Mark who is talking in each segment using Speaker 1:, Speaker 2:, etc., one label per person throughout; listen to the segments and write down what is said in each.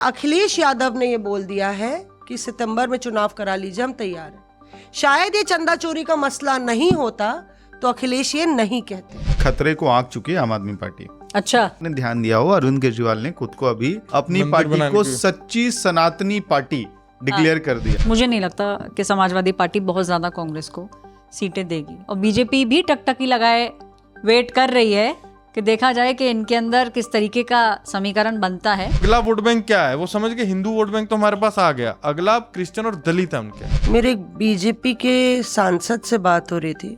Speaker 1: अखिलेश यादव ने ये बोल दिया है कि सितंबर में चुनाव करा लीजिए, हम तैयार हैं। शायद ये चंदा चोरी का मसला नहीं होता तो अखिलेश ये नहीं कहते।
Speaker 2: खतरे को आंक चुकी है आम आदमी पार्टी।
Speaker 3: अच्छा,
Speaker 2: ने ध्यान दिया हो, अरविंद केजरीवाल ने खुद को अभी अपनी पार्टी को सच्ची सनातनी पार्टी डिक्लेयर कर दिया।
Speaker 3: मुझे नहीं लगता कि समाजवादी पार्टी बहुत ज्यादा कांग्रेस को सीटें देगी, और बीजेपी भी टकटकी लगाए वेट कर रही है कि देखा जाए कि इनके अंदर किस तरीके का समीकरण बनता है।
Speaker 4: अगला वोट बैंक क्या है वो समझ के, हिंदू वोट बैंक तो हमारे पास आ गया, अगला क्रिश्चियन और दलित है उनके।
Speaker 1: मेरे बीजेपी के सांसद से बात हो रही थी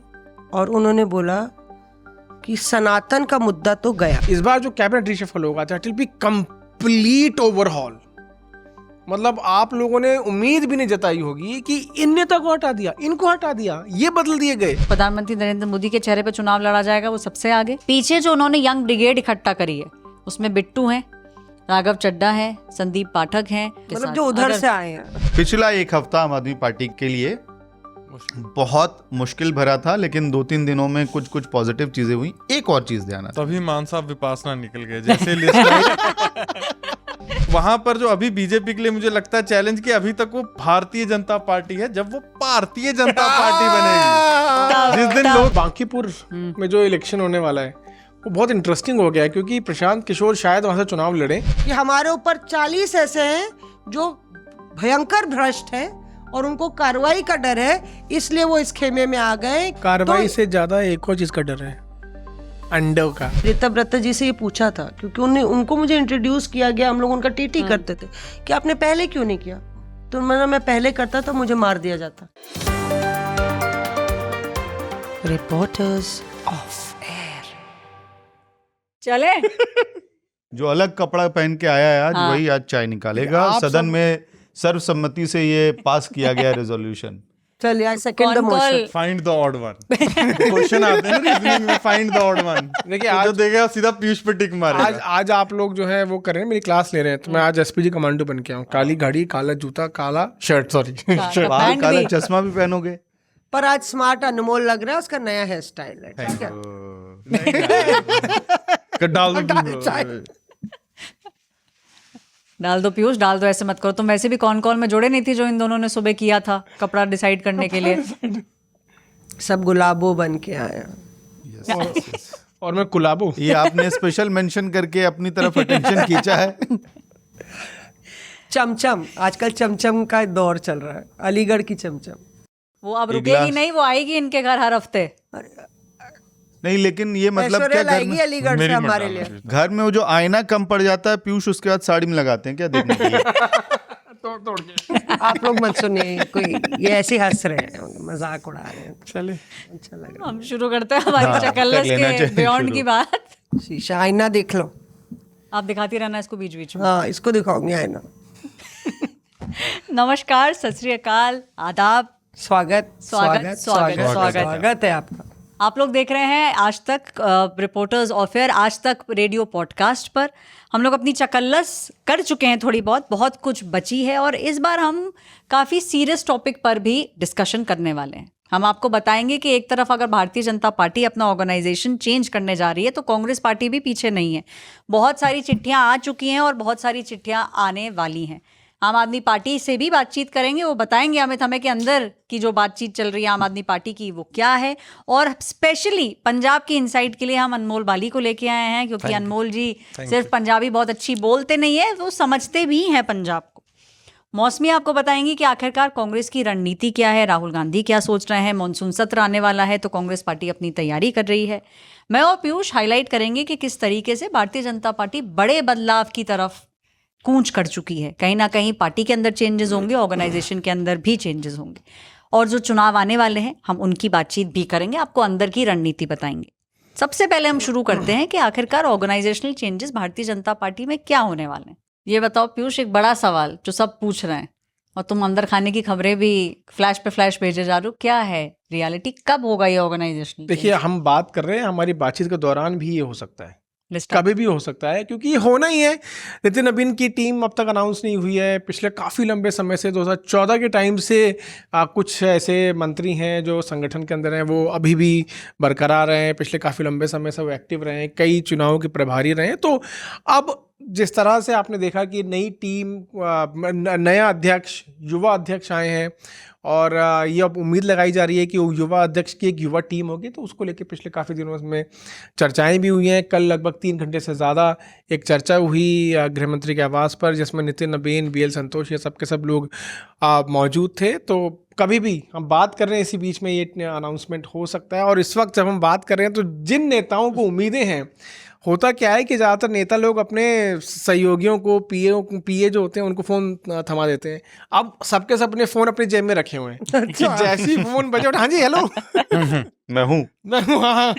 Speaker 1: और उन्होंने बोला कि सनातन का मुद्दा तो गया।
Speaker 5: इस बार जो कैबिनेट रिशफल होगा it will be complete overhaul. मतलब आप लोगों ने उम्मीद भी नहीं जताई होगी कि इन नेता को हटा दिया, इनको हटा दिया, ये बदल दिए गए।
Speaker 3: प्रधानमंत्री नरेंद्र मोदी के चेहरे पे चुनाव लड़ा जाएगा, वो सबसे आगे। पीछे जो उन्होंने यंग ब्रिगेड इकट्ठा करी है उसमें बिट्टू हैं, राघव चड्ढा है, संदीप पाठक हैं,
Speaker 1: मतलब जो उधर से आए हैं।
Speaker 2: पिछला एक हफ्ता आम आदमी पार्टी के लिए बहुत मुश्किल भरा था, लेकिन 2-3 दिनों में कुछ कुछ पॉजिटिव चीजें हुई। एक और चीज ध्यान आता,
Speaker 4: तभी मान साहब विपासना निकल गए जैसे लिस्ट वहां पर जो अभी बीजेपी के लिए मुझे लगता है चैलेंज कि अभी तक वो भारतीय जनता पार्टी है, जब वो भारतीय जनता पार्टी बनेगी जिस दिन लोग।
Speaker 5: बांकीपुर में जो इलेक्शन होने वाला है वो बहुत इंटरेस्टिंग हो गया है, क्योंकि प्रशांत किशोर शायद वहां से चुनाव लड़े।
Speaker 1: कि हमारे ऊपर 40 ऐसे हैं जो भयंकर भ्रष्ट हैं और उनको कार्रवाई का डर है, इसलिए वो इस खेमे में आ गए।
Speaker 5: कार्रवाई से ज्यादा एक और चीज का डर है, अंडों का।
Speaker 1: ऋतव्रत जी से ये पूछा था क्योंकि उनको मुझे इंट्रोड्यूस किया गया, हम लोग उनका टीटी करते थे कि आपने पहले क्यों नहीं किया, तो मैं पहले करता तो मुझे मार दिया जाता। Reporters of air.
Speaker 3: चले
Speaker 2: जो अलग कपड़ा पहन के आया है आज, वही आज चाय निकालेगा। सदन में सर्वसम्मति से ये पास किया गया रेजोल्यूशन।
Speaker 1: चलिए आज second motion,
Speaker 4: find the odd one question आते हैं ना रीजनिंग में, फाइंड द ऑड वन।
Speaker 5: देखिए
Speaker 4: आज जो देखेगा सीधा पीयूष पे टिक मारेगा।
Speaker 5: आज आप लोग जो है वो कर रहे हैं, मेरी क्लास ले रहे हैं, तो मैं आज एसपीजी कमांडो बन के आऊँ। काली घड़ी, काला जूता, काला शर्ट, सॉरी
Speaker 2: बाल काला चश्मा भी पहनोगे।
Speaker 1: पर आज स्मार्ट अनमोल लग रहा है, उसका नया हेयर स्टाइल है। ठीक है,
Speaker 4: डाल दो
Speaker 3: डाल दो पीयूष, डाल दो, ऐसे मत करो। तुम वैसे भी कौन कॉल में जोड़े नहीं थी जो इन दोनों ने सुबह किया था कपड़ा डिसाइड करने के लिए।
Speaker 1: सब गुलाबो बन के आया।
Speaker 5: और मैं गुलाबो।
Speaker 2: ये आपने स्पेशल मेंशन करके अपनी तरफ अटेंशन खींचा है।
Speaker 1: चमचम, आजकल चमचम का दौर चल रहा है, अलीगढ़ की चमचम।
Speaker 3: वो अब रुकेगी नहीं, वो आएगी इनके घर हर हफ्ते।
Speaker 2: नहीं, लेकिन ये मतलब क्या, घर में
Speaker 1: अलीगढ़ से हमारे लिए
Speaker 2: घर में वो जो आईना कम पड़ जाता है पीयूष, उसके बाद साड़ी में लगाते हैं क्या देखने के लिए?
Speaker 5: तोड़ के।
Speaker 1: आप लोग मत सुनिए, कोई ये ऐसे हंस रहे हैं, मजाक उड़ा रहे हैं।
Speaker 5: चले,
Speaker 1: अच्छा लग रहा
Speaker 3: हम शुरू करते हैं हमारी चकल्लस के बियॉन्ड की बात।
Speaker 1: है। शीशा आईना देख लो।
Speaker 3: आप दिखाती रहना इसको बीच बीच में।
Speaker 1: हाँ, इसको दिखाऊंगी आईना।
Speaker 3: नमस्कार, सत श्री अकाल, आदाब,
Speaker 1: स्वागत
Speaker 3: स्वागत, स्वागत, स्वागत।
Speaker 1: स्वागत है आपका।
Speaker 3: आप लोग देख रहे हैं आज तक रिपोर्टर्स ऑफ एयर, आज तक रेडियो पॉडकास्ट पर। हम लोग अपनी चकल्लस कर चुके हैं, थोड़ी बहुत कुछ बची है, और इस बार हम काफ़ी सीरियस टॉपिक पर भी डिस्कशन करने वाले हैं। हम आपको बताएंगे कि एक तरफ अगर भारतीय जनता पार्टी अपना ऑर्गेनाइजेशन चेंज करने जा रही है तो कांग्रेस पार्टी भी पीछे नहीं है। बहुत सारी चिट्ठियां आ चुकी हैं और बहुत सारी चिट्ठियां आने वाली हैं। आम आदमी पार्टी से भी बातचीत करेंगे, वो बताएंगे हमें कि अंदर की जो बातचीत चल रही है आम आदमी पार्टी की वो क्या है। और स्पेशली पंजाब की इनसाइट के लिए हम अनमोल बाली को लेके आए हैं, क्योंकि अनमोल जी सिर्फ पंजाबी बहुत अच्छी बोलते नहीं है, वो समझते भी हैं पंजाब को। मौसमी आपको बताएंगी कि आखिरकार कांग्रेस की रणनीति क्या है, राहुल गांधी क्या सोच रहे हैं, मानसून सत्र आने वाला है तो कांग्रेस पार्टी अपनी तैयारी कर रही है। मैं और पीयूष हाईलाइट करेंगे कि किस तरीके से भारतीय जनता पार्टी बड़े बदलाव की तरफ कूच कर चुकी है। कहीं ना कहीं पार्टी के अंदर चेंजेस होंगे, ऑर्गेनाइजेशन के अंदर भी चेंजेस होंगे, और जो चुनाव आने वाले हैं हम उनकी बातचीत भी करेंगे, आपको अंदर की रणनीति बताएंगे। सबसे पहले हम शुरू करते हैं कि आखिरकार organisational changes Bharatiya Janata party में क्या होने वाले हैं। ये बताओ पीयूष, एक बड़ा सवाल जो सब पूछ रहे हैं, और तुम अंदर खाने की खबरें भी फ्लैश पे फ्लैश भेजे जा रहे हो, क्या है रियलिटी, कब होगा ये ऑर्गेनाइजेशनल?
Speaker 5: देखिए, हम बात कर रहे हैं, हमारी बातचीत के दौरान भी ये हो सकता है, कभी भी हो सकता है, क्योंकि ये होना ही है। नितिन नवीन की टीम अब तक अनाउंस नहीं हुई है। पिछले काफ़ी लंबे समय से 2014 के टाइम से कुछ ऐसे मंत्री हैं जो संगठन के अंदर हैं, वो अभी भी बरकरार हैं। पिछले काफ़ी लंबे समय से वो एक्टिव रहे हैं, कई चुनावों के प्रभारी रहे हैं। तो अब जिस तरह से आपने देखा कि नई टीम, नया अध्यक्ष, युवा अध्यक्ष आए हैं और ये अब उम्मीद लगाई जा रही है कि युवा अध्यक्ष की एक युवा टीम होगी, तो उसको लेकर पिछले काफ़ी दिनों में चर्चाएं भी हुई हैं। कल लगभग 3 घंटे से ज़्यादा एक चर्चा हुई गृह मंत्री के आवास पर, जिसमें नितिन नबीन, BL संतोष, ये सब के सब लोग मौजूद थे। तो कभी भी हम बात कर रहे हैं, इसी बीच में ये अनाउंसमेंट हो सकता है। और इस वक्त जब हम बात कर रहे हैं तो जिन नेताओं को उम्मीदें हैं, होता क्या है कि ज़्यादातर नेता लोग अपने सहयोगियों को, पीए जो होते हैं उनको फ़ोन थमा देते हैं। अब सबके सब अपने फ़ोन अपनी जेब में रखे हुए हैं कि जैसी फ़ोन बजे उठा, हाँ जी हेलो
Speaker 2: मैं हूँ।
Speaker 5: हाँ,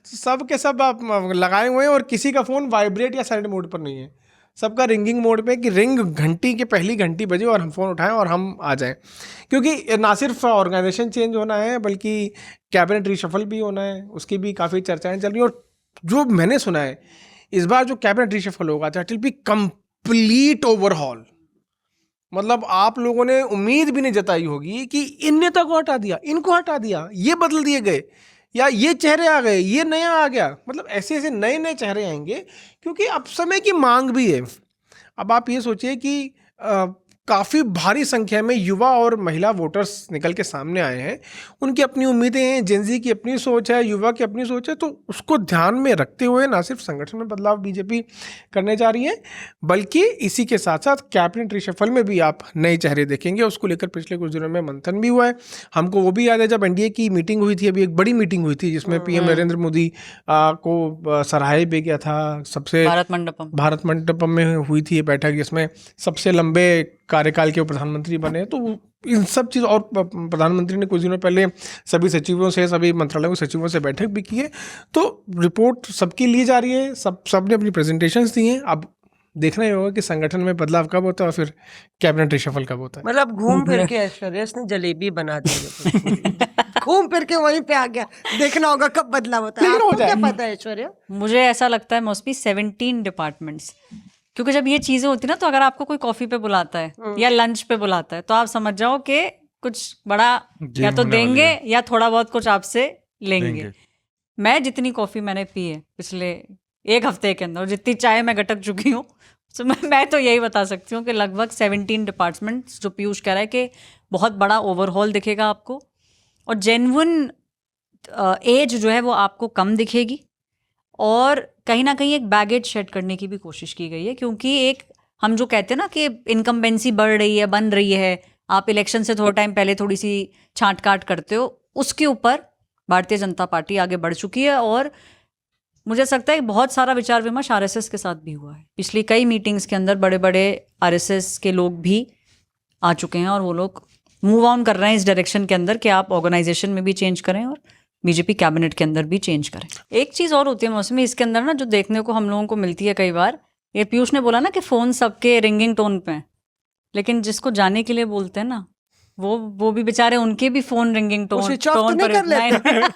Speaker 5: सब के सब आप लगाए हुए हैं और किसी का फ़ोन वाइब्रेट या साइलेंट मोड पर नहीं है, सबका रिंगिंग मोड पे कि रिंग घंटी की पहली घंटी बजे और हम फ़ोन उठाएं और हम आ जाएं। क्योंकि ना सिर्फ ऑर्गेनाइजेशन चेंज होना है बल्कि कैबिनेट रिशफल भी होना है, उसकी भी काफ़ी चर्चाएं चल रही हैं। और जो मैंने सुना है इस बार जो कैबिनेट रिशफल होगा that will be complete overhaul. मतलब आप लोगों ने उम्मीद भी नहीं जताई होगी कि इन नेता को हटा दिया, इनको हटा दिया, ये बदल दिए गए, या ये चेहरे आ गए, ये नया आ गया। मतलब ऐसे ऐसे नए नए चेहरे आएंगे क्योंकि अब समय की मांग भी है। अब आप ये सोचिए कि काफ़ी भारी संख्या में युवा और महिला वोटर्स निकल के सामने आए हैं, उनकी अपनी उम्मीदें हैं, जेनजी की अपनी सोच है, युवा की अपनी सोच है। तो उसको ध्यान में रखते हुए ना सिर्फ संगठन में बदलाव बीजेपी करने जा रही है, बल्कि इसी के साथ साथ कैबिनेट रिशफल में भी आप नए चेहरे देखेंगे। उसको लेकर पिछले कुछ दिनों में मंथन भी हुआ है। हमको वो भी याद है जब एनडीए की मीटिंग हुई थी, अभी एक बड़ी मीटिंग हुई थी जिसमें पीएम नरेंद्र मोदी को सराहाया भी गया था। सबसे भारत मंडपम में हुई थी ये बैठक, जिसमें सबसे लंबे कार्यकाल के प्रधानमंत्री बने। तो इन सब चीज़, और प्रधानमंत्री ने कुछ दिनों पहले सभी सचिवों से, सभी मंत्रालयों के सचिवों से बैठक भी की है। तो रिपोर्ट सबकी ली जा रही है, सब ने अपनी प्रेजेंटेशंस दी हैं। अब देखना ही होगा कि संगठन में बदलाव कब होता है और फिर कैबिनेट रिशफल कब होता है।
Speaker 1: मतलब घूम फिर के ऐश्वर्या ने जलेबी बना दी, घूम फिर के वहीं पे आ गया। देखना होगा कब बदलाव होता है। आपको क्या पता है ऐश्वर्या?
Speaker 3: मुझे ऐसा लगता है मोस्टली 17 डिपार्टमेंट्स, क्योंकि जब ये चीजें होती ना, तो अगर आपको कोई कॉफी पे बुलाता है या लंच पे बुलाता है, तो आप समझ जाओ कि कुछ बड़ा या तो देंगे या थोड़ा बहुत कुछ आपसे लेंगे। मैं जितनी कॉफी मैंने पी है पिछले 1 हफ्ते के अंदर, और जितनी चाय मैं गटक चुकी हूँ, तो मैं तो यही बता सकती हूँ कि लगभग 17 डिपार्टमेंट्स, जो पीयूष कह रहा है कि बहुत बड़ा ओवरहॉल दिखेगा आपको, और जेन्युइन एज जो है वो आपको कम दिखेगी, और कहीं ना कहीं एक बैगेज शेड करने की भी कोशिश की गई है। क्योंकि एक हम जो कहते हैं ना कि इनकम्बेंसी बढ़ रही है, बन रही है, आप इलेक्शन से थोड़ा टाइम पहले थोड़ी सी छांट काट करते हो, उसके ऊपर भारतीय जनता पार्टी आगे बढ़ चुकी है। और मुझे लगता है कि बहुत सारा विचार विमर्श आरएसएस के साथ भी हुआ है। पिछली कई मीटिंग्स के अंदर बड़े बड़े आरएसएस के लोग भी आ चुके हैं, और वो लोग मूव ऑन कर रहे हैं इस डायरेक्शन के अंदर कि आप ऑर्गेनाइजेशन में भी चेंज करें और बीजेपी कैबिनेट के अंदर भी चेंज करें। एक चीज़ और होती है मौसमी इसके अंदर ना, जो देखने को हम लोगों को मिलती है कई बार, ये पीयूष ने बोला ना कि फ़ोन सबके रिंगिंग टोन पे हैं, लेकिन जिसको जाने के लिए बोलते हैं ना, वो भी बेचारे, उनके भी फ़ोन रिंगिंग टोन पर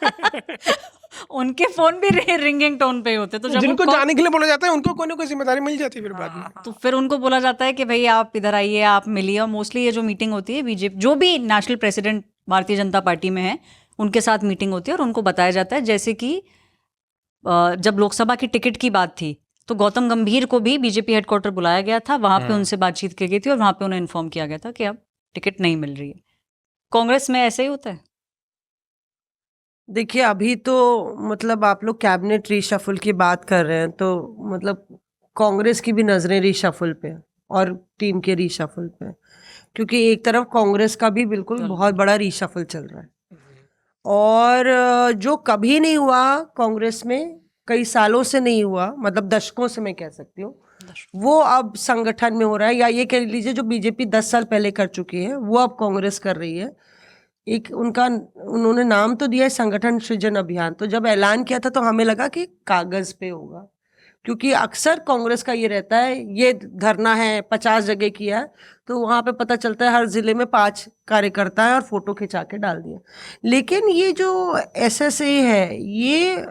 Speaker 3: उनके फ़ोन भी रिंगिंग टोन पे ही होते। तो जब
Speaker 5: जिनको जाने के लिए बोला जाता है उनको कोई ना कोई जिम्मेदारी मिल जाती है फिर बाद में,
Speaker 3: तो फिर उनको बोला जाता है कि भाई आप इधर आइए, आप मिलिए। और मोस्टली ये जो मीटिंग होती है बीजेपी, जो भी national president Bharatiya Janata party में है, उनके साथ मीटिंग होती है और उनको बताया जाता है। जैसे कि जब लोकसभा की टिकट की बात थी, तो गौतम गंभीर को भी बीजेपी हेडक्वार्टर बुलाया गया था, वहां पे उनसे बातचीत की गई थी और वहां पे उन्हें इन्फॉर्म किया गया था कि अब टिकट नहीं मिल रही है। कांग्रेस में ऐसे ही होता है।
Speaker 1: देखिए अभी तो मतलब आप लोग कैबिनेट रीशफल की बात कर रहे हैं, तो मतलब कांग्रेस की भी नजरें रीशफल पे और टीम के रीशफल पे, क्योंकि एक तरफ कांग्रेस का भी बिल्कुल बहुत बड़ा रीशफल चल रहा है, और जो कभी नहीं हुआ कांग्रेस में, कई सालों से नहीं हुआ, मतलब दशकों से मैं कह सकती हूँ, वो अब संगठन में हो रहा है। या ये कह लीजिए जो बीजेपी 10 साल पहले कर चुकी है, वो अब कांग्रेस कर रही है। एक उन्होंने नाम तो दिया है संगठन सृजन अभियान। तो जब ऐलान किया था तो हमें लगा कि कागज पे होगा, क्योंकि अक्सर कांग्रेस का ये रहता है, ये धरना है 50 जगह किया है, तो वहाँ पे पता चलता है हर जिले में 5 कार्यकर्ता है और फोटो खिंचा के डाल दिया। लेकिन ये जो SSA है, ये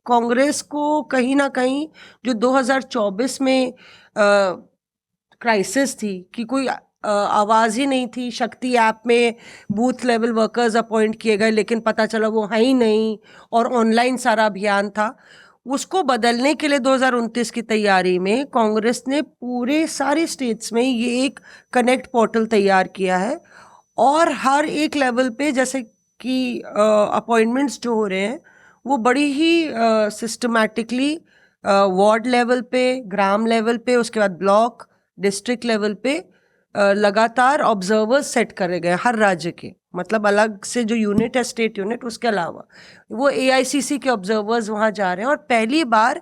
Speaker 1: कांग्रेस को कहीं ना कहीं जो 2024 में क्राइसिस थी कि कोई आवाज़ ही नहीं थी, शक्ति ऐप में बूथ लेवल वर्कर्स अपॉइंट किए गए लेकिन पता चला वो है ही नहीं, और ऑनलाइन सारा अभियान था, उसको बदलने के लिए 2029 की तैयारी में कांग्रेस ने पूरे सारे स्टेट्स में ये एक कनेक्ट पोर्टल तैयार किया है, और हर एक लेवल पे जैसे कि अपॉइंटमेंट्स जो हो रहे हैं वो बड़ी ही सिस्टमैटिकली वार्ड लेवल पे, ग्राम लेवल पे, उसके बाद ब्लॉक, डिस्ट्रिक्ट लेवल पे लगातार ऑब्जर्वर्स सेट करे गए हर राज्य के, मतलब अलग से जो यूनिट है स्टेट यूनिट, उसके अलावा वो एआईसीसी के ऑब्जर्वर्स वहाँ जा रहे हैं। और पहली बार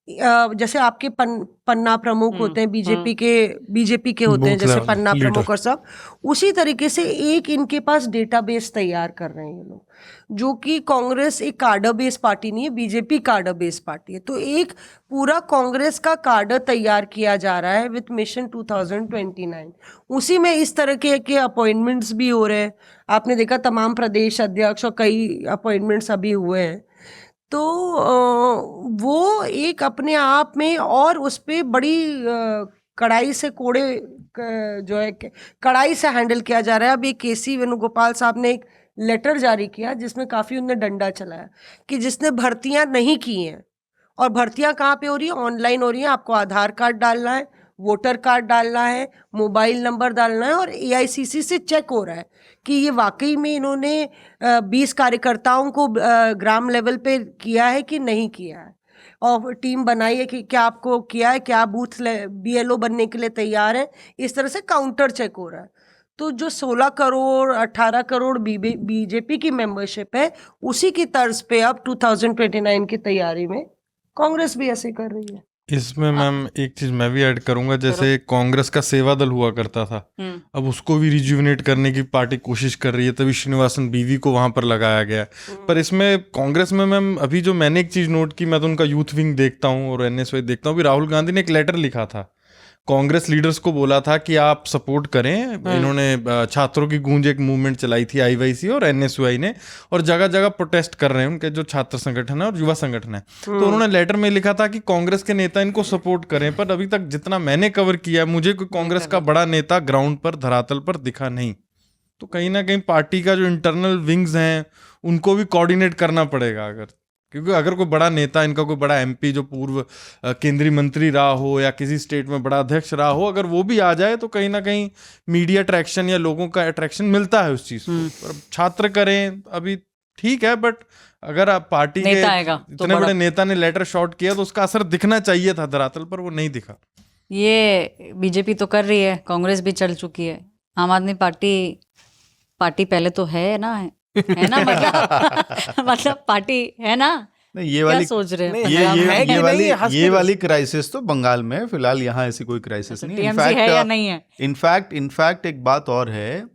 Speaker 1: जैसे आपके पन्ना प्रमुख होते हैं बीजेपी के होते हैं,
Speaker 5: बूथ
Speaker 1: जैसे
Speaker 5: लेवल
Speaker 1: पन्ना
Speaker 5: लीडर।
Speaker 1: प्रमुख और सब, उसी तरीके से एक इनके पास डेटाबेस तैयार कर रहे हैं ये लोग, जो कि कांग्रेस एक कार्डर बेस पार्टी नहीं है, बीजेपी कार्डर बेस पार्टी है। तो एक पूरा कांग्रेस का कार्डर तैयार किया जा रहा है विथ मिशन 2029। उसी में इस तरह के अपॉइंटमेंट्स भी हो रहे हैं। आपने देखा तमाम प्रदेश अध्यक्ष और कई अपॉइंटमेंट्स अभी हुए हैं। तो वो एक अपने आप में, और उस पे बड़ी कड़ाई से जो है कड़ाई से हैंडल किया जा रहा है। अब ये केसी वेणुगोपाल साहब ने एक लेटर जारी किया जिसमें काफ़ी उनने डंडा चलाया कि जिसने भर्तियां नहीं की हैं, और भर्तियां कहाँ पे हो रही है, ऑनलाइन हो रही है, आपको आधार कार्ड डालना है, वोटर कार्ड डालना है, मोबाइल नंबर डालना है, और एआईसीसी से चेक हो रहा है कि ये वाकई में इन्होंने 20 कार्यकर्ताओं को ग्राम लेवल पे किया है कि नहीं किया है, और टीम बनाई है कि क्या आपको किया है, क्या बूथ बीएलओ बनने के लिए तैयार है। इस तरह से काउंटर चेक हो रहा है। तो जो 16 करोड़ 18 करोड़ बीजेपी की मेंबरशिप है, उसी की तर्ज पे अब 2029 की तैयारी में कांग्रेस भी ऐसे कर रही है।
Speaker 4: इसमें मैम एक चीज मैं भी ऐड करूंगा, जैसे कांग्रेस का सेवा दल हुआ करता था, अब उसको भी रिजुविनेट करने की पार्टी कोशिश कर रही है, तभी श्रीनिवासन बीवी को वहां पर लगाया गया। पर इसमें कांग्रेस में मैम अभी जो मैंने एक चीज नोट की, मैं तो उनका यूथ विंग देखता हूँ और एनएसवाई देखता हूँ। राहुल गांधी ने एक लेटर लिखा था, कांग्रेस लीडर्स को बोला था कि आप सपोर्ट करें। इन्होंने छात्रों की गूंज एक मूवमेंट चलाई थी आईवाईसी और एनएसयूआई ने, और जगह जगह प्रोटेस्ट कर रहे हैं उनके जो छात्र संगठन है और युवा संगठन है। तो उन्होंने लेटर में लिखा था कि कांग्रेस के नेता इनको सपोर्ट करें। पर अभी तक जितना मैंने कवर किया, मुझे कोई कांग्रेस का बड़ा नेता ग्राउंड पर धरातल पर दिखा नहीं। तो कहीं ना कहीं पार्टी का जो इंटरनल विंग्स हैं उनको भी कोऑर्डिनेट करना पड़ेगा, क्योंकि अगर कोई बड़ा नेता, इनका कोई बड़ा एमपी जो पूर्व केंद्रीय मंत्री रहा हो या किसी स्टेट में बड़ा अध्यक्ष रहा हो, अगर वो भी आ जाए तो कहीं ना कहीं मीडिया अट्रैक्शन या लोगों का अट्रैक्शन मिलता है उस चीज को। पर छात्र करें अभी ठीक है, बट अगर आप पार्टी के इतने बड़े नेता ने लेटर शॉर्ट किया तो उसका असर दिखना चाहिए था धरातल पर, वो नहीं दिखा।
Speaker 3: ये बीजेपी तो कर रही है, कांग्रेस भी चल चुकी है, आम आदमी पार्टी पहले तो है ना मतलब पार्टी है ना।
Speaker 2: नहीं, ये वाली
Speaker 3: सोच रहे हैं
Speaker 2: ये वाली क्राइसिस तो बंगाल में फिलहाल, यहाँ ऐसी कोई क्राइसिस नहीं है। इनफैक्ट एक बात और है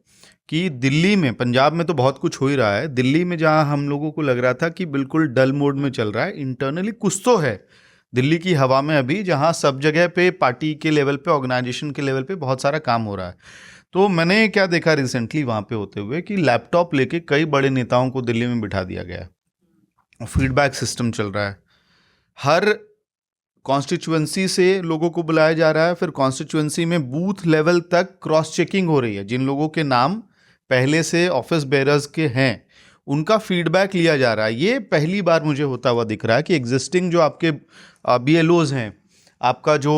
Speaker 2: कि दिल्ली में, पंजाब में तो बहुत कुछ हो ही रहा है, दिल्ली में जहाँ हम लोगों को लग रहा था कि बिल्कुल डल मोड में चल रहा है, इंटरनली कुछ तो है दिल्ली की हवा में अभी, जहाँ सब जगह पे पार्टी के लेवल पे, ऑर्गेनाइजेशन के लेवल पे बहुत सारा काम हो रहा है। तो मैंने क्या देखा रिसेंटली वहाँ पे होते हुए कि लैपटॉप लेके कई बड़े नेताओं को दिल्ली में बिठा दिया गया है, फीडबैक सिस्टम चल रहा है, हर कॉन्स्टिट्यूएंसी से लोगों को बुलाया जा रहा है, फिर कॉन्स्टिट्यूएंसी में बूथ लेवल तक क्रॉस चेकिंग हो रही है, जिन लोगों के नाम पहले से ऑफिस बेरर्स के हैं उनका फीडबैक लिया जा रहा है। ये पहली बार मुझे होता हुआ दिख रहा है कि एग्जिस्टिंग जो आपके बीएलओज हैं, आपका जो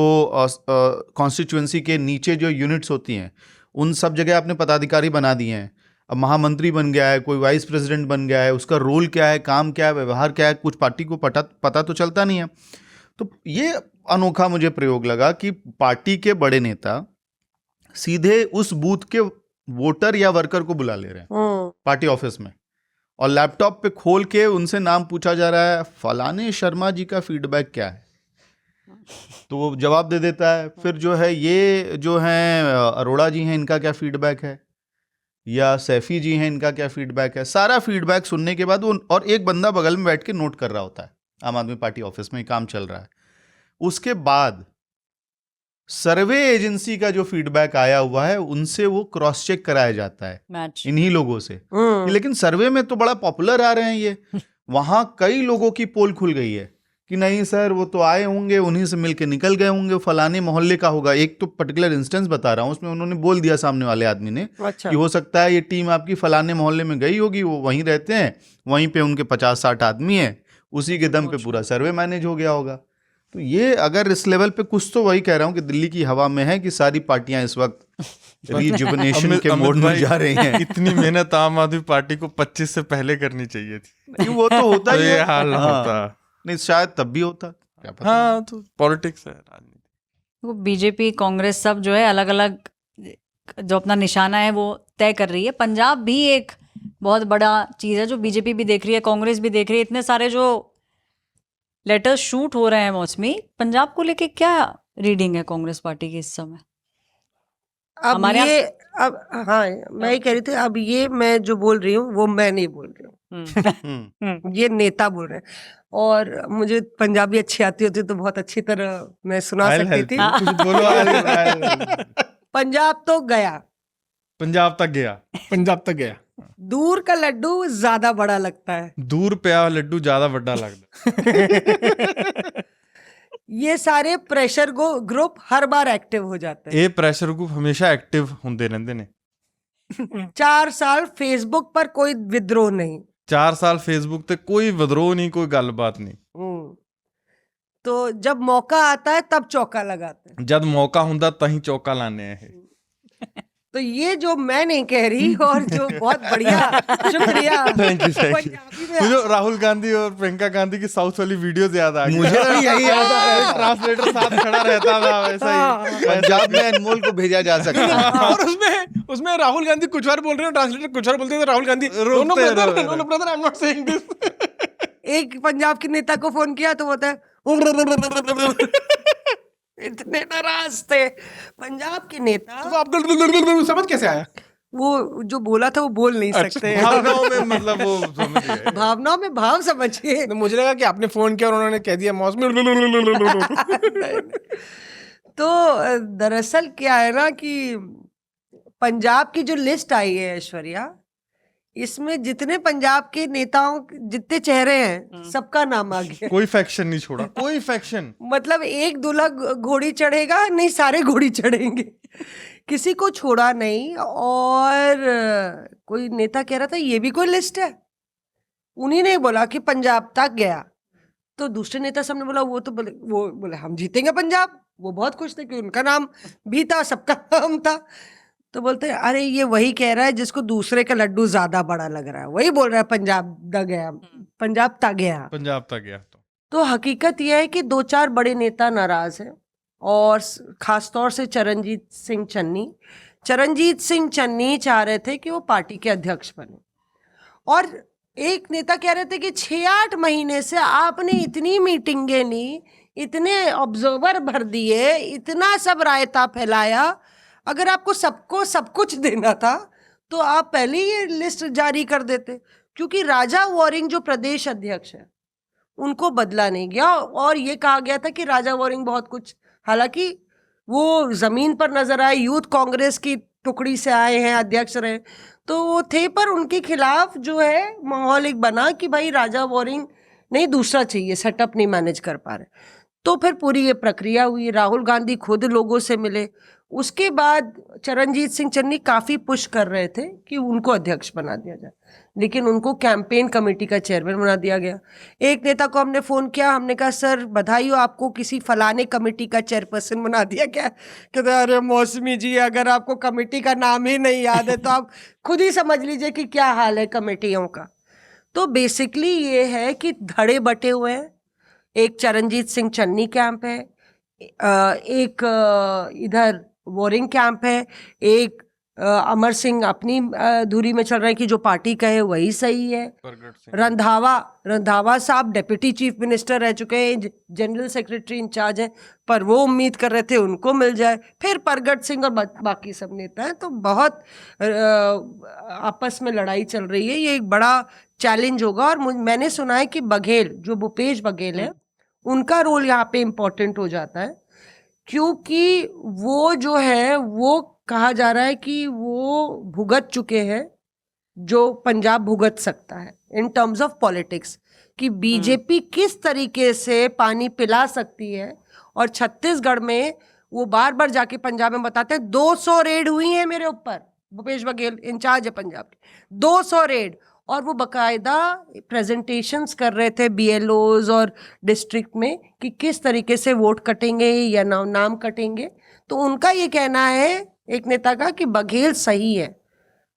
Speaker 2: कॉन्स्टिट्यूएंसी के नीचे जो यूनिट्स होती हैं, उन सब जगह आपने पदाधिकारी बना दिए हैं। अब महामंत्री बन गया है, कोई वाइस प्रेसिडेंट बन गया है, उसका रोल क्या है, काम क्या है, व्यवहार क्या है, कुछ पार्टी को पता तो चलता नहीं है। तो ये अनोखा मुझे प्रयोग लगा कि पार्टी के बड़े नेता सीधे उस बूथ के वोटर या वर्कर को बुला ले रहे हैं पार्टी ऑफिस में, और लैपटॉप पे खोल के उनसे नाम पूछा जा रहा है, फलाने शर्मा जी का फीडबैक क्या है, तो वो जवाब दे देता है। फिर जो है ये जो हैं अरोड़ा जी हैं, इनका क्या फीडबैक है, या सैफी जी हैं, इनका क्या फीडबैक है। सारा फीडबैक सुनने के बाद वो, और एक बंदा बगल में बैठ के नोट कर रहा होता है, आम आदमी पार्टी ऑफिस में काम चल रहा है। उसके बाद सर्वे एजेंसी का जो फीडबैक आया हुआ है उनसे वो क्रॉस चेक कराया जाता है इन्हीं लोगों से। लेकिन सर्वे में तो बड़ा पॉपुलर आ रहे हैं ये, वहां कई लोगों की पोल खुल गई है कि नहीं सर वो तो आए होंगे, उन्हीं से मिलके निकल गए होंगे, फलाने मोहल्ले का होगा। एक तो पर्टिकुलर इंस्टेंस बता रहा हूँ, उसमें उन्होंने बोल दिया सामने वाले आदमी ने कि हो सकता है ये टीम आपकी फलाने मोहल्ले में गई होगी, वो वहीं रहते हैं, वहीं पे उनके 50-60 आदमी हैं, उसी के दम पे पूरा सर्वे मैनेज हो गया होगा। तो ये अगर इस लेवल पे कुछ, तो वही कह रहा हूँ कि दिल्ली की हवा में है कि सारी पार्टियां इस वक्त रिजुवनेशन के मोड में जा रही हैं।
Speaker 4: इतनी मेहनत आम आदमी पार्टी को 25 से पहले करनी चाहिए थी।
Speaker 2: वो तो होता ही
Speaker 4: ये
Speaker 2: है।
Speaker 4: हाल
Speaker 2: हाँ,
Speaker 4: होता
Speaker 2: नहीं शायद तब भी होता, क्या पता।
Speaker 4: हाँ, तो पॉलिटिक्स है, राजनीति।
Speaker 3: वो बीजेपी कांग्रेस सब जो है अलग अलग जो अपना निशाना है वो तय कर रही है। पंजाब भी एक बहुत बड़ा चीज़ है जो बीजेपी भी देख रही है, कांग्रेस भी देख रही है। इतने सारे जो लेटर्स शूट हो रहे हैं मौसमी, पंजाब को लेके क्या रीडिंग है कांग्रेस पार्टी की इस समय?
Speaker 1: अब
Speaker 3: हमारे
Speaker 1: ये अब हाँ, मैं ही कह रही थी, अब ये मैं जो बोल रही हूँ वो मैं नहीं बोल रही हूँ, ये नेता बोल रहे हैं। और मुझे पंजाबी अच्छी आती होती तो बहुत अच्छी तरह मैं सुना
Speaker 4: I'll
Speaker 1: सकती
Speaker 4: help
Speaker 1: थी।
Speaker 4: you। कुछ बोलो, I'll-
Speaker 1: पंजाब तो गया,
Speaker 4: पंजाब तक गया,
Speaker 5: पंजाब तक गया।
Speaker 1: दूर का लड्डू ज्यादा बड़ा लगता है।
Speaker 4: दूर पिया लड्डू ज्यादा बड़ा लगता।
Speaker 1: ये सारे प्रेशर ग्रुप हर बार एक्टिव हो जाते हैं।
Speaker 4: ਇਹ ਪ੍ਰੈਸ਼ਰ ਗਰੁੱਪ ਹਮੇਸ਼ਾ ਐਕਟਿਵ ਹੁੰਦੇ ਰਹਿੰਦੇ ਨੇ।
Speaker 1: 4 साल फेसबुक पर कोई विद्रोह नहीं।
Speaker 4: 4 ਸਾਲ ਫੇਸਬੁੱਕ ਤੇ ਕੋਈ ਵਿਦਰੋਹ ਨਹੀਂ, ਕੋਈ ਗੱਲਬਾਤ ਨਹੀਂ।
Speaker 1: तो जब मौका आता है तब चौका लगाते हैं।
Speaker 4: ਜਦ ਮੌਕਾ ਹੁੰਦਾ ਤਾਂ ਹੀ ਚੌਕਾ ਲਾਣੇ ਆ ਇਹ।
Speaker 1: तो ये जो मैं नहीं कह रही, और जो बहुत बढ़िया, शुक्रिया।
Speaker 4: Thank you, thank you।
Speaker 1: Punjabi में
Speaker 4: मुझे राहुल गांधी और प्रियंका गांधी की साउथ वाली वीडियोस याद आ गई।
Speaker 2: मुझे भी यही याद आ रहा है।
Speaker 4: ट्रांसलेटर साथ खड़ा रहता था वैसा ही।
Speaker 2: पंजाब में अनमोल को भेजा जा सकता है।
Speaker 5: और उसमें राहुल गांधी कुछ बार बोल रहे हैं, ट्रांसलेटर कुछ बार बोलते हैं, तो Rahul Gandhi no brother I am not saying this.
Speaker 1: एक पंजाब के नेता को फोन किया तो बोलता है इतने नाराज थे पंजाब के नेता।
Speaker 5: तो आपको समझ कैसे आया?
Speaker 1: वो जो बोला था वो बोल नहीं सकते।
Speaker 4: भावनाओं में मतलब वो समझ गए।
Speaker 1: भावनाओं में भाव समझिए।
Speaker 5: तो मुझे लगा कि आपने फोन किया और उन्होंने कह दिया मौसम।
Speaker 1: तो दरअसल क्या है ना कि पंजाब की जो लिस्ट आई है ऐश्वर्या, इसमें जितने पंजाब के नेताओं जितने चेहरे हैं सबका नाम आ गया।
Speaker 4: कोई फैक्शन नहीं छोड़ा, कोई फैक्शन।
Speaker 1: मतलब एक दूल्हा घोड़ी चढ़ेगा नहीं, सारे घोड़ी चढ़ेंगे, किसी को छोड़ा नहीं। और कोई नेता कह रहा था ये भी कोई लिस्ट है, उन्हीं ने बोला कि पंजाब तक गया। तो दूसरे नेता सामने बोला वो बोले हम जीतेंगे पंजाब। वो बहुत खुश थे कि उनका नाम भी था, सबका नाम था। तो बोलते हैं अरे ये वही कह रहा है जिसको दूसरे का लड्डू ज्यादा बड़ा लग रहा है, वही बोल रहा है पंजाब तक गया, पंजाब तक गया।
Speaker 4: पंजाब तक गया
Speaker 1: तो हकीकत यह है कि 2-4 बड़े नेता नाराज हैं, और खासतौर से चरणजीत सिंह चन्नी चाह रहे थे कि वो पार्टी के अध्यक्ष बने। और एक नेता कह रहे थे कि 6-8 महीने से आपने इतनी मीटिंगें ली, इतने ऑब्जर्वर भर दिए, इतना सब रायता फैलाया, अगर आपको सबको सब कुछ देना था तो आप पहले ही ये लिस्ट जारी कर देते। क्योंकि राजा वॉरिंग जो प्रदेश अध्यक्ष है उनको बदला नहीं गया, और ये कहा गया था कि राजा वॉरिंग बहुत कुछ, हालांकि वो जमीन पर नजर आए, यूथ कांग्रेस की टुकड़ी से आए हैं, अध्यक्ष रहे तो वो थे, पर उनके खिलाफ जो है माहौल एक बना कि भाई राजा वॉरिंग नहीं, दूसरा चाहिए, सेटअप नहीं मैनेज कर पा रहे। तो फिर पूरी ये प्रक्रिया हुई, राहुल गांधी खुद लोगों से मिले। उसके बाद चरणजीत सिंह चन्नी काफ़ी पुश कर रहे थे कि उनको अध्यक्ष बना दिया जाए, लेकिन उनको कैंपेन कमेटी का चेयरमैन बना दिया गया। एक नेता को हमने फ़ोन किया, हमने कहा सर बधाई हो, आपको किसी फलाने कमेटी का चेयरपर्सन बना दिया क्या? कहते अरे मौसमी जी, अगर आपको कमेटी का नाम ही नहीं याद है तो आप खुद ही समझ लीजिए कि क्या हाल है कमेटियों का। तो बेसिकली ये है कि धड़े बटे हुए हैं। एक चरणजीत सिंह चन्नी कैंप है, एक इधर वॉरिंग कैंप है, एक अमर सिंह अपनी धुरी में चल रहा है कि जो पार्टी कहे वही सही है। रंधावा साहब डिप्टी चीफ मिनिस्टर रह चुके हैं, जनरल सेक्रेटरी इंचार्ज हैं, पर वो उम्मीद कर रहे थे उनको मिल जाए। फिर परगट सिंह और बाकी सब नेता हैं। तो बहुत आपस में लड़ाई चल रही है, ये एक बड़ा चैलेंज होगा। और मैंने सुना है कि बघेल, जो भूपेश बघेल है, उनका रोल यहाँ पे इम्पोर्टेंट हो जाता है, क्योंकि वो जो है वो कहा जा रहा है कि वो भुगत चुके हैं जो पंजाब भुगत सकता है इन टर्म्स ऑफ पॉलिटिक्स, कि बीजेपी किस तरीके से पानी पिला सकती है। और छत्तीसगढ़ में वो बार बार जाके पंजाब में बताते हैं 200 रेड हुई हैं मेरे ऊपर, भूपेश बघेल इंचार्ज है पंजाब के, 200 रेड, और वो बकायदा प्रेजेंटेशंस कर रहे थे BLOs और डिस्ट्रिक्ट में कि किस तरीके से वोट कटेंगे या नाम कटेंगे। तो उनका ये कहना है एक नेता का कि बघेल सही है।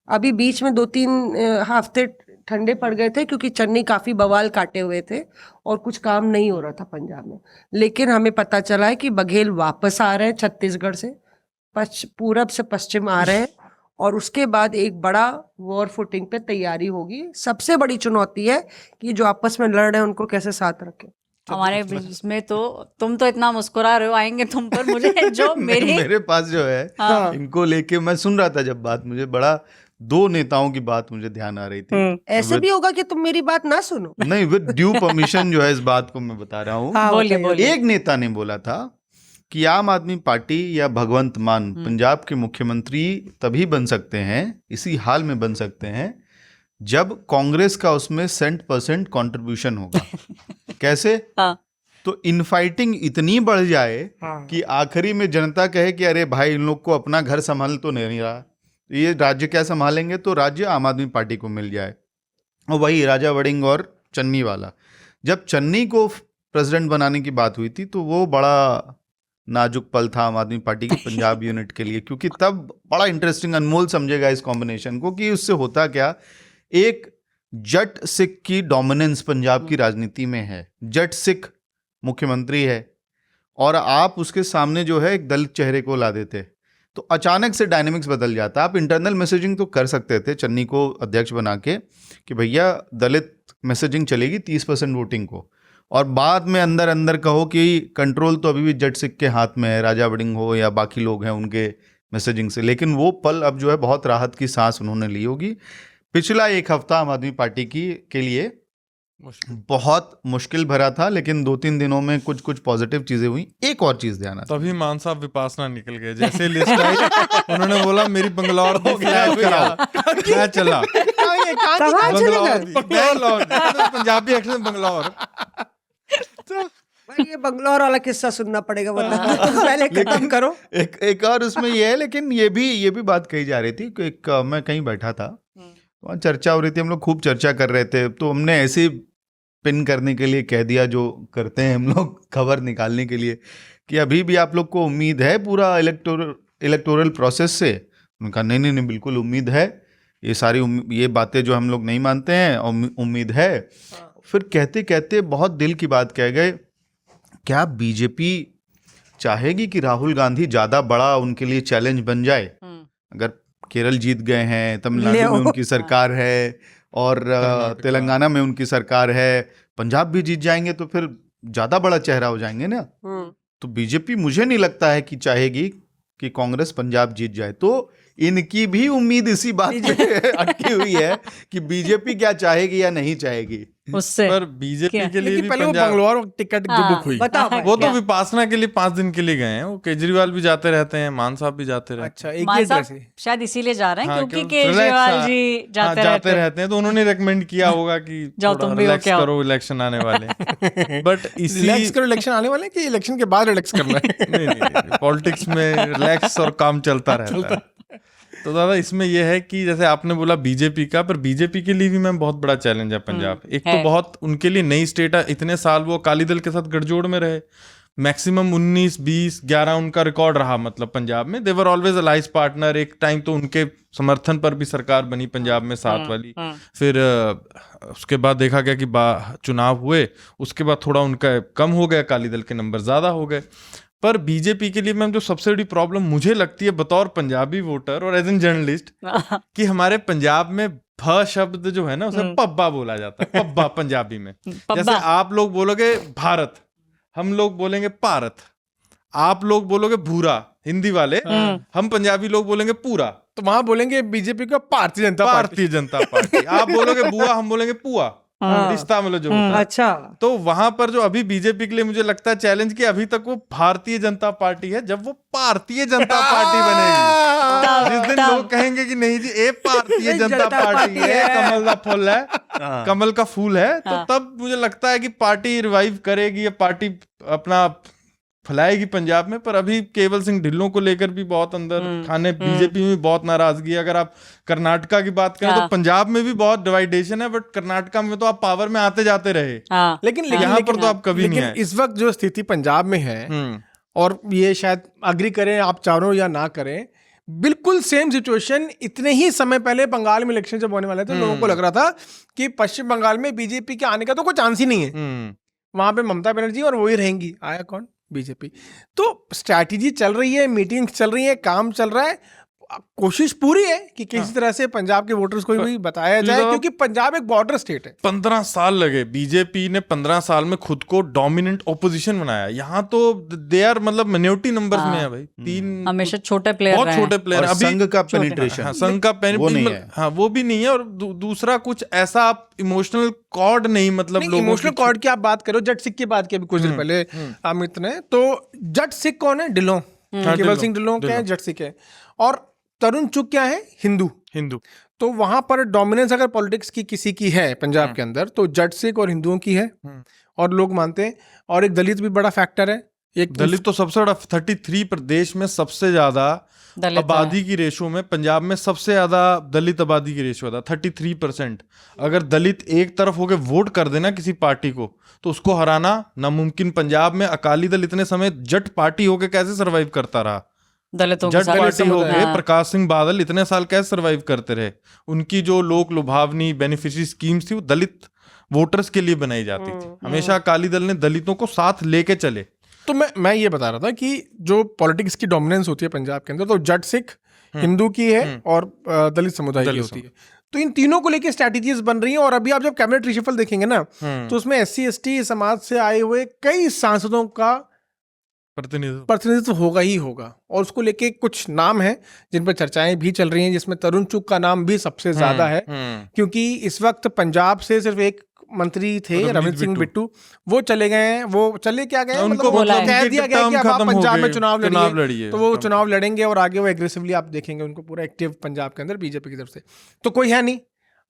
Speaker 1: अभी बीच में 2-3 हफ्ते ठंडे पड़ गए थे क्योंकि चन्नी काफ़ी बवाल काटे हुए थे और कुछ काम नहीं हो रहा था पंजाब में, लेकिन हमें पता चला है कि बघेल वापस आ रहे हैं छत्तीसगढ़ से, पूरब से पश्चिम आ रहे हैं और उसके बाद एक बड़ा वॉर फुटिंग पे तैयारी होगी। सबसे बड़ी चुनौती है कि जो आपस में लड़ रहे हैं उनको कैसे साथ रखें।
Speaker 3: हमारे बीच में तो तुम तो इतना मुस्कुरा रहे हो, आएंगे तुम पर, मुझे जो
Speaker 2: मेरे पास जो है
Speaker 3: हाँ।
Speaker 2: इनको लेके मैं सुन रहा था जब बात, मुझे बड़ा 2 नेताओं की बात मुझे ध्यान आ रही थी।
Speaker 1: ऐसे भी होगा कि तुम मेरी बात ना सुनो।
Speaker 2: नहीं, विद ड्यू परमिशन जो है इस बात को मैं बता रहा हूँ।
Speaker 3: बोलिए।
Speaker 2: एक नेता ने बोला था कि आम आदमी पार्टी या भगवंत मान पंजाब के मुख्यमंत्री तभी बन सकते हैं, इसी हाल में बन सकते हैं जब कांग्रेस का उसमें 100% कंट्रीब्यूशन होगा। कैसे?
Speaker 3: हाँ।
Speaker 2: तो इनफाइटिंग इतनी बढ़ जाए कि आखिरी में जनता कहे कि अरे भाई इन लोग को अपना घर संभाल तो नहीं रहा, ये राज्य क्या संभालेंगे, तो राज्य आम आदमी पार्टी को मिल जाए। और वही राजा वड़िंग और चन्नी वाला, जब चन्नी को प्रेसिडेंट बनाने की बात हुई थी तो वो बड़ा नाजुक पल था आम आदमी पार्टी की पंजाब यूनिट के लिए, क्योंकि तब बड़ा इंटरेस्टिंग, अनमोल समझेगा इस कॉम्बिनेशन को कि उससे होता क्या, एक जट सिख की डोमिनेंस पंजाब की राजनीति में है, जट सिख मुख्यमंत्री है और आप उसके सामने जो है एक दलित चेहरे को ला देते, तो अचानक से डायनेमिक्स बदल जाता। आप इंटरनल मैसेजिंग तो कर सकते थे चन्नी को अध्यक्ष बना के कि भैया दलित मैसेजिंग चलेगी 30% वोटिंग को, और बाद में अंदर अंदर कहो कि कंट्रोल तो अभी भी जट सिख के हाथ में है, राजा वड़िंग हो या बाकी लोग हैं उनके मैसेजिंग से। लेकिन वो पल अब जो है बहुत राहत की सांस उन्होंने ली होगी। पिछला 1 हफ्ता आम आदमी पार्टी के लिए बहुत मुश्किल भरा था, लेकिन 2-3 दिनों में कुछ पॉजिटिव चीजें हुई। एक और चीज ध्यान आता,
Speaker 4: तभी मान साहब विपासना निकल गए, जैसे लिस्ट आई उन्होंने बोला मेरी बंगलौर भी फ्लैग कराओ, मैं चला बंगलौर, पंजाबी एक्शन बंगलौर।
Speaker 1: भाई ये बंगलौर वाला किस्सा सुनना पड़ेगा, वरना पहले खत्म करो।
Speaker 2: एक और उसमें ये है, लेकिन ये भी बात कही जा रही थी कि मैं कहीं बैठा था, वहाँ चर्चा हो रही थी, हम लोग खूब चर्चा कर रहे थे, तो हमने ऐसे पिन करने के लिए कह दिया जो करते हैं हम लोग खबर निकालने के लिए, कि अभी भी आप लोग को उम्मीद है पूरा इलेक्टोरल प्रोसेस से। उन्होंने कहा नहीं बिल्कुल उम्मीद है, ये सारी ये बातें जो हम लोग नहीं मानते हैं उम्मीद है। फिर कहते कहते बहुत दिल की बात कह गए, क्या बीजेपी चाहेगी कि राहुल गांधी ज़्यादा बड़ा उनके लिए चैलेंज बन जाए? अगर केरल जीत गए हैं, तमिलनाडु में उनकी सरकार है और तेलंगाना में उनकी सरकार है, पंजाब भी जीत जाएंगे तो फिर ज़्यादा बड़ा चेहरा हो जाएंगे ना। तो बीजेपी मुझे नहीं लगता है कि चाहेगी कि कांग्रेस पंजाब जीत जाए। तो इनकी भी उम्मीद इसी बात पे अटकी हुई है कि बीजेपी क्या चाहेगी या नहीं चाहेगी
Speaker 3: उससे।
Speaker 4: पर बीजेपी के लिए भी
Speaker 5: पहले वो
Speaker 4: पंजाब,
Speaker 5: बंगलौर टिकट जो बुक हुई,
Speaker 4: वो तो विपासना के लिए 5 दिन के लिए गए हैं, वो केजरीवाल भी जाते रहते हैं, मान साहब भी जाते रहते हैं।
Speaker 5: अच्छा, एक
Speaker 3: मान
Speaker 5: ही
Speaker 3: साहब
Speaker 5: तरह से
Speaker 3: शायद इसीलिए जा रहे हैं
Speaker 4: हाँ,
Speaker 3: क्योंकि
Speaker 4: relax,
Speaker 3: केजरीवाल
Speaker 4: हाँ,
Speaker 3: जी जाते
Speaker 4: रहते हैं, तो उन्होंने रेकमेंड किया होगा कि
Speaker 3: जाओ
Speaker 4: थोड़ा
Speaker 3: तुम भी हो
Speaker 4: रिलैक्स
Speaker 3: क्या
Speaker 4: करो, इलेक्शन आने वाले। बट
Speaker 5: रिलैक्स करो, इलेक्शन आने वाले कि इलेक्शन के बाद रिलैक्स करना है?
Speaker 4: नहीं, पॉलिटिक्स में रिलैक्स और काम चलता रहता है। तो दादा इसमें यह है कि जैसे आपने बोला बीजेपी का, पर बीजेपी के लिए भी मैम बहुत बड़ा चैलेंज है पंजाब। एक तो बहुत उनके लिए नई स्टेट है, इतने साल वो अकाली दल के साथ गठजोड़ में रहे, मैक्सिमम 19, 20, 11 उनका रिकॉर्ड रहा, मतलब पंजाब में दे वर ऑलवेज अलाइज पार्टनर। एक टाइम तो उनके समर्थन पर भी सरकार बनी पंजाब में 7 वाली, फिर उसके बाद देखा गया कि चुनाव हुए, उसके बाद थोड़ा उनका कम हो गया, अकाली दल के नंबर ज्यादा हो गए। पर बीजेपी के लिए मैम जो सबसे बड़ी प्रॉब्लम मुझे लगती है बतौर पंजाबी वोटर और एज एन जर्नलिस्ट, कि हमारे पंजाब में भ शब्द जो है ना उसे पब्बा बोला जाता है, पब्बा पंजाबी में। जैसे आप लोग बोलोगे भारत, हम लोग बोलेंगे पारत, आप लोग बोलोगे भूरा हिंदी वाले, हम पंजाबी लोग बोलेंगे पूरा।
Speaker 5: तो वहां बोलेंगे बीजेपी का भारतीय जनता पार्टी।
Speaker 4: आप बोलोगे बुआ, हम बोलेंगे पुआ, रिश्ता मतलब जो होता है।
Speaker 1: अच्छा,
Speaker 4: तो वहां पर जो अभी बीजेपी के लिए मुझे लगता है चैलेंज कि अभी तक वो भारतीय जनता पार्टी है, जब वो भारतीय जनता पार्टी बनेगी, जिस दिन लोग कहेंगे कि नहीं जी ये भारतीय जनता पार्टी है, कमल का फूल है, कमल का फूल है, तो तब मुझे लगता है कि पार्टी रिवाइव करेगी, ये पार्टी अपना फैलाएगी पंजाब में। पर अभी केवल सिंह ढिल्लों को लेकर भी बहुत अंदर खाने, बीजेपी में बहुत नाराजगी है। अगर आप कर्नाटका की बात करें तो पंजाब में भी बहुत डिवाइडेशन है, बट कर्नाटका में तो आप पावर में आते जाते रहे,
Speaker 5: लेकिन
Speaker 4: यहाँ पर तो आप कभी नहीं आए।
Speaker 5: इस वक्त जो स्थिति पंजाब में है, और ये शायद अग्री करें आप चारों या ना करें, बिल्कुल सेम सिचुएशन इतने ही समय पहले बंगाल में इलेक्शन जब होने वाले थे, लोगों को लग रहा था कि पश्चिम बंगाल में बीजेपी के आने का तो कोई चांस ही नहीं है, वहां पे ममता बनर्जी और वही रहेंगी। आया कौन? बीजेपी। तो स्ट्रैटेजी चल रही है, मीटिंग्स चल रही है, काम चल रहा है, कोशिश पूरी है कि किसी तरह से पंजाब के वोटर्स को भी बताया जाए, क्योंकि पंजाब एक बॉर्डर स्टेट है।
Speaker 4: 15 साल लगे, बीजेपी ने 15 साल में खुद को डोमिनेंट ओपोजिशन बनाया। यहाँ तो दे आर मतलब मिनोरिटी नंबर्स में है भाई, 3
Speaker 3: हमेशा छोटे प्लेयर,
Speaker 4: बहुत छोटे प्लेयर।
Speaker 2: अभी संघ का पेनिट्रेशन,
Speaker 4: संघ का पेनिट्रेशन, हाँ वो भी नहीं है। और दूसरा कुछ ऐसा आप इमोशनल कॉर्ड नहीं, मतलब
Speaker 5: इमोशनल कॉर्ड की आप बात करो, जट सिख की बात की अभी कुछ दिन पहले अमित ने, तो जट सिख कौन है? ढिल्लों, केवल सिंह ढिल्लों के हैं, जट सिख है। और तरुण चुग क्या है? हिंदू। तो वहां पर डोमिनेंस अगर पॉलिटिक्स की किसी की है पंजाब के अंदर, तो जट सिख और हिंदुओं की है, और लोग मानते हैं। और एक दलित भी बड़ा फैक्टर है, एक
Speaker 4: दलित तो सबसे बड़ा 33 प्रदेश में सबसे ज्यादा आबादी की रेशो में पंजाब में सबसे ज्यादा दलित आबादी की रेशो था 33%। अगर दलित एक तरफ होकर वोट कर देना किसी पार्टी को तो उसको हराना नामुमकिन। पंजाब में अकाली दल इतने समय जट पार्टी होकर कैसे सरवाइव करता रहा,
Speaker 3: दलितों
Speaker 4: जट पार्टी हो गए, प्रकाश सिंह बादल इतने साल कैसे सरवाइव करते रहे। उनकी जो लोक लुभावनी बेनिफिशियरी स्कीम्स थी वो दलित वोटर्स के लिए बनाई जाती थी। हमेशा अकाली दल ने दलितों को साथ लेके चले।
Speaker 5: तो मैं ये बता रहा था कि जो पॉलिटिक्स की डोमिनेंस होती है पंजाब के अंदर, तो जट सिख हिंदू की है और दलित समुदाय की होती है। तो इन तीनों को लेके स्ट्रैटेजीज बन रही हैं। और अभी आप जब कैबिनेट रिशफल देखेंगे ना, तो उसमें SC/ST समाज से आए हुए कई सांसदों का प्रतिनिधित्व होगा ही होगा। और उसको लेके कुछ नाम हैं जिन पर चर्चाएं भी चल रही हैं, जिसमें तरुण चुग का नाम भी सबसे ज्यादा है, क्योंकि इस वक्त पंजाब से सिर्फ एक मंत्री थे, रविंद्र सिंह बिट्टू, वो चले गए हैं। वो चले क्या गए,
Speaker 4: उनको
Speaker 5: मतलब कह दिया गया कि अब आप पंजाब में चुनाव लड़िए, तो वो
Speaker 4: खत्म।
Speaker 5: चुनाव लड़ेंगे और आगे वो एग्रेसिवली आप देखेंगे उनको पूरा एक्टिव पंजाब के अंदर बीजेपी की तरफ से। तो कोई है नहीं,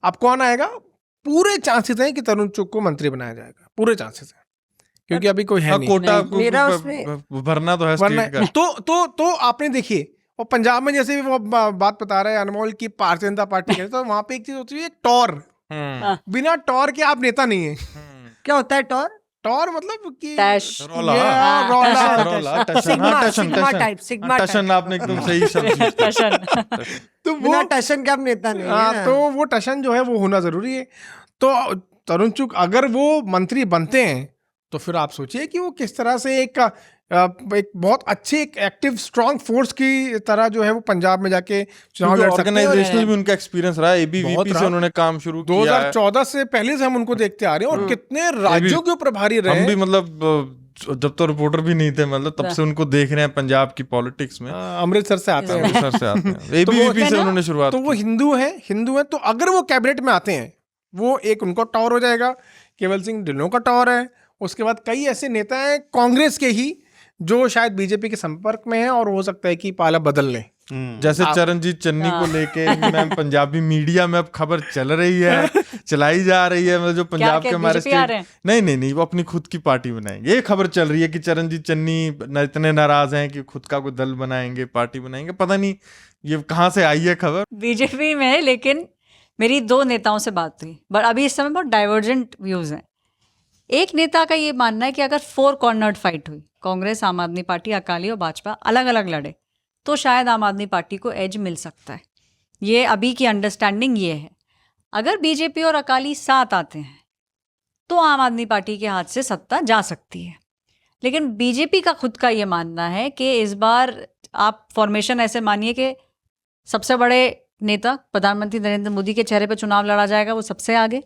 Speaker 5: अब कौन आएगा? पूरे चांसेस हैं कि तरुण चुग को मंत्री बनाया जाएगा, पूरे चांसेस हैं, क्योंकि अभी कोई है नहीं।
Speaker 4: कोटा
Speaker 1: मेरा उसमें
Speaker 4: भरना तो है स्टेट का।
Speaker 5: तो आपने देखिए, और पंजाब में जैसे वो बात बता रहे हैं अनमोल की भारतीय जनता पार्टी के, तो वहां पे एक चीज होती है, टॉर। बिना टॉर के आप नेता नहीं है।
Speaker 1: क्या होता है टॉर?
Speaker 5: टॉर मतलब कि
Speaker 4: टशन, आपने एकदम सही शब्द।
Speaker 5: तो
Speaker 1: बिना टशन के आप नेता नहीं है।
Speaker 5: तो वो टशन जो है वो होना जरूरी है। तो तरुण चुग अगर वो मंत्री बनते हैं तो फिर आप सोचिए कि वो किस तरह से एक बहुत अच्छे एक एक्टिव स्ट्रॉन्ग फोर्स की तरह जो है वो पंजाब में जाके चुनाव लड़ सकते हैं।
Speaker 4: ऑर्गेनाइजेशनल भी उनका एक्सपीरियंस रहा है, ABVP से उन्होंने काम शुरू किया
Speaker 5: 2014 से पहले से हम उनको देखते आ रहे हैं, और कितने राज्यों के प्रभारी रहे।
Speaker 4: हम भी मतलब जब तो रिपोर्टर भी नहीं थे, मतलब तब से उनको देख रहे हैं पंजाब की पॉलिटिक्स में।
Speaker 5: अमृतसर से आते हैं,
Speaker 4: ABVP से उन्होंने शुरुआत।
Speaker 5: तो वो हिंदू है, तो अगर वो कैबिनेट में आते हैं, वो एक उनको टॉर हो जाएगा। केवल सिंह ढिल्लों का टॉर है। उसके बाद कई ऐसे नेता हैं कांग्रेस के ही जो शायद बीजेपी के संपर्क में है, और हो सकता है कि पाला बदल ले।
Speaker 4: जैसे चरणजीत चन्नी को लेके मैम पंजाबी मीडिया में अब खबर चल रही है, चलाई जा रही है, मतलब जो पंजाब के हमारे स्टेट, नहीं वो अपनी खुद की पार्टी बनाएंगे। ये खबर चल रही है कि चरणजीत चन्नी इतने नाराज हैं कि खुद का कोई दल बनाएंगे, पार्टी बनाएंगे। पता नहीं ये कहाँ से आई है खबर
Speaker 3: बीजेपी में। लेकिन मेरी 2 नेताओं से बात हुई, बट अभी इस समय बहुत डाइवर्जेंट व्यूज हैं। एक नेता का ये मानना है कि अगर 4 कॉर्नर्ड फाइट हुई, कांग्रेस, आम आदमी पार्टी, अकाली और भाजपा अलग अलग लड़े, तो शायद आम आदमी पार्टी को एज मिल सकता है। ये अभी की अंडरस्टैंडिंग ये है। अगर बीजेपी और अकाली साथ आते हैं तो आम आदमी पार्टी के हाथ से सत्ता जा सकती है। लेकिन बीजेपी का खुद का ये मानना है कि इस बार आप फॉर्मेशन ऐसे मानिए कि सबसे बड़े नेता प्रधानमंत्री नरेंद्र मोदी के चेहरे पर चुनाव लड़ा जाएगा, वो सबसे आगे।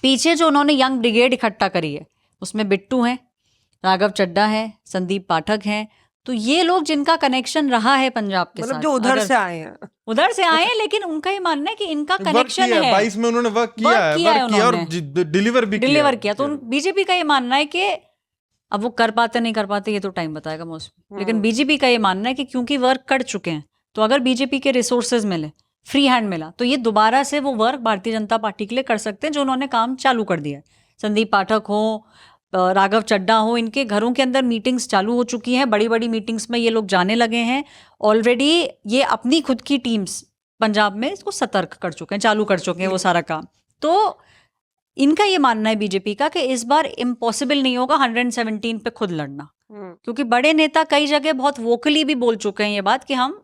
Speaker 3: पीछे जो उन्होंने यंग ब्रिगेड इकट्ठा करी है, उसमें बिट्टू हैं, राघव चड्ढा है, संदीप पाठक हैं। तो ये लोग जिनका कनेक्शन रहा है पंजाब के साथ,
Speaker 1: जो उधर से आए हैं, लेकिन उनका ही मानना है कि इनका कनेक्शन है।
Speaker 4: 22 में उन्होंने वर्क किया और डिलीवर किया।
Speaker 3: तो बीजेपी का ये मानना है कि अब वो कर पाते नहीं कर पाते ये तो टाइम बताएगा मौसम। लेकिन बीजेपी का ये मानना है कि क्योंकि वर्क कर चुके हैं, तो अगर बीजेपी के रिसोर्सेज मिले, फ्री हैंड मिला, तो ये दोबारा से वो वर्क भारतीय जनता पार्टी के लिए कर सकते हैं जो उन्होंने काम चालू कर दिया है। संदीप पाठक हो, राघव चड्डा हो, इनके घरों के अंदर मीटिंग्स चालू हो चुकी हैं, बड़ी बड़ी मीटिंग्स में ये लोग जाने लगे हैं ऑलरेडी। ये अपनी खुद की टीम्स पंजाब में इसको सतर्क कर चुके हैं, चालू कर चुके हैं वो सारा काम। तो इनका ये मानना है बीजेपी का कि इस बार इम्पॉसिबल नहीं होगा 117 पे खुद लड़ना, क्योंकि बड़े नेता कई जगह बहुत वोकली भी बोल चुके हैं ये बात कि हम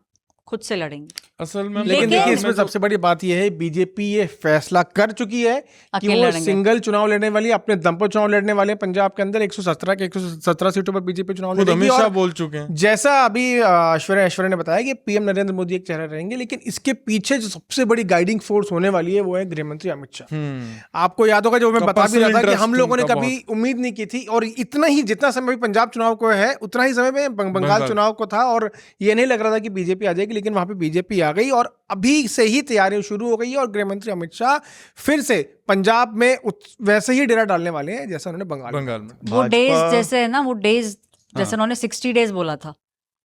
Speaker 3: खुद से लड़ेंगे।
Speaker 4: असल में
Speaker 5: लेकिन देखिए इसमें सबसे बड़ी बात यह है, बीजेपी ये फैसला कर चुकी है कि वो सिंगल चुनाव लड़ने वाली, अपने दम पर चुनाव लड़ने वाले। पंजाब के अंदर 117 के 117 सीटों पर बीजेपी चुनाव लड़ेगी।
Speaker 4: हमेशा बोल चुके हैं,
Speaker 5: जैसा अभी ऐश्वर्या ने बताया कि पीएम नरेंद्र मोदी एक चेहरा रहेंगे, लेकिन इसके पीछे जो सबसे बड़ी गाइडिंग फोर्स होने वाली है वो है गृह मंत्री अमित शाह। आपको याद होगा जो मैं बता भी रहा था कि हम लोगों ने कभी उम्मीद नहीं की थी, और इतना ही जितना समय पंजाब चुनाव को है उतना ही समय में बंगाल चुनाव को था, और ये नहीं लग रहा था कि बीजेपी आ जाएगी, लेकिन वहां पे बीजेपी आ गई और अभी से ही तैयारियां शुरू हो गई है। और गृह मंत्री अमित शाह फिर से पंजाब में वैसे ही डेरा डालने वाले हैं जैसा उन्होंने बंगाल में।
Speaker 3: वो डेज जैसे है ना, वो डेज जैसे उन्होंने 60 डेज बोला था,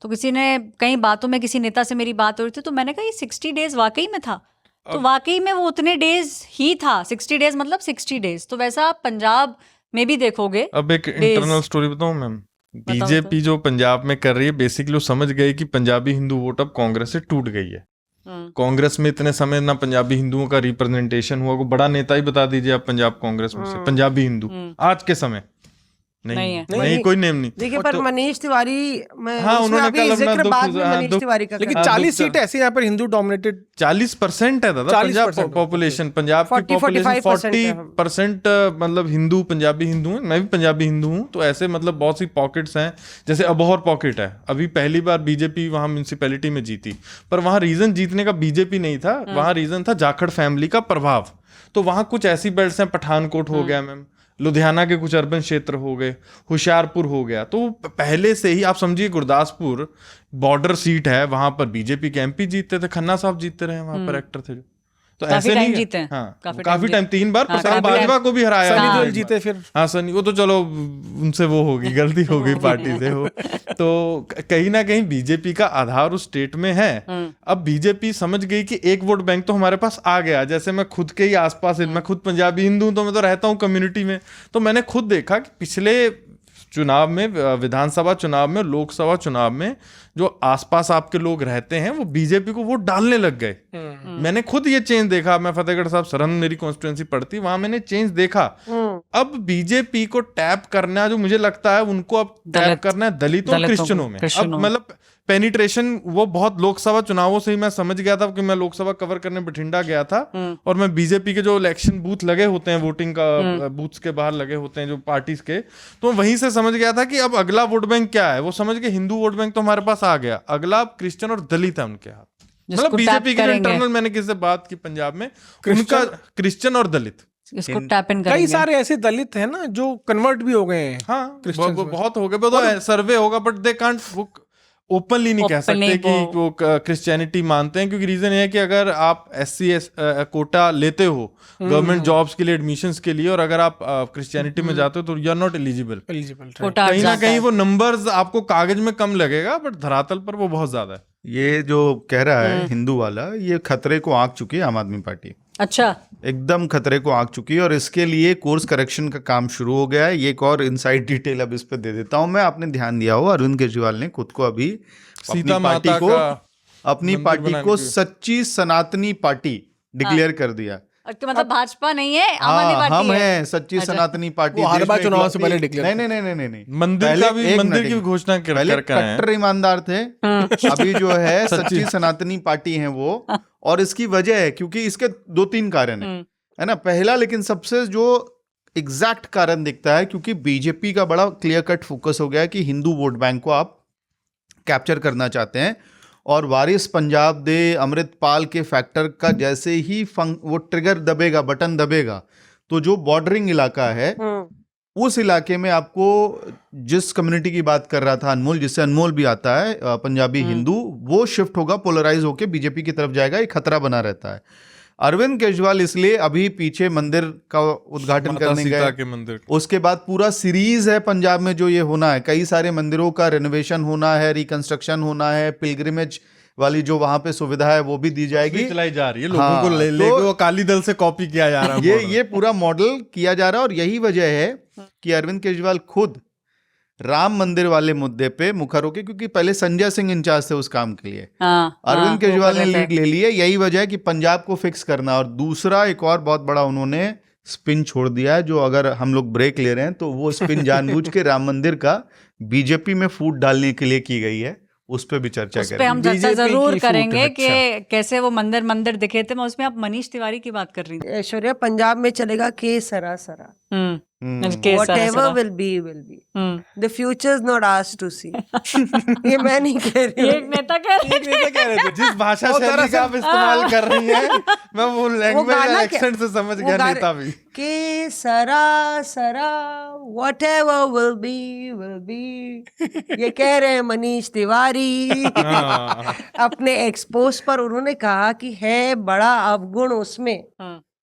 Speaker 3: तो किसी ने कई बातों में किसी नेता से मेरी बात हो रही थी, तो मैंने कहा ये 60 डेज वाकई में था, तो वाकई में वो उतने डेज ही था। 60 डेज मतलब 60 डेज। तो वैसा आप पंजाब में भी देखोगे।
Speaker 4: अब एक इंटरनल स्टोरी बताऊं मैम, बीजेपी जो पंजाब में कर रही है, बेसिकली वो समझ गई कि पंजाबी हिंदू वोट अब कांग्रेस से टूट गई है। कांग्रेस में इतने समय ना पंजाबी हिंदुओं का रिप्रेजेंटेशन हुआ, को बड़ा नेता ही बता दीजिए आप पंजाब कांग्रेस में से पंजाबी हिंदू आज के समय नहीं है, नहीं कोई नेम नहीं।
Speaker 1: देखिए पर मनीष तिवारी
Speaker 4: हाँ, उन्होंने कल
Speaker 1: जिक्र बाद में मनीष तिवारी का,
Speaker 5: लेकिन 40 सीट ऐसी यहाँ पर हिंदू डोमिनेटेड
Speaker 4: 40% है दादा पंजाब पॉपुलेशन। पंजाब की पॉपुलेशन 40% मतलब हिंदू, पंजाबी हिंदू है। मैं भी पंजाबी हिंदू हूँ, तो ऐसे मतलब बहुत सी पॉकेट्स हैं। जैसे अबोहर पॉकेट है, अभी पहली बार बीजेपी वहां म्यूनिसिपैलिटी में जीती, पर वहां रीजन जीतने का बीजेपी नहीं था, वहां रीजन था जाखड़ फैमिली का प्रभाव। तो वहां कुछ ऐसी बेल्ट्स हैं, पठानकोट हो गया मैम, लुधियाना के कुछ अर्बन क्षेत्र हो गए, होशियारपुर हो गया। तो पहले से ही आप समझिए गुरदासपुर बॉर्डर सीट है, वहां पर बीजेपी के एमपी जीतते थे, खन्ना साहब जीतते रहे, वहां पर एक्टर थे जो। तो ऐसे नहीं जीते हैं। हाँ, काफी टाइम 3 बार प्रसाद भाजपा को भी हराया,
Speaker 5: सनी देओल जीते फिर।
Speaker 4: हाँ सनी, वो तो चलो उनसे वो होगी, गलती हो गई पार्टी से हो। तो कहीं ना कहीं बीजेपी का आधार उस स्टेट में है। अब बीजेपी समझ गई कि एक वोट बैंक तो हमारे पास आ गया। जैसे मैं खुद के ही आसपास, मैं खुद पंजाबी हिंदू हूं, तो मैं तो रहता हूँ कम्युनिटी में, तो मैंने खुद देखा कि पिछले चुनाव में, विधानसभा चुनाव में, लोकसभा चुनाव में जो आसपास आपके लोग रहते हैं वो बीजेपी को वोट डालने लग गए। मैंने खुद ये चेंज देखा। मैं फतेहगढ़ साहब सरहंद मेरी कॉन्स्टिट्यूएंसी पड़ती, वहां मैंने चेंज देखा। अब बीजेपी को टैप करना, जो मुझे लगता है उनको अब टैप करना है दलितों और क्रिश्चियनों में। अब मतलब पेनिट्रेशन वो बहुत लोकसभा चुनावों से ही मैं समझ गया था, कि मैं लोकसभा कवर करने बठिंडा गया था, और मैं बीजेपी के जो इलेक्शन बूथ लगे होते हैं, वोटिंग का बूथ्स के बाहर लगे होते हैं जो पार्टीज के, तो वहीं से समझ गया था कि अब अगला वोट बैंक क्या है। वो समझ के हिंदू वोट बैंक तो हमारे पास आ गया, अगला क्रिश्चियन और दलित है उनके हाथ। मतलब बीजेपी के इंटरनल, मैंने किससे बात की पंजाब में, उनका क्रिश्चियन और दलित,
Speaker 3: इसको टैप इन
Speaker 5: कई सारे ऐसे दलित हैं ना जो कन्वर्ट भी हो गए हैं।
Speaker 4: हाँ, बहुत हो गए। सर्वे होगा, बट दे कांट ओपनली नहीं कह सकते कि वो क्रिश्चियनिटी मानते हैं, क्योंकि रीजन ये है कि अगर आप SC कोटा लेते हो गवर्नमेंट जॉब्स के लिए, एडमिशंस के लिए, और अगर आप क्रिश्चियनिटी में जाते हो तो यू आर नॉट एलिजिबल। कहीं ना कहीं वो नंबर्स आपको कागज में कम लगेगा, बट धरातल पर वो बहुत ज्यादा है।
Speaker 2: ये जो कह रहा है हिंदू वाला, ये खतरे को आंक चुकी है आम आदमी पार्टी।
Speaker 3: अच्छा,
Speaker 2: एकदम खतरे को आंक चुकी है, और इसके लिए कोर्स करेक्शन का काम शुरू हो गया है। ये एक और इनसाइड डिटेल अब इस पे दे देता हूं मैं। आपने ध्यान दिया हो, अरविंद केजरीवाल ने खुद को अभी
Speaker 4: सीता माता को,
Speaker 2: अपनी पार्टी को सच्ची सनातनी पार्टी डिक्लेयर कर दिया।
Speaker 3: मतलब भाजपा नहीं है, आम आदमी पार्टी
Speaker 2: हम हैं सच्ची सनातनी पार्टी।
Speaker 5: हर बार चुनाव से पहले डिक्लेयर
Speaker 2: नहीं,
Speaker 4: मंदिर की घोषणा कर
Speaker 2: कट्टर ईमानदार थे, अभी जो है सच्ची सनातनी पार्टी है वो। और इसकी वजह है क्योंकि इसके 2-3 कारण है ना। पहला, लेकिन सबसे जो एग्जैक्ट कारण दिखता है, क्योंकि बीजेपी का बड़ा क्लियर कट फोकस हो गया है कि हिंदू वोट बैंक को आप कैप्चर करना चाहते हैं। और वारिस पंजाब दे अमृतपाल के फैक्टर का जैसे ही वो ट्रिगर दबेगा, बटन दबेगा, तो जो बॉर्डरिंग इलाका है उस इलाके में आपको, जिस कम्युनिटी की बात कर रहा था अनमोल, जिससे अनमोल भी आता है, पंजाबी हिंदू, वो शिफ्ट होगा, पोलराइज होकर बीजेपी की तरफ जाएगा। ये खतरा बना रहता है। अरविंद केजरीवाल इसलिए अभी पीछे मंदिर का उद्घाटन करने गए, उसके बाद पूरा सीरीज है पंजाब में जो ये होना है, कई सारे मंदिरों का रेनोवेशन होना है, रिकंस्ट्रक्शन होना है, पिलग्रिमेज वाली जो वहां पे सुविधा है वो भी दी जाएगी,
Speaker 4: चलाई जा रही है, लोगों
Speaker 2: हाँ,
Speaker 4: को लेके वो अकाली दल से कॉपी किया जा रहा है।
Speaker 2: ये पूरा मॉडल किया जा रहा है। और यही वजह है कि अरविंद केजरीवाल खुद राम मंदिर वाले मुद्दे पे मुखर होके, क्योंकि पहले संजय सिंह इंचार्ज थे उस काम के लिए, अरविंद केजरीवाल ने लीड ले ली है। यही वजह है कि पंजाब को फिक्स करना। और दूसरा एक और बहुत बड़ा उन्होंने स्पिन छोड़ दिया है, जो अगर हम लोग ब्रेक ले रहे हैं तो वो स्पिन जानबूझ के राम मंदिर का बीजेपी में फूट डालने के लिए की गई है। उस पे भी चर्चा करेंगे,
Speaker 3: हम चर्चा जरूर करेंगे कि कैसे वो मंदिर दिखे थे। मैं उसमें आप मनीष तिवारी की बात कर रही थी।
Speaker 1: ऐश्वर्या, पंजाब में चलेगा के सरा whatever will be the future is not ours to see। ये मैं नहीं कह रही,
Speaker 3: एक नेता कह रहे
Speaker 4: थे। जिस भाषा शैली का आप इस्तेमाल कर रही हैं, मैं वो लैंग्वेज एक्सेंट से समझ गया नेता भी।
Speaker 1: के सरा whatever will be ये कह रहे हैं मनीष तिवारी। अपने एक्सपोज पर उन्होंने कहा कि है बड़ा अवगुण उसमें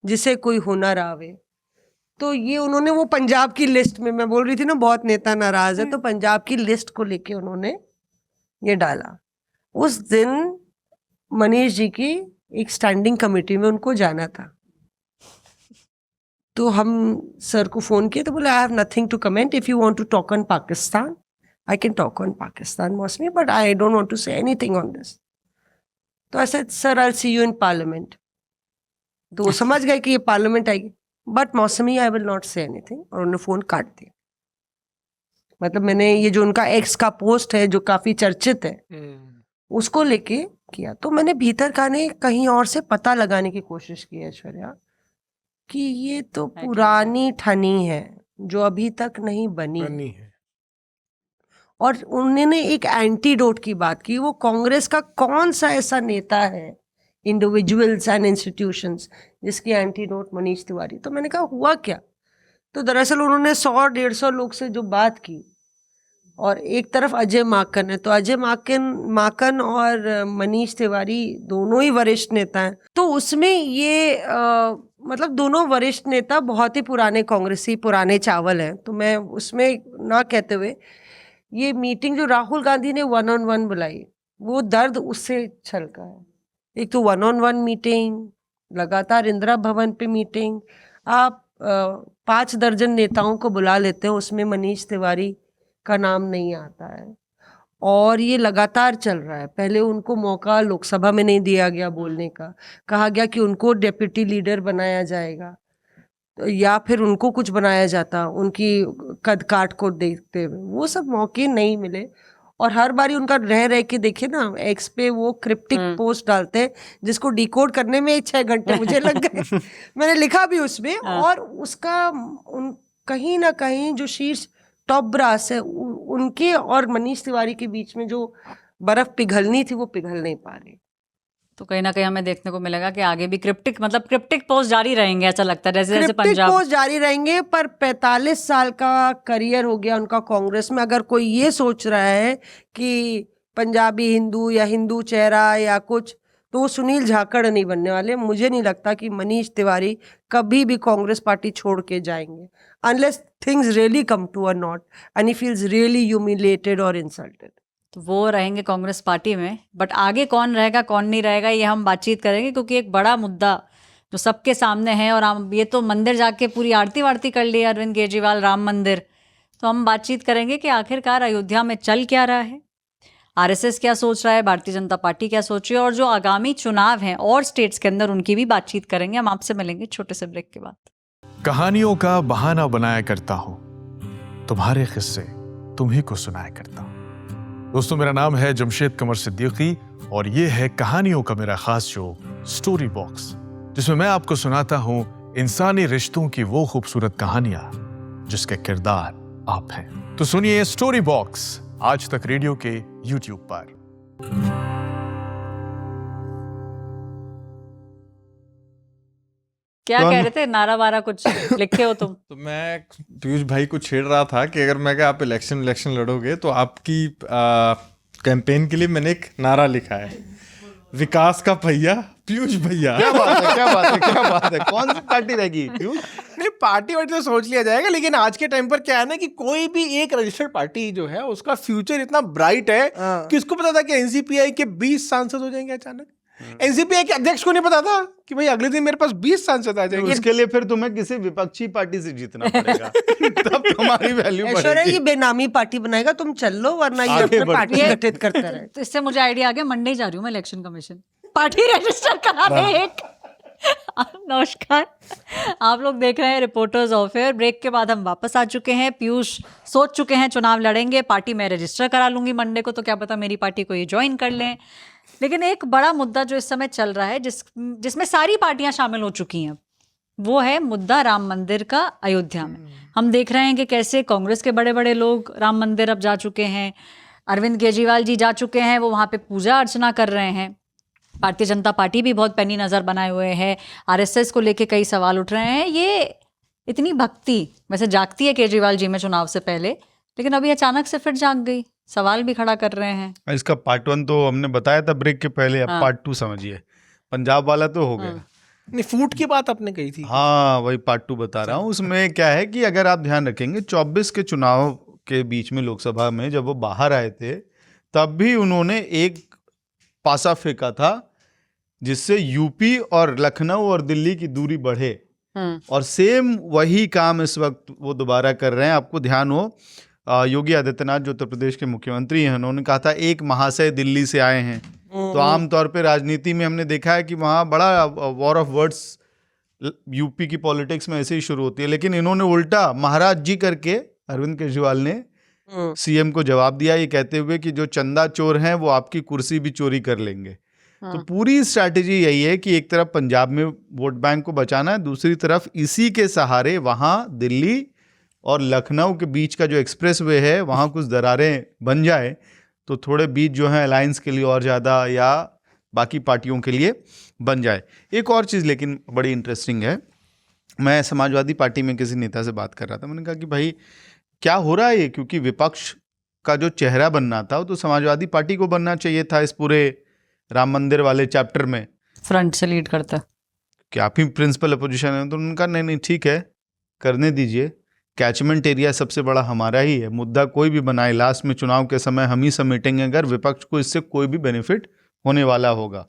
Speaker 1: जिसे कोई हुनर आवे। तो ये उन्होंने वो पंजाब की लिस्ट में, मैं बोल रही थी ना बहुत नेता नाराज है, तो पंजाब की लिस्ट को लेके उन्होंने ये डाला। उस दिन मनीष जी की एक स्टैंडिंग कमेटी में उनको जाना था, तो हम सर को फोन किए तो बोले I have nothing to comment, if you want to talk on Pakistan I can talk on Pakistan Mausami, but I don't want to say anything on this. तो I said sir I will see you in parliament. तो वो समझ गए कि ये parliament आएगी, but मौसमी I will not say anything, और उन्होंने फोन काट दिया। मतलब मैंने ये जो उनका एक्स का पोस्ट है जो काफी चर्चित है उसको लेके किया, तो मैंने भीतर खाने कहीं और से पता लगाने की कोशिश की ऐश्वर्या कि ये तो पुरानी ठनी है जो अभी तक नहीं बनी है। और उन्होंने एक एंटीडोट की बात की, वो कांग्रेस का कौन सा ऐसा नेता है, इंडिविजुअल्स एंड इंस्टीट्यूशंस, जिसकी एंटीडोट मनीष तिवारी। तो मैंने कहा हुआ क्या? तो दरअसल उन्होंने 100-150 लोग से जो बात की, और एक तरफ अजय माकन है, तो अजय माकन और मनीष तिवारी दोनों ही वरिष्ठ नेता हैं। तो उसमें ये मतलब दोनों वरिष्ठ नेता बहुत ही पुराने कांग्रेसी, पुराने चावल हैं। तो मैं उसमें ना कहते हुए, ये मीटिंग जो राहुल गांधी ने 1-on-1 बुलाई, वो दर्द उससे छलका है। एक तो 1-on-1 मीटिंग, लगातार इंदिरा भवन पे मीटिंग, आप 5 दर्जन नेताओं को बुला लेते हो, उसमें मनीष तिवारी का नाम नहीं आता है, और ये लगातार चल रहा है। पहले उनको मौका लोकसभा में नहीं दिया गया बोलने का, कहा गया कि उनको डेप्यूटी लीडर बनाया जाएगा, या फिर उनको कुछ बनाया जाता उनकी कद काट को देखते हुए, वो सब मौके नहीं मिले। और हर बारी उनका रह के देखिए ना, एक्स पे वो क्रिप्टिक पोस्ट डालते हैं जिसको डिकोड करने में 6 घंटे मुझे लग गए। मैंने लिखा भी उसमें, और उसका कहीं ना कहीं जो शीर्ष टॉप ब्रास है उनके और मनीष तिवारी के बीच में जो बर्फ पिघलनी थी वो पिघल नहीं पा रही।
Speaker 3: तो कहीं ना कहीं हमें देखने को मिलेगा कि आगे भी क्रिप्टिक पोस्ट जारी रहेंगे, ऐसा लगता है जैसे पंजाब
Speaker 1: पोस्ट जारी रहेंगे। पर 45 साल का करियर हो गया उनका कांग्रेस में, अगर कोई ये सोच रहा है कि पंजाबी हिंदू या हिंदू चेहरा या कुछ, तो वो सुनील झाकड़ नहीं बनने वाले। मुझे नहीं लगता कि मनीष तिवारी कभी भी कांग्रेस पार्टी छोड़ के जाएंगे, unless things really come to a not end he feels really humiliated और इंसल्टेड।
Speaker 3: तो वो रहेंगे कांग्रेस पार्टी में, बट आगे कौन रहेगा कौन नहीं रहेगा ये हम बातचीत करेंगे, क्योंकि एक बड़ा मुद्दा जो सबके सामने है, और हम ये तो मंदिर जाके पूरी आरती वारती कर ली अरविंद केजरीवाल, राम मंदिर। तो हम बातचीत करेंगे कि आखिरकार अयोध्या में चल क्या रहा है, आरएसएस क्या सोच रहा है, भारतीय जनता पार्टी क्या सोच रही है, और जो आगामी चुनाव हैं और स्टेट्स के अंदर उनकी भी बातचीत करेंगे। हम आपसे मिलेंगे छोटे से ब्रेक के बाद।
Speaker 6: कहानियों का बहाना बनाया करता हूं, तुम्हारे किस्से तुम्ही को सुनाया करता हूं। दोस्तों, मेरा नाम है जमशेद कमर सिद्दीकी, और ये है कहानियों का मेरा खास शो स्टोरी बॉक्स, जिसमें मैं आपको सुनाता हूं इंसानी रिश्तों की वो खूबसूरत कहानियां जिसके किरदार आप हैं। तो सुनिए स्टोरी बॉक्स आज तक रेडियो के YouTube पर।
Speaker 3: क्या कह रहे थे, नारा वारा कुछ लिखे हो तुम?
Speaker 4: तो मैं पीयूष भाई को छेड़ रहा था कि अगर मैं आप इलेक्शन लड़ोगे तो आपकी कैंपेन के लिए मैंने एक नारा लिखा है, विकास का पहिया पीयूष भैया।
Speaker 2: क्या बात है, क्या बात है, क्या बात है। कौन सी पार्टी रहेगी पीयूष?
Speaker 5: नहीं, पार्टी वार्टी तो सोच लिया जाएगा, लेकिन आज के टाइम पर क्या है ना कि कोई भी एक रजिस्टर्ड पार्टी जो है उसका फ्यूचर इतना ब्राइट है कि उसको पता था कि एनसीपीआई के 20 सांसद हो जाएंगे अचानक। एनसीपीआई के अध्यक्ष को नहीं पता था कि भाई अगले दिन मेरे पास 20 सांसद आ जाएंगे।
Speaker 2: उसके लिए फिर तुम्हें किसी विपक्षी पार्टी से जीतना पड़ेगा तब तुम्हारी वैल्यू
Speaker 1: ऐश्वर्या ये बेनामी पार्टी बनाएगा, तुम चल लो, वरना ये अपने पार्टी गठित करता रहे।
Speaker 3: तो इससे मुझे आइडिया आ गया, मंडे जा रही हूँ मैं इलेक्शन कमीशन पार्टी रजिस्टर कराने एक। नमस्कार, आप लोग देख रहे हैं रिपोर्टर्स ऑफ एयर। ब्रेक के बाद हम वापस आ चुके हैं। पीयूष सोच चुके हैं चुनाव लड़ेंगे, पार्टी में रजिस्टर करा लूंगी मंडे को, तो क्या पता मेरी पार्टी को ये ज्वाइन कर लें। लेकिन एक बड़ा मुद्दा जो इस समय चल रहा है, जिसमें सारी पार्टियां शामिल हो चुकी हैं, वो है मुद्दा राम मंदिर का अयोध्या में। हम देख रहे हैं कि कैसे कांग्रेस के बड़े बड़े लोग राम मंदिर अब जा चुके हैं। अरविंद केजरीवाल जी जा चुके हैं, वो वहाँ पे पूजा अर्चना कर रहे हैं। भारतीय जनता पार्टी भी बहुत पैनी नज़र बनाए हुए है। आरएसएस को लेके कई सवाल उठ रहे हैं। ये इतनी भक्ति वैसे जागती है केजरीवाल जी में चुनाव से पहले, लेकिन अभी अचानक से फिर जाग गई, सवाल भी खड़ा कर रहे हैं।
Speaker 2: इसका पार्ट 1 तो हमने बताया था ब्रेक के पहले, अब पार्ट 2 समझिए। पंजाब वाला तो हो गया।
Speaker 5: नहीं, फूट की बात आपने कही थी।
Speaker 2: हाँ, वही पार्ट 2 बता रहा हूँ। उसमें क्या है कि अगर आप ध्यान रखेंगे 24 के चुनाव के बीच में लोकसभा में जब वो बाहर आए थे, तब भी उन्होंने एक पासा फेंका था जिससे यूपी और लखनऊ और दिल्ली की दूरी बढ़े, और सेम वही काम इस वक्त वो दोबारा कर रहे हैं। आपको ध्यान हो, योगी आदित्यनाथ जो उत्तर प्रदेश के मुख्यमंत्री हैं, उन्होंने कहा था एक महाशय दिल्ली से आए हैं। तो आमतौर पे राजनीति में हमने देखा है कि वहाँ बड़ा वॉर ऑफ वर्ड्स यूपी की पॉलिटिक्स में ऐसे ही शुरू होती है, लेकिन इन्होंने उल्टा महाराज जी करके अरविंद केजरीवाल ने सीएम को जवाब दिया, ये कहते हुए कि जो चंदा चोर हैं वो आपकी कुर्सी भी चोरी कर लेंगे। तो पूरी स्ट्रैटेजी यही है कि एक तरफ पंजाब में वोट बैंक को बचाना है, दूसरी तरफ इसी के सहारे वहाँ दिल्ली और लखनऊ के बीच का जो एक्सप्रेसवे है वहाँ कुछ दरारें बन जाए तो थोड़े बीच जो है अलायंस के लिए और ज़्यादा या बाकी पार्टियों के लिए बन जाए। एक और चीज़ लेकिन बड़ी इंटरेस्टिंग है, मैं समाजवादी पार्टी में किसी नेता से बात कर रहा था, मैंने कहा कि भाई क्या हो रहा है ये, क्योंकि विपक्ष का जो चेहरा बनना था वो तो समाजवादी पार्टी को बनना चाहिए था इस पूरे राम मंदिर वाले चैप्टर में,
Speaker 3: फ्रंट से लीड करता।
Speaker 2: कि आप ही प्रिंसिपल अपोजिशन है। तो उनका नहीं ठीक है, करने दीजिए, कैचमेंट एरिया सबसे बड़ा हमारा ही है, मुद्दा कोई भी बनाए, लास्ट में चुनाव के समय हम ही समेटेंगे अगर विपक्ष को इससे कोई भी बेनिफिट होने वाला होगा।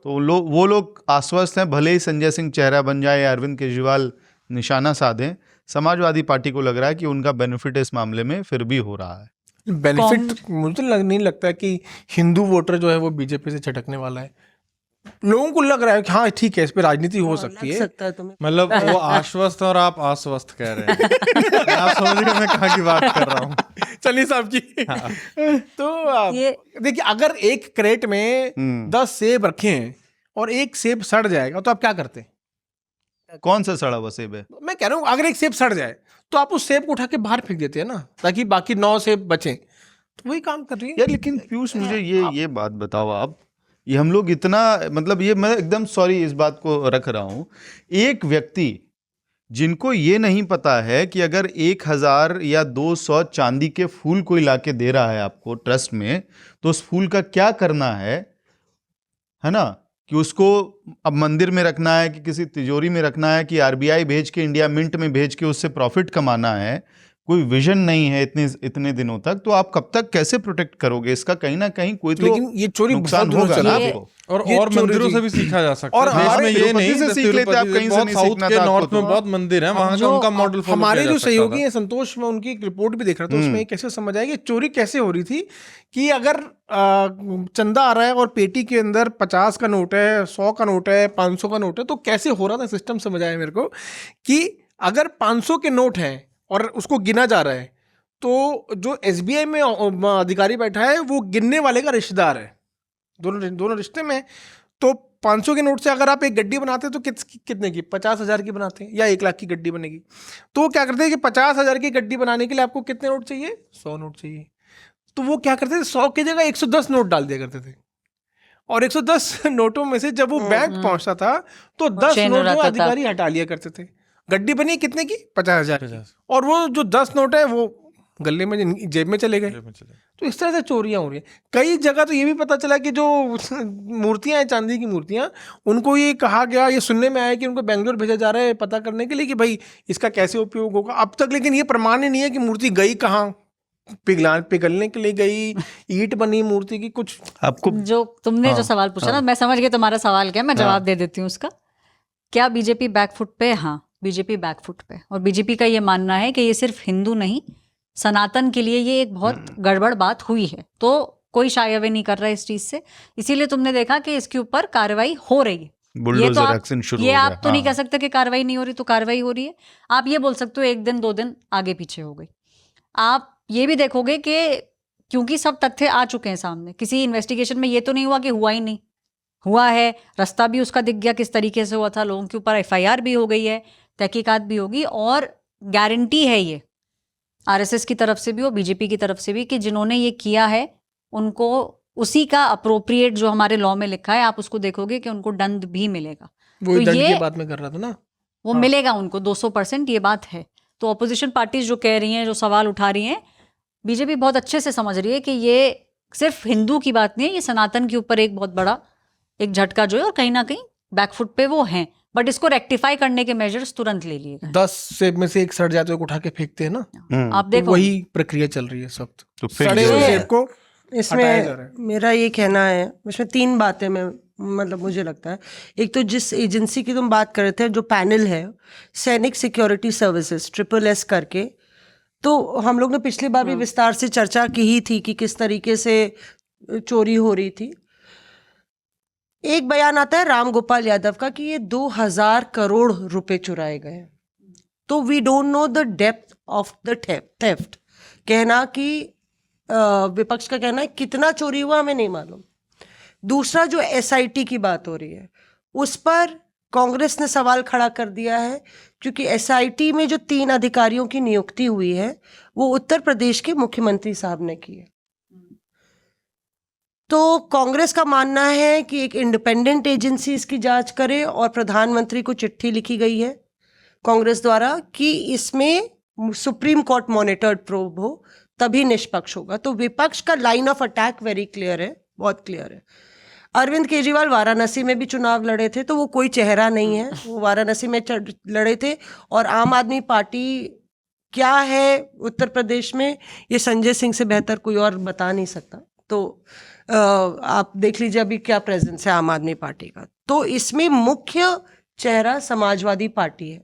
Speaker 2: तो वो लोग आश्वस्त हैं, भले ही संजय सिंह चेहरा बन जाए या अरविंद केजरीवाल निशाना साधें, समाजवादी पार्टी को लग रहा है कि उनका बेनिफिट इस मामले में फिर भी हो रहा है।
Speaker 5: बेनिफिट मुझे नहीं लगता कि हिंदू वोटर जो है वो बीजेपी से छटकने वाला है। लोगों को लग रहा है कि हाँ ठीक है, इस पे राजनीति हो सकती है।
Speaker 4: मतलब वो आश्वस्त और आप अस्वस्थ कह रहे हैं। आप समझिए मैं कहाँ की बात कर रहा हूँ।
Speaker 5: चलिए साहब जी। तो देखिए, अगर एक क्रेट में 10 सेब रखे हैं और एक सेब सड़ जाएगा तो आप क्या करते हैं?
Speaker 2: कौन सा सड़ा हुआ सेब है?
Speaker 5: मैं कह रहा हूँ अगर एक सेब सड़ जाए तो आप उस सेब को उठा के बाहर फेंक देते हैं ना, ताकि बाकी 9 सेब बचें। तो वही काम कर रही है
Speaker 2: यार। लेकिन पीयूष मुझे ये बात बताओ आप, ये हम लोग इतना, मतलब ये मैं एकदम सॉरी इस बात को रख रहा हूँ, एक व्यक्ति जिनको ये नहीं पता है कि अगर 1000 या 200 चांदी के फूल कोई लाके दे रहा है आपको ट्रस्ट में, तो उस फूल का क्या करना है ना, कि उसको अब मंदिर में रखना है कि किसी तिजोरी में रखना है कि आरबीआई भेज के इंडिया मिंट में भेज के उससे प्रॉफिट कमाना है, कोई विजन नहीं है इतने दिनों तक, तो आप कब तक कैसे प्रोटेक्ट करोगे इसका? कहीं ना कहीं कोई तो
Speaker 5: लेकिन ये चोरी
Speaker 2: नुकसान होगा ना आपको।
Speaker 4: और मंदिरों से भी सीखा जा सकता है।
Speaker 5: और हमारे
Speaker 4: ये नहीं
Speaker 2: से सीख लेते आप, कहीं से नहीं सीखना था।
Speaker 4: नॉर्थ में बहुत मंदिर है, वहां का उनका मॉडल फॉलो
Speaker 5: हमारे जो सहयोगी हैं संतोष, में उनकी एक रिपोर्ट भी देख रहा था, उसमें कैसे समझ आया कि चोरी कैसे हो रही थी। कि अगर चंदा आ रहा है और पेटी के अंदर 50 का नोट है, 100 का नोट है, 500 का नोट है, तो कैसे हो रहा था सिस्टम समझ आया मेरे को कि अगर 500 के नोट हैं और उसको गिना जा रहा है, तो जो एसबीआई में अधिकारी बैठा है वो गिनने वाले का रिश्तेदार है, दोनों रिश्ते में। तो 500 के नोट से अगर आप एक गड्डी बनाते हैं तो कितने की? 50,000 की बनाते हैं या 1 लाख की गड्डी बनेगी। तो क्या करते हैं कि 50,000 की गड्डी बनाने के लिए आपको कितने नोट चाहिए? 100 नोट चाहिए। तो वो क्या करते थे, 100 की जगह 110 नोट डाल दिया करते थे, और 110 नोटों में से जब वो बैंक पहुंचता था तो 10 नोट वो अधिकारी हटा लिया करते थे। गड्डी बनी कितने की? 50,000। और वो जो 10 नोट है वो गले में जेब में चले गए। तो इस तरह से चोरियां हो रही हैं। कई जगह तो ये भी पता चला कि जो मूर्तियां हैं, चांदी की मूर्तियां, उनको ये कहा गया, ये सुनने में आया कि उनको बेंगलोर भेजा जा रहा है पता करने के लिए कि भाई इसका कैसे उपयोग होगा अब तक। लेकिन ये प्रमाण ही नहीं है कि मूर्ति गई कहाँ, पिघलने के लिए गई, ईंट बनी मूर्ति की, कुछ
Speaker 2: आपको
Speaker 3: जो तुमने जो सवाल पूछा ना, मैं समझ गई तुम्हारा सवाल क्या है, मैं जवाब दे देती हूँ उसका। क्या बीजेपी बैकफुट पे? हाँ, बीजेपी बैकफुट पे। और बीजेपी का ये मानना है कि ये सिर्फ हिंदू नहीं, सनातन के लिए ये एक बहुत गड़बड़ बात हुई है। तो कोई शाय अवे नहीं कर रहा है इस चीज से, इसीलिए तुमने देखा कि इसके ऊपर कार्रवाई हो रही है। ये आप तो नहीं कह सकते कि कार्रवाई नहीं हो रही, तो कार्रवाई हो रही है। आप ये बोल सकते हो 1 दिन 2 दिन आगे पीछे हो गई। आप ये भी देखोगे कि क्योंकि सब तथ्य आ चुके हैं सामने, किसी इन्वेस्टिगेशन में ये तो नहीं हुआ कि हुआ ही नहीं, हुआ है, रास्ता भी उसका दिख गया किस तरीके से हुआ था, लोगों के ऊपर FIR भी हो गई है, तहकीकात भी होगी, और गारंटी है ये RSS की तरफ से भी और बीजेपी की तरफ से भी कि जिन्होंने ये किया है उनको उसी का अप्रोप्रिएट जो हमारे लॉ में लिखा है, आप उसको देखोगे कि उनको दंड भी मिलेगा।
Speaker 5: वो
Speaker 3: तो
Speaker 5: दंड
Speaker 3: ये
Speaker 5: की बात में कर रहा था ना,
Speaker 3: वो मिलेगा उनको 200%, ये बात है। तो ऑपोजिशन पार्टीज जो कह रही हैं, जो सवाल उठा रही हैं, बीजेपी बहुत अच्छे से समझ रही है कि ये सिर्फ हिंदू की बात नहीं है, ये सनातन के ऊपर एक बहुत बड़ा एक झटका जो है, और कहीं ना कहीं बैकफुट पे वो हैं, बट इसको रेक्टिफाई करने के मेजर्स तुरंत ले लिए गए।
Speaker 5: 10 सेब में से एक सड़ जाते उठा के फेंकते हैं ना,
Speaker 3: आप देखो,
Speaker 5: तो वही प्रक्रिया चल रही है इस वक्त।
Speaker 2: तो
Speaker 5: सड़े हुए सेब को हटाया जा रहा है।
Speaker 1: इसमें मेरा ये कहना है, इसमें 3 बातें में मतलब मुझे लगता है। एक तो जिस एजेंसी की तुम बात कर रहे थे, जो पैनल है सैनिक सिक्योरिटी सर्विसेज SSS करके, तो हम लोग ने पिछली बार भी विस्तार से चर्चा की ही थी कि किस तरीके से चोरी हो रही थी। एक बयान आता है राम गोपाल यादव का कि ये 2000 करोड़ रुपए चुराए गए। तो we don't know the depth of the theft. कहना कि विपक्ष का कहना है कितना चोरी हुआ हमें नहीं मालूम। दूसरा, जो SIT की बात हो रही है उस पर कांग्रेस ने सवाल खड़ा कर दिया है, क्योंकि SIT में जो 3 अधिकारियों की नियुक्ति हुई है वो उत्तर प्रदेश के मुख्यमंत्री साहब ने की है। तो कांग्रेस का मानना है कि एक इंडिपेंडेंट एजेंसी इसकी जांच करे, और प्रधानमंत्री को चिट्ठी लिखी गई है कांग्रेस द्वारा कि इसमें सुप्रीम कोर्ट मॉनिटर्ड प्रोब हो, तभी निष्पक्ष होगा। तो विपक्ष का line of attack very clear है, बहुत क्लियर है। अरविंद केजरीवाल वाराणसी में भी चुनाव लड़े थे, तो वो कोई चेहरा नहीं है, वो वाराणसी में लड़े थे। और आम आदमी पार्टी क्या है उत्तर प्रदेश में, ये संजय सिंह से बेहतर कोई और बता नहीं सकता। तो आप देख लीजिए अभी क्या प्रेजेंस है आम आदमी पार्टी का। तो इसमें मुख्य चेहरा समाजवादी पार्टी है।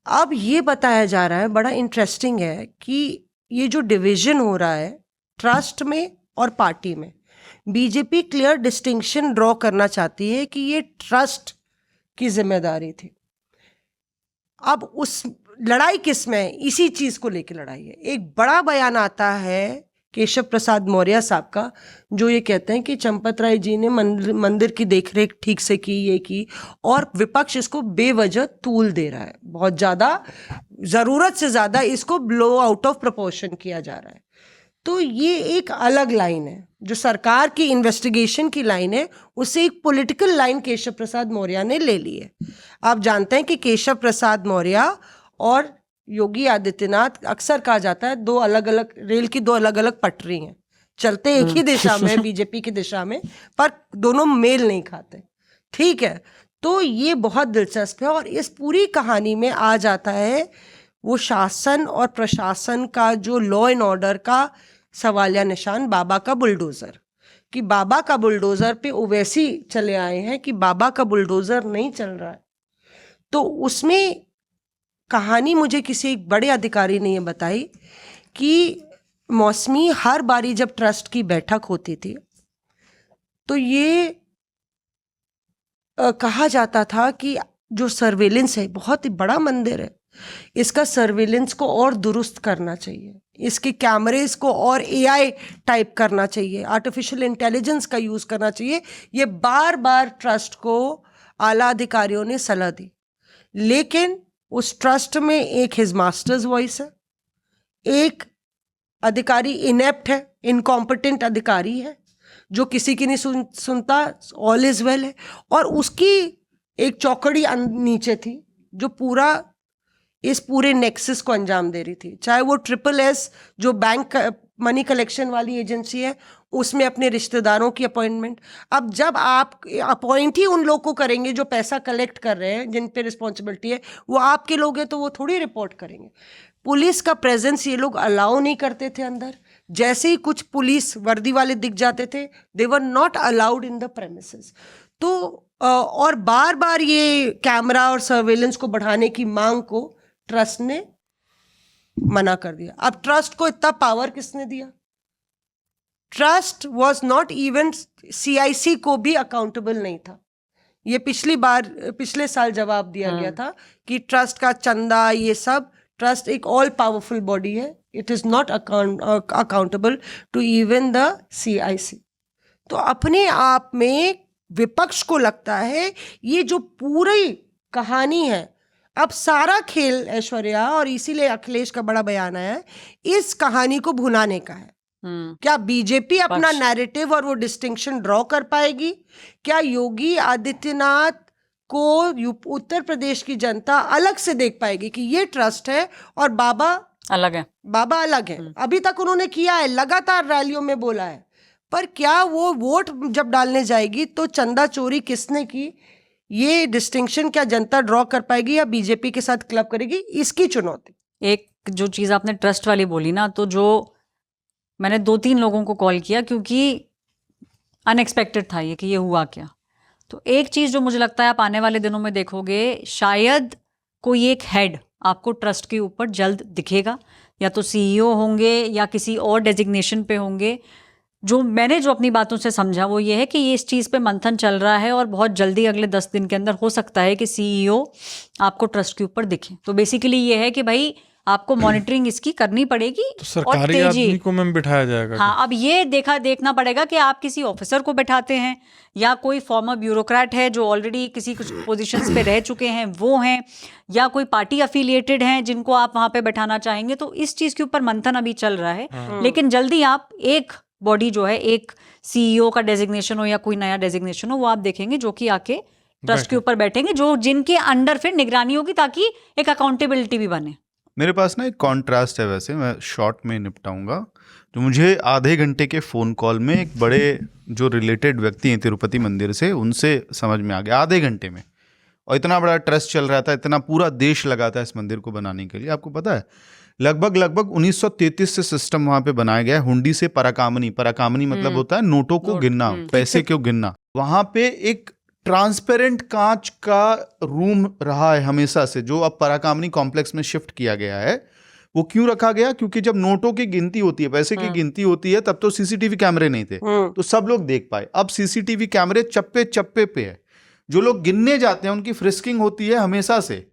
Speaker 1: अब ये बताया जा रहा है, बड़ा इंटरेस्टिंग है, कि ये जो डिवीजन हो रहा है ट्रस्ट में और पार्टी में, बीजेपी क्लियर डिस्टिंक्शन ड्रॉ करना चाहती है कि ये ट्रस्ट की जिम्मेदारी थी। अब उस लड़ाई किस में है, इसी चीज को लेकर लड़ाई है। एक बड़ा बयान आता है केशव प्रसाद मौर्य साहब का, जो ये कहते हैं कि चंपत राय जी ने मंदिर की देखरेख ठीक से की, ये की, और विपक्ष इसको बेवजह तूल दे रहा है, बहुत ज़्यादा, ज़रूरत से ज़्यादा इसको ब्लो आउट ऑफ प्रोपोर्शन किया जा रहा है। तो ये एक अलग लाइन है, जो सरकार की इन्वेस्टिगेशन की लाइन है, उससे एक पॉलिटिकल लाइन केशव प्रसाद मौर्य ने ले ली है। आप जानते हैं कि केशव प्रसाद मौर्य और योगी आदित्यनाथ, अक्सर कहा जाता है 2 अलग अलग रेल की 2 अलग अलग पटरी हैं, चलते एक ही दिशा में, बीजेपी की दिशा में, पर दोनों मेल नहीं खाते। ठीक है, तो ये बहुत दिलचस्प है। और इस पूरी कहानी में आ जाता है वो शासन और प्रशासन का जो लॉ एंड ऑर्डर का सवालिया निशान, बाबा का बुलडोजर, कि बाबा का बुलडोजर पे ओवैसी चले आए हैं कि बाबा का बुलडोजर नहीं चल रहा है। तो उसमें कहानी मुझे किसी एक बड़े अधिकारी ने ये बताई कि मौसमी हर बारी जब ट्रस्ट की बैठक होती थी तो ये कहा जाता था कि जो सर्वेलेंस है, बहुत ही बड़ा मंदिर है, इसका सर्वेलेंस को और दुरुस्त करना चाहिए, इसके कैमरेज को और AI टाइप करना चाहिए, आर्टिफिशियल इंटेलिजेंस का यूज़ करना चाहिए। ये बार बार ट्रस्ट को आला अधिकारियों ने सलाह दी, लेकिन उस ट्रस्ट में एक हिज मास्टर्स वॉइस है, एक अधिकारी इनेप्ट है, इनकॉम्पिटेंट अधिकारी है जो किसी की नहीं सुनता, ऑल इज वेल है, और उसकी एक चौकड़ी नीचे थी जो पूरा इस पूरे नेक्सस को अंजाम दे रही थी। चाहे वो SSS जो बैंक मनी कलेक्शन वाली एजेंसी है, उसमें अपने रिश्तेदारों की अपॉइंटमेंट। अब जब आप अपॉइंट ही उन लोग को करेंगे जो पैसा कलेक्ट कर रहे हैं, जिन पे रिस्पॉन्सिबिलिटी है, वो आपके लोग हैं तो वो थोड़ी रिपोर्ट करेंगे। पुलिस का प्रेजेंस ये लोग अलाउ नहीं करते थे अंदर। जैसे ही कुछ पुलिस वर्दी वाले दिख जाते थे, they were not allowed in the premises. तो और बार बार ये कैमरा और सर्वेलेंस को बढ़ाने की मांग को ट्रस्ट ने मना कर दिया। अब ट्रस्ट को इतना पावर किसने दिया? Trust was not even, CIC को भी अकाउंटेबल नहीं था। ये पिछले साल जवाब दिया गया था कि ट्रस्ट का चंदा, ये सब, ट्रस्ट एक ऑल पावरफुल बॉडी है, it is not accountable to even the CIC। तो अपने आप में विपक्ष को लगता है ये जो पूरी कहानी है, अब सारा खेल ऐश्वर्या, और इसीलिए अखिलेश का बड़ा बयान आया है, इस कहानी को भुनाने का है। क्या बीजेपी अपना नैरेटिव और वो डिस्टिंक्शन ड्रॉ कर पाएगी? क्या योगी आदित्यनाथ को उत्तर प्रदेश की जनता अलग से देख पाएगी कि ये ट्रस्ट है और बाबा
Speaker 3: अलग है?
Speaker 1: बाबा अलग है। अभी तक उन्होंने किया है, लगातार रैलियों में बोला है, पर क्या वो वोट जब डालने जाएगी तो चंदा चोरी किसने की, ये डिस्टिंक्शन क्या जनता ड्रॉ कर पाएगी या बीजेपी के साथ क्लब करेगी? इसकी चुनौती।
Speaker 3: एक जो चीज़ आपने ट्रस्ट वाली बोली ना, तो जो मैंने 2-3 लोगों को कॉल किया क्योंकि अनएक्सपेक्टेड था ये कि ये हुआ क्या। तो एक चीज़ जो मुझे लगता है आप आने वाले दिनों में देखोगे, शायद कोई एक हेड आपको ट्रस्ट के ऊपर जल्द दिखेगा, या तो CEO होंगे या किसी और डेजिग्नेशन पे होंगे। जो मैंने जो अपनी बातों से समझा वो ये है कि ये इस चीज़ पे मंथन चल रहा है और बहुत जल्दी अगले 10 दिन के अंदर हो सकता है कि CEO आपको ट्रस्ट के ऊपर दिखे। तो बेसिकली ये है कि भाई आपको मॉनिटरिंग इसकी करनी पड़ेगी।
Speaker 4: तो सरकारी आदमी को मैम बिठाया जाएगा?
Speaker 3: हाँ, अब ये देखना पड़ेगा कि आप किसी ऑफिसर को बैठाते हैं या कोई फॉर्मर ब्यूरोक्रेट है जो ऑलरेडी किसी कुछ पोजीशंस पे रह चुके हैं वो हैं, या कोई पार्टी अफिलिएटेड हैं जिनको आप वहाँ पे बैठाना चाहेंगे। तो इस चीज़ के ऊपर मंथन अभी चल रहा है। लेकिन जल्दी आप एक बॉडी जो है, एक CEO का डेजिग्नेशन हो या कोई नया डेजिग्नेशन हो, वो आप देखेंगे जो कि आके ट्रस्ट के ऊपर बैठेंगे, जो जिनके अंडर फिर निगरानी होगी ताकि एक अकाउंटेबिलिटी भी बने।
Speaker 2: मेरे पास ना एक कॉन्ट्रास्ट है, वैसे मैं शॉर्ट में निपटाऊंगा। जो मुझे आधे घंटे के फ़ोन कॉल में एक बड़े जो रिलेटेड व्यक्ति हैं तिरुपति मंदिर से, उनसे समझ में आ गया आधे घंटे में। और इतना बड़ा ट्रस्ट चल रहा था, इतना पूरा देश लगा था इस मंदिर को बनाने के लिए। आपको पता है लगभग 1933 से सिस्टम वहाँ पे बनाया गया है, हुंडी से पराकामनी मतलब होता है नोटों को गिनना, पैसे क्यों गिनना। वहाँ पे एक ट्रांसपेरेंट कांच का रूम रहा है हमेशा से, जो अब पराकामनी कॉम्प्लेक्स में शिफ्ट किया गया है। वो क्यों रखा गया? क्योंकि जब नोटों की गिनती होती है, पैसे की गिनती होती है, तब तो CCTV कैमरे नहीं थे, तो सब लोग देख पाए। अब CCTV कैमरे चप्पे चप्पे पे है। जो लोग गिनने जाते हैं उनकी फ्रिस्किंग होती है हमेशा से,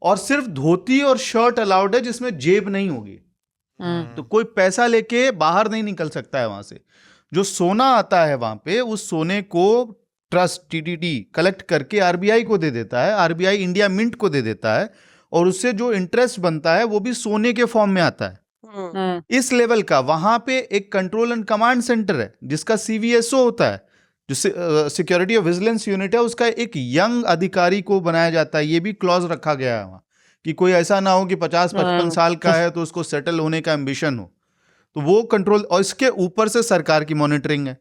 Speaker 2: और सिर्फ धोती और शर्ट अलाउड है जिसमें जेब नहीं होगी। तो कोई पैसा लेके बाहर नहीं निकल सकता है वहां से। जो सोना आता है वहां पे, उस सोने को ट्रस्ट TTD कलेक्ट करके RBI को दे देता है, RBI इंडिया मिंट को दे देता है, और उससे जो इंटरेस्ट बनता है वो भी सोने के फॉर्म में आता है। इस लेवल का वहां पे एक कंट्रोल एंड कमांड सेंटर है जिसका CVSO होता है, जो सिक्योरिटी ऑफ विजिलेंस यूनिट है, उसका एक यंग अधिकारी को बनाया जाता है। ये भी क्लॉज रखा गया है वहाँ कि कोई ऐसा ना हो कि 50-55 साल का है तो उसको सेटल होने का एम्बिशन हो, तो वो कंट्रोल। और इसके ऊपर से सरकार की मॉनिटरिंग है।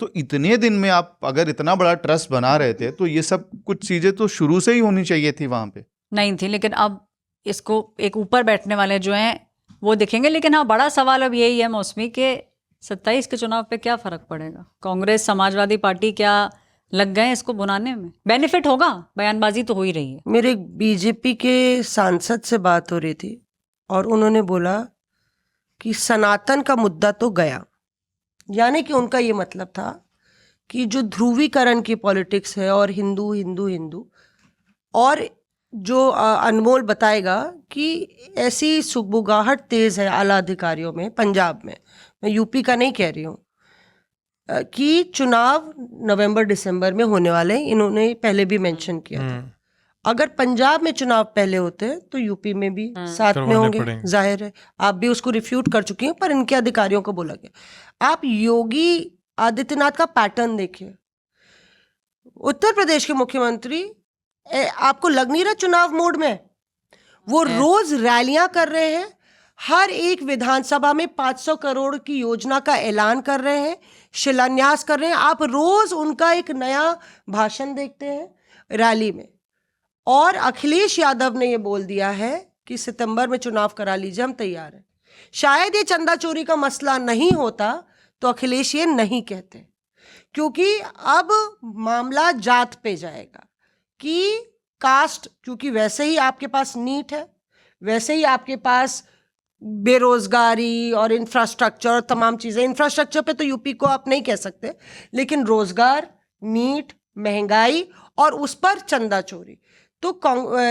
Speaker 2: तो इतने दिन में आप अगर इतना बड़ा ट्रस्ट बना रहे थे तो ये सब कुछ चीजें तो शुरू से ही होनी चाहिए थी, वहां पे
Speaker 3: नहीं थी। लेकिन अब इसको एक ऊपर बैठने वाले जो हैं वो दिखेंगे। लेकिन हाँ, बड़ा सवाल अब यही है मौसमी के 27 के चुनाव पे क्या फर्क पड़ेगा? कांग्रेस, समाजवादी पार्टी क्या लग गए इसको बुनाने में? बेनिफिट होगा, बयानबाजी तो हो ही रही है।
Speaker 1: मेरे बीजेपी के सांसद से बात हो रही थी और उन्होंने बोला कि सनातन का मुद्दा तो गया, यानी कि उनका ये मतलब था कि जो ध्रुवीकरण की पॉलिटिक्स है और हिंदू हिंदू हिंदू, और जो अनमोल बताएगा कि ऐसी सुगबुगाहट तेज है आला अधिकारियों में पंजाब में, मैं यूपी का नहीं कह रही हूँ, कि चुनाव नवंबर-दिसंबर में होने वाले हैं। इन्होंने पहले भी मेंशन किया था। अगर पंजाब में चुनाव पहले होते हैं तो यूपी में भी साथ में होंगे, जाहिर है। आप भी उसको रिफ्यूट कर चुकी हैं, पर इनके अधिकारियों को बोला गया। आप योगी आदित्यनाथ का पैटर्न देखिए। उत्तर प्रदेश के मुख्यमंत्री आपको लग नहीं रहा चुनाव मोड में? वो रोज रैलियां कर रहे हैं, हर एक विधानसभा में 500 करोड़ की योजना का ऐलान कर रहे हैं, शिलान्यास कर रहे हैं। आप रोज उनका एक नया भाषण देखते हैं रैली में। और अखिलेश यादव ने ये बोल दिया है कि सितंबर में चुनाव करा लीजिए, हम तैयार हैं। शायद ये चंदा चोरी का मसला नहीं होता तो अखिलेश ये नहीं कहते, क्योंकि अब मामला जात पे जाएगा कि कास्ट, क्योंकि वैसे ही आपके पास नीट है, वैसे ही आपके पास बेरोजगारी और इंफ्रास्ट्रक्चर और तमाम चीज़ें, इंफ्रास्ट्रक्चर पे तो यूपी को आप नहीं कह सकते, लेकिन रोजगार, नीट, महंगाई और उस पर चंदा चोरी। तो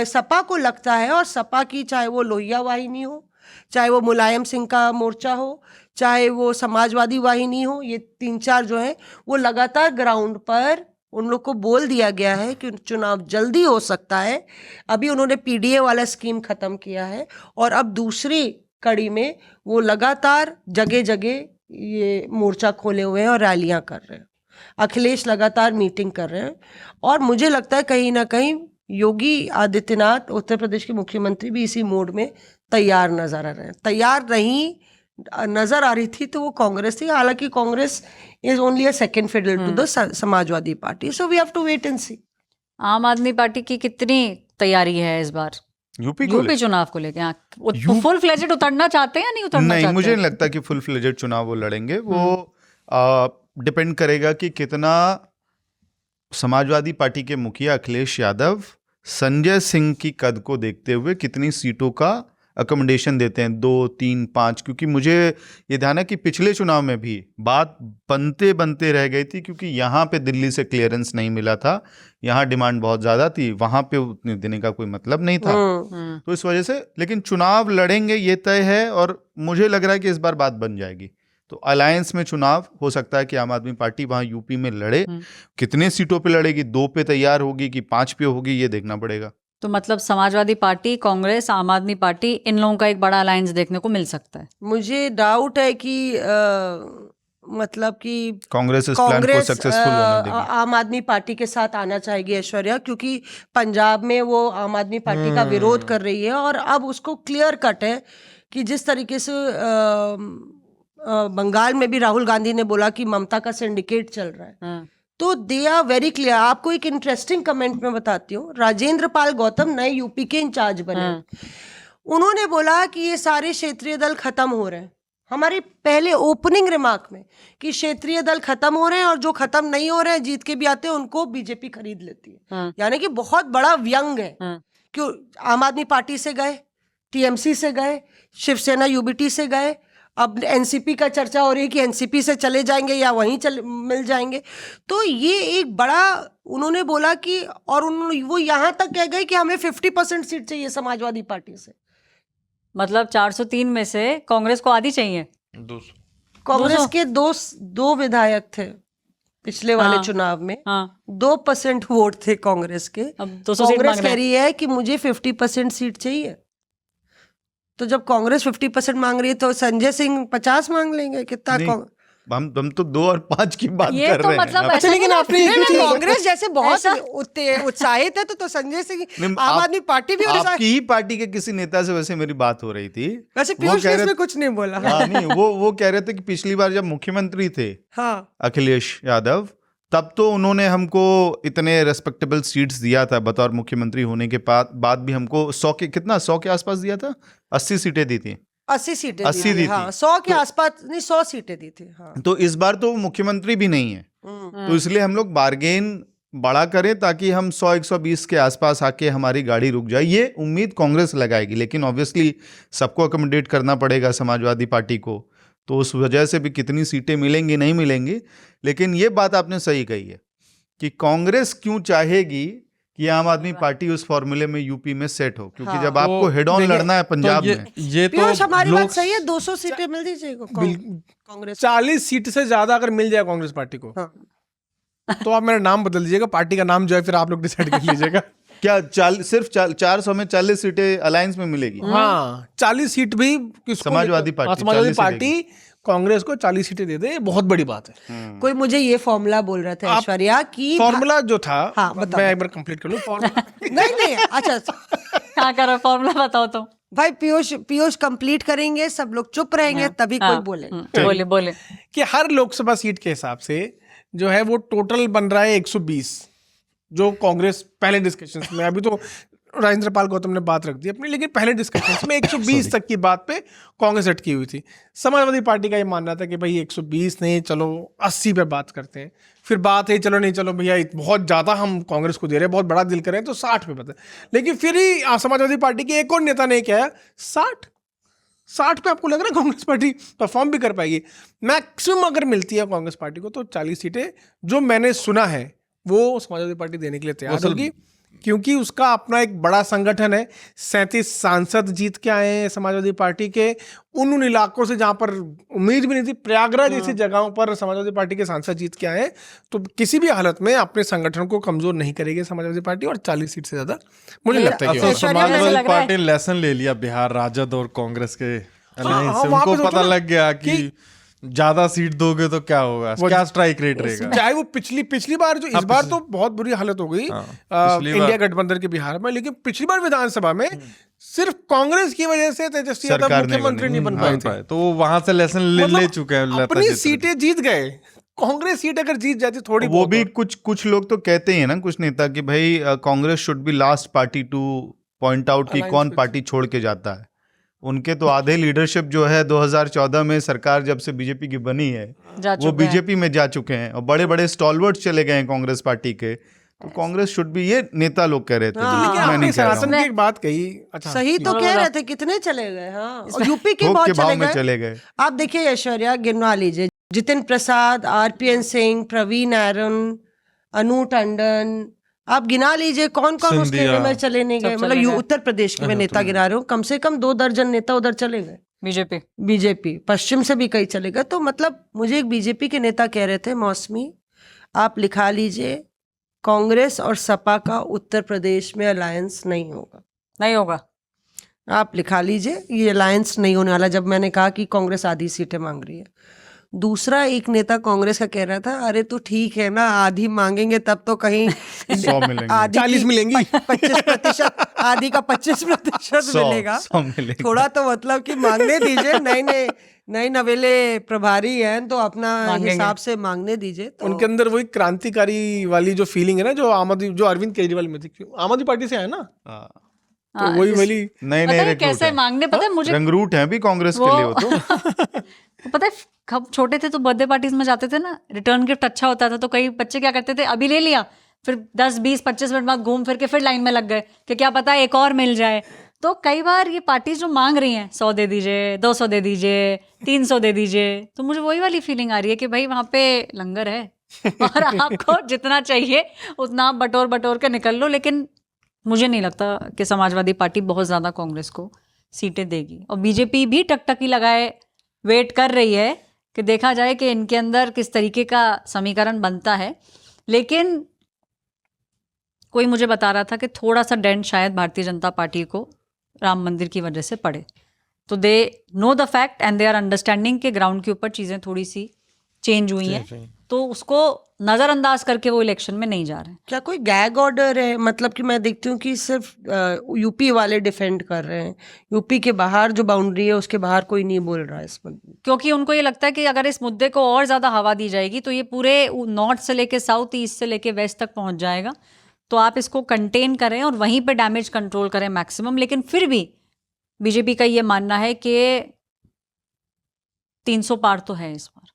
Speaker 1: सपा को लगता है, और सपा की चाहे वो लोहिया वाहिनी हो, चाहे वो मुलायम सिंह का मोर्चा हो, चाहे वो समाजवादी वाहिनी हो, ये 3-4 जो है वो लगातार ग्राउंड पर उन लोग को बोल दिया गया है कि चुनाव जल्दी हो सकता है। अभी उन्होंने पीडीए वाला स्कीम खत्म किया है और अब दूसरी कड़ी में वो लगातार जगह जगह ये मोर्चा खोले हुए हैं और रैलियां कर रहे हैं। अखिलेश लगातार मीटिंग कर रहे हैं और मुझे लगता है कहीं ना कहीं योगी आदित्यनाथ उत्तर प्रदेश के मुख्यमंत्री भी इसी मोड में तैयार नजर आ रहे हैं। तैयार नहीं नजर आ रही थी तो वो कांग्रेस थी, हालांकि Congress is only a second fiddle to the Samajwadi party, so we have to wait and see.
Speaker 3: Aam Aadmi party की कितनी तैयारी है इस बार यूपी चुनाव को लेके? फुल फ्लेजेड उतरना चाहते हैं या नहीं उतरना चाहते?
Speaker 2: नहीं, मुझे नहीं लगता कि फुल फ्लेजेड चुनाव वो लड़ेंगे। वो डिपेंड करेगा कि कितना समाजवादी पार्टी के मुखिया अखिलेश यादव संजय सिंह की कद को देखते हुए कितनी सीटों का अकोमोडेशन देते हैं, 2, 3, 5। क्योंकि मुझे ये ध्यान है कि पिछले चुनाव में भी बात बनते बनते रह गई थी, क्योंकि यहाँ पे दिल्ली से क्लियरेंस नहीं मिला था, यहाँ डिमांड बहुत ज़्यादा थी, वहाँ पे उतने देने का कोई मतलब नहीं था। तो इस वजह से, लेकिन चुनाव लड़ेंगे ये तय है और मुझे लग रहा है कि इस बार बात बन जाएगी। तो अलायंस में चुनाव हो सकता है कि आम आदमी पार्टी वहाँ यूपी में लड़े। कितने सीटों पे लड़ेगी, 2 पे तैयार होगी कि 5 पे होगी, ये देखना पड़ेगा।
Speaker 3: तो मतलब समाजवादी पार्टी, कांग्रेस, आम आदमी पार्टी, इन लोगों का एक बड़ा अलायंस देखने को मिल सकता है।
Speaker 1: मुझे डाउट है कि मतलब कि
Speaker 2: कांग्रेस इस प्लान को सक्सेसफुल होने देगी।
Speaker 1: आम आदमी पार्टी के साथ आना चाहेगी ऐश्वर्या, क्योंकि पंजाब में वो आम आदमी पार्टी का विरोध कर रही है और अब उसको क्लियर कट है कि जिस तरीके से बंगाल में भी राहुल गांधी ने बोला कि ममता का सिंडिकेट चल रहा है, तो दे आर वेरी क्लियर। आपको एक इंटरेस्टिंग कमेंट में बताती हूँ, राजेंद्र पाल गौतम नए यूपी के इंचार्ज बने, उन्होंने बोला कि ये सारे क्षेत्रीय दल खत्म हो रहे हैं, हमारी पहले ओपनिंग रिमार्क में, कि क्षेत्रीय दल खत्म हो रहे हैं और जो खत्म नहीं हो रहे हैं जीत के भी आते हैं उनको बीजेपी खरीद लेती है। यानी कि बहुत बड़ा व्यंग है। क्यों आम आदमी पार्टी से गए, टीएमसी से गए, शिवसेना यूबीटी से गए, अब एनसीपी का चर्चा हो रही है कि एनसीपी से चले जाएंगे या वहीं मिल जाएंगे। तो ये एक बड़ा उन्होंने बोला कि, और वो यहाँ तक कह गए कि हमें 50% सीट चाहिए समाजवादी पार्टी से।
Speaker 3: मतलब 403 में से कांग्रेस को आधी चाहिए।
Speaker 4: 200
Speaker 1: कांग्रेस के दो विधायक थे पिछले वाले चुनाव में, 2% वोट थे कांग्रेस के।
Speaker 3: अब 200 सीट
Speaker 1: कांग्रेस कह रही है कि मुझे 50% सीट चाहिए। तो जब कांग्रेस 50% मांग रही है तो संजय सिंह 50 मांग लेंगे? कितना
Speaker 2: हम तो 2 और 5 की बात
Speaker 3: ये
Speaker 2: कर
Speaker 3: तो
Speaker 2: रहे
Speaker 3: मतलब
Speaker 2: हैं।
Speaker 1: अच्छा, लेकिन आपने कांग्रेस जैसे बहुत उत्साहित है तो संजय सिंह आम आदमी पार्टी भी
Speaker 2: आपकी ही पार्टी के किसी नेता से वैसे मेरी बात हो रही थी।
Speaker 1: वैसे पीयूष ने इसमें कुछ नहीं बोला।
Speaker 2: हाँ, नहीं, वो कह रहे थे कि पिछली बार जब मुख्यमंत्री थे अखिलेश यादव, तब तो उन्होंने हमको इतने रेस्पेक्टेबल सीट्स दिया था बतौर मुख्यमंत्री होने के बाद भी हमको 100 के आसपास दिया था, 80 सीटें दी थी।
Speaker 1: 80 सीटें दी थी, हाँ, 100 के आसपास नहीं, 100 सीटें दी थी। हाँ।
Speaker 2: तो इस बार तो मुख्यमंत्री भी नहीं है, तो इसलिए हम लोग बार्गेन बड़ा करें ताकि हम 100-120 के आसपास आके हमारी गाड़ी रुक जाए। ये उम्मीद कांग्रेस लगाएगी, लेकिन ऑब्वियसली सबको अकोमोडेट करना पड़ेगा समाजवादी पार्टी को, तो उस वजह से भी कितनी सीटें मिलेंगी नहीं मिलेंगी। लेकिन ये बात आपने सही कही है कि कांग्रेस क्यों चाहेगी कि आम आदमी पार्टी उस फॉर्मूले में यूपी में सेट हो, क्योंकि जब आपको हेड ऑन लड़ना है पंजाब में।
Speaker 4: ये तो
Speaker 1: हमारी बात सही है, 200 सीटें मिल दीजिएगा कांग्रेस।
Speaker 5: 40 सीट से ज्यादा अगर मिल जाए कांग्रेस पार्टी को, तो आप मेरा नाम बदल दीजिएगा, पार्टी का नाम जो है फिर आप लोग डिसाइड कर लीजिएगा।
Speaker 2: क्या सिर्फ 400 में 40 सीटें अलायंस में मिलेगी?
Speaker 5: हाँ, 40 सीट भी
Speaker 2: समाजवादी
Speaker 5: पार्टी कांग्रेस को 40 सीटें दे दे, बहुत बड़ी बात है।
Speaker 1: कोई मुझे ये फॉर्मूला बोल रहा था ऐश्वर्या की,
Speaker 5: फॉर्मूला जो था,
Speaker 1: हाँ,
Speaker 5: मैं एक बार कंप्लीट कर लूं।
Speaker 1: नहीं, अच्छा
Speaker 3: कहाँ का फॉर्मूला बताओ तो।
Speaker 1: भाई पीयूष कंप्लीट करेंगे, सब लोग चुप रहेंगे, तभी कोई बोले।
Speaker 3: बोले
Speaker 5: कि हर लोकसभा सीट के हिसाब से जो है वो टोटल बन रहा है 120, जो कांग्रेस पहले डिस्कशंस में, अभी तो राजेंद्र पाल गौतम ने बात रख दी अपनी, लेकिन पहले डिस्कशंस में 120 तक की बात पे कांग्रेस अटकी हुई थी। समाजवादी पार्टी का ये मानना था कि भाई 120 नहीं, चलो 80 पे बात करते हैं। फिर बात है चलो नहीं, चलो भैया बहुत ज़्यादा हम कांग्रेस को दे रहे हैं, बहुत बड़ा दिल करें तो 60 पे बता। लेकिन फिर ही समाजवादी पार्टी के एक और नेता ने क्या है, 60 पे आपको लग रहा है कांग्रेस पार्टी परफॉर्म भी कर पाएगी? मैक्सिमम अगर मिलती है कांग्रेस पार्टी को तो 40 सीटें, जो मैंने सुना है वो समाजवादी पार्टी देने के लिए तैयार होगी, क्योंकि उसका अपना एक बड़ा संगठन है। 37 सांसद जीत के आए हैं समाजवादी पार्टी के उन इलाकों से जहां पर उम्मीद भी नहीं थी। प्रयागराज जैसी जगहों पर समाजवादी पार्टी के सांसद जीत के आए हैं, तो किसी भी हालत में अपने संगठन को कमजोर नहीं करेगी समाजवादी पार्टी, और 40 सीट से ज्यादा मुझे लगता है कि
Speaker 4: समाजवादी पार्टी ने लेसन ले लिया बिहार राजद और कांग्रेस के अलायंस से। उनको पता लग गया कि ज्यादा सीट दोगे तो क्या होगा, क्या स्ट्राइक रेट रहेगा।
Speaker 5: चाहे वो पिछली बार जो, इस बार तो बहुत बुरी हालत हो गई इंडिया गठबंधन के बिहार में, लेकिन पिछली बार विधानसभा में सिर्फ कांग्रेस की वजह से तेजस्वी यादव मुख्यमंत्री नहीं बन पाए थे।
Speaker 4: तो वहां से लेसन ले चुके हैं,
Speaker 5: अपनी सीटें जीत गए। कांग्रेस सीट अगर जीत जाती थोड़ी,
Speaker 2: वो भी कुछ लोग तो कहते हैं ना, कुछ नेता, कि भाई Congress should be last party two point out कि कौन पार्टी छोड़ के जाता है। उनके तो आधे लीडरशिप जो है 2014 में सरकार जब से बीजेपी की बनी है वो बीजेपी में जा चुके हैं, और बड़े बड़े स्टॉलवर्ड्स चले गए हैं कांग्रेस पार्टी के। तो कांग्रेस शुड भी, ये नेता लोग कह रहे थे, मैं नहीं कह रहा हूं।
Speaker 5: की एक बात कही, अच्छा
Speaker 1: सही तो कह रहे थे, कितने चले गए। हाँ, और यूपी के बहुत
Speaker 2: चले गए।
Speaker 1: आप देखिए ऐश्वर्या, गिनवा लीजिए, जितिन प्रसाद, RPN सिंह, प्रवीण आर्यन, अनु टंडन, आप गिना लीजिए कौन कौन उस खेमे में चले नहीं गए। मतलब उत्तर प्रदेश के मैं नेता गिना रहे हूँ, कम से कम 2 दर्जन नेता उधर चले गए। बीजेपी पश्चिम से भी कई चले गए। तो मतलब मुझे एक बीजेपी के नेता कह रहे थे, मौसमी आप लिखा लीजिए, कांग्रेस और सपा का उत्तर प्रदेश में अलायंस नहीं होगा। आप लिखा लीजिए, ये अलायंस नहीं होने वाला। जब मैंने कहा कि कांग्रेस आधी सीटें मांग रही है, दूसरा एक नेता कांग्रेस का कह रहा था, अरे तो ठीक है ना, आधी मांगेंगे तब तो कहीं
Speaker 2: 100 मिलेंगे,
Speaker 1: आधी
Speaker 5: 40 मिलेंगी,
Speaker 1: 25%, आधी का 25% मिलेगा।
Speaker 2: 100 मिलेगा।
Speaker 1: थोड़ा तो मतलब कि मांगने दीजिए। नए नवेले प्रभारी हैं तो अपना हिसाब से मांगने दीजिए। तो
Speaker 5: उनके अंदर वही क्रांतिकारी वाली जो फीलिंग है ना, जो अरविंद केजरीवाल में थी। आम आदमी पार्टी से है ना, तो वही वाली
Speaker 2: नए
Speaker 3: कैसे मांगने, पता है मुझे,
Speaker 2: रंगरूट है भी कांग्रेस के लिए हो तो।
Speaker 3: पता है हम छोटे थे तो बर्थडे पार्टीज में जाते थे ना, रिटर्न गिफ्ट अच्छा होता था, तो कई बच्चे क्या करते थे, अभी ले लिया, फिर 10 20 25 मिनट बाद घूम फिर के फिर लाइन में लग गए कि क्या पता एक और मिल जाए। तो कई बार ये पार्टीज जो मांग रही हैं 100 दे दीजिए, 200 दे दीजिए, 300 दे दीजिए, तो मुझे वही वाली फीलिंग आ रही है कि भाई वहाँ पे लंगर है और आपको जितना चाहिए उतना आप बटोर के निकल लो। लेकिन मुझे नहीं लगता कि समाजवादी पार्टी बहुत ज़्यादा कांग्रेस को सीटें देगी, और बीजेपी भी टकटकी लगाए वेट कर रही है कि देखा जाए कि इनके अंदर किस तरीके का समीकरण बनता है। लेकिन कोई मुझे बता रहा था कि थोड़ा सा डेंट शायद भारतीय जनता पार्टी को राम मंदिर की वजह से पड़े, तो they know the fact and they are understanding के ग्राउंड के ऊपर चीज़ें थोड़ी सी चेंज हुई हैं, तो उसको नज़रअंदाज करके वो इलेक्शन में नहीं जा रहे हैं।
Speaker 1: क्या कोई गैग ऑर्डर है? मतलब कि मैं देखती हूँ कि सिर्फ यूपी वाले डिफेंड कर रहे हैं, यूपी के बाहर जो बाउंड्री है उसके बाहर कोई नहीं बोल रहा है इस पर,
Speaker 3: क्योंकि उनको ये लगता है कि अगर इस मुद्दे को और ज़्यादा हवा दी जाएगी तो ये पूरे नॉर्थ से लेके साउथ, ईस्ट से लेके वेस्ट तक पहुँच जाएगा। तो आप इसको कंटेन करें और वहीं पर डैमेज कंट्रोल करें मैक्सिमम। लेकिन फिर भी बीजेपी का ये मानना है कि 300 पार तो है, इस बार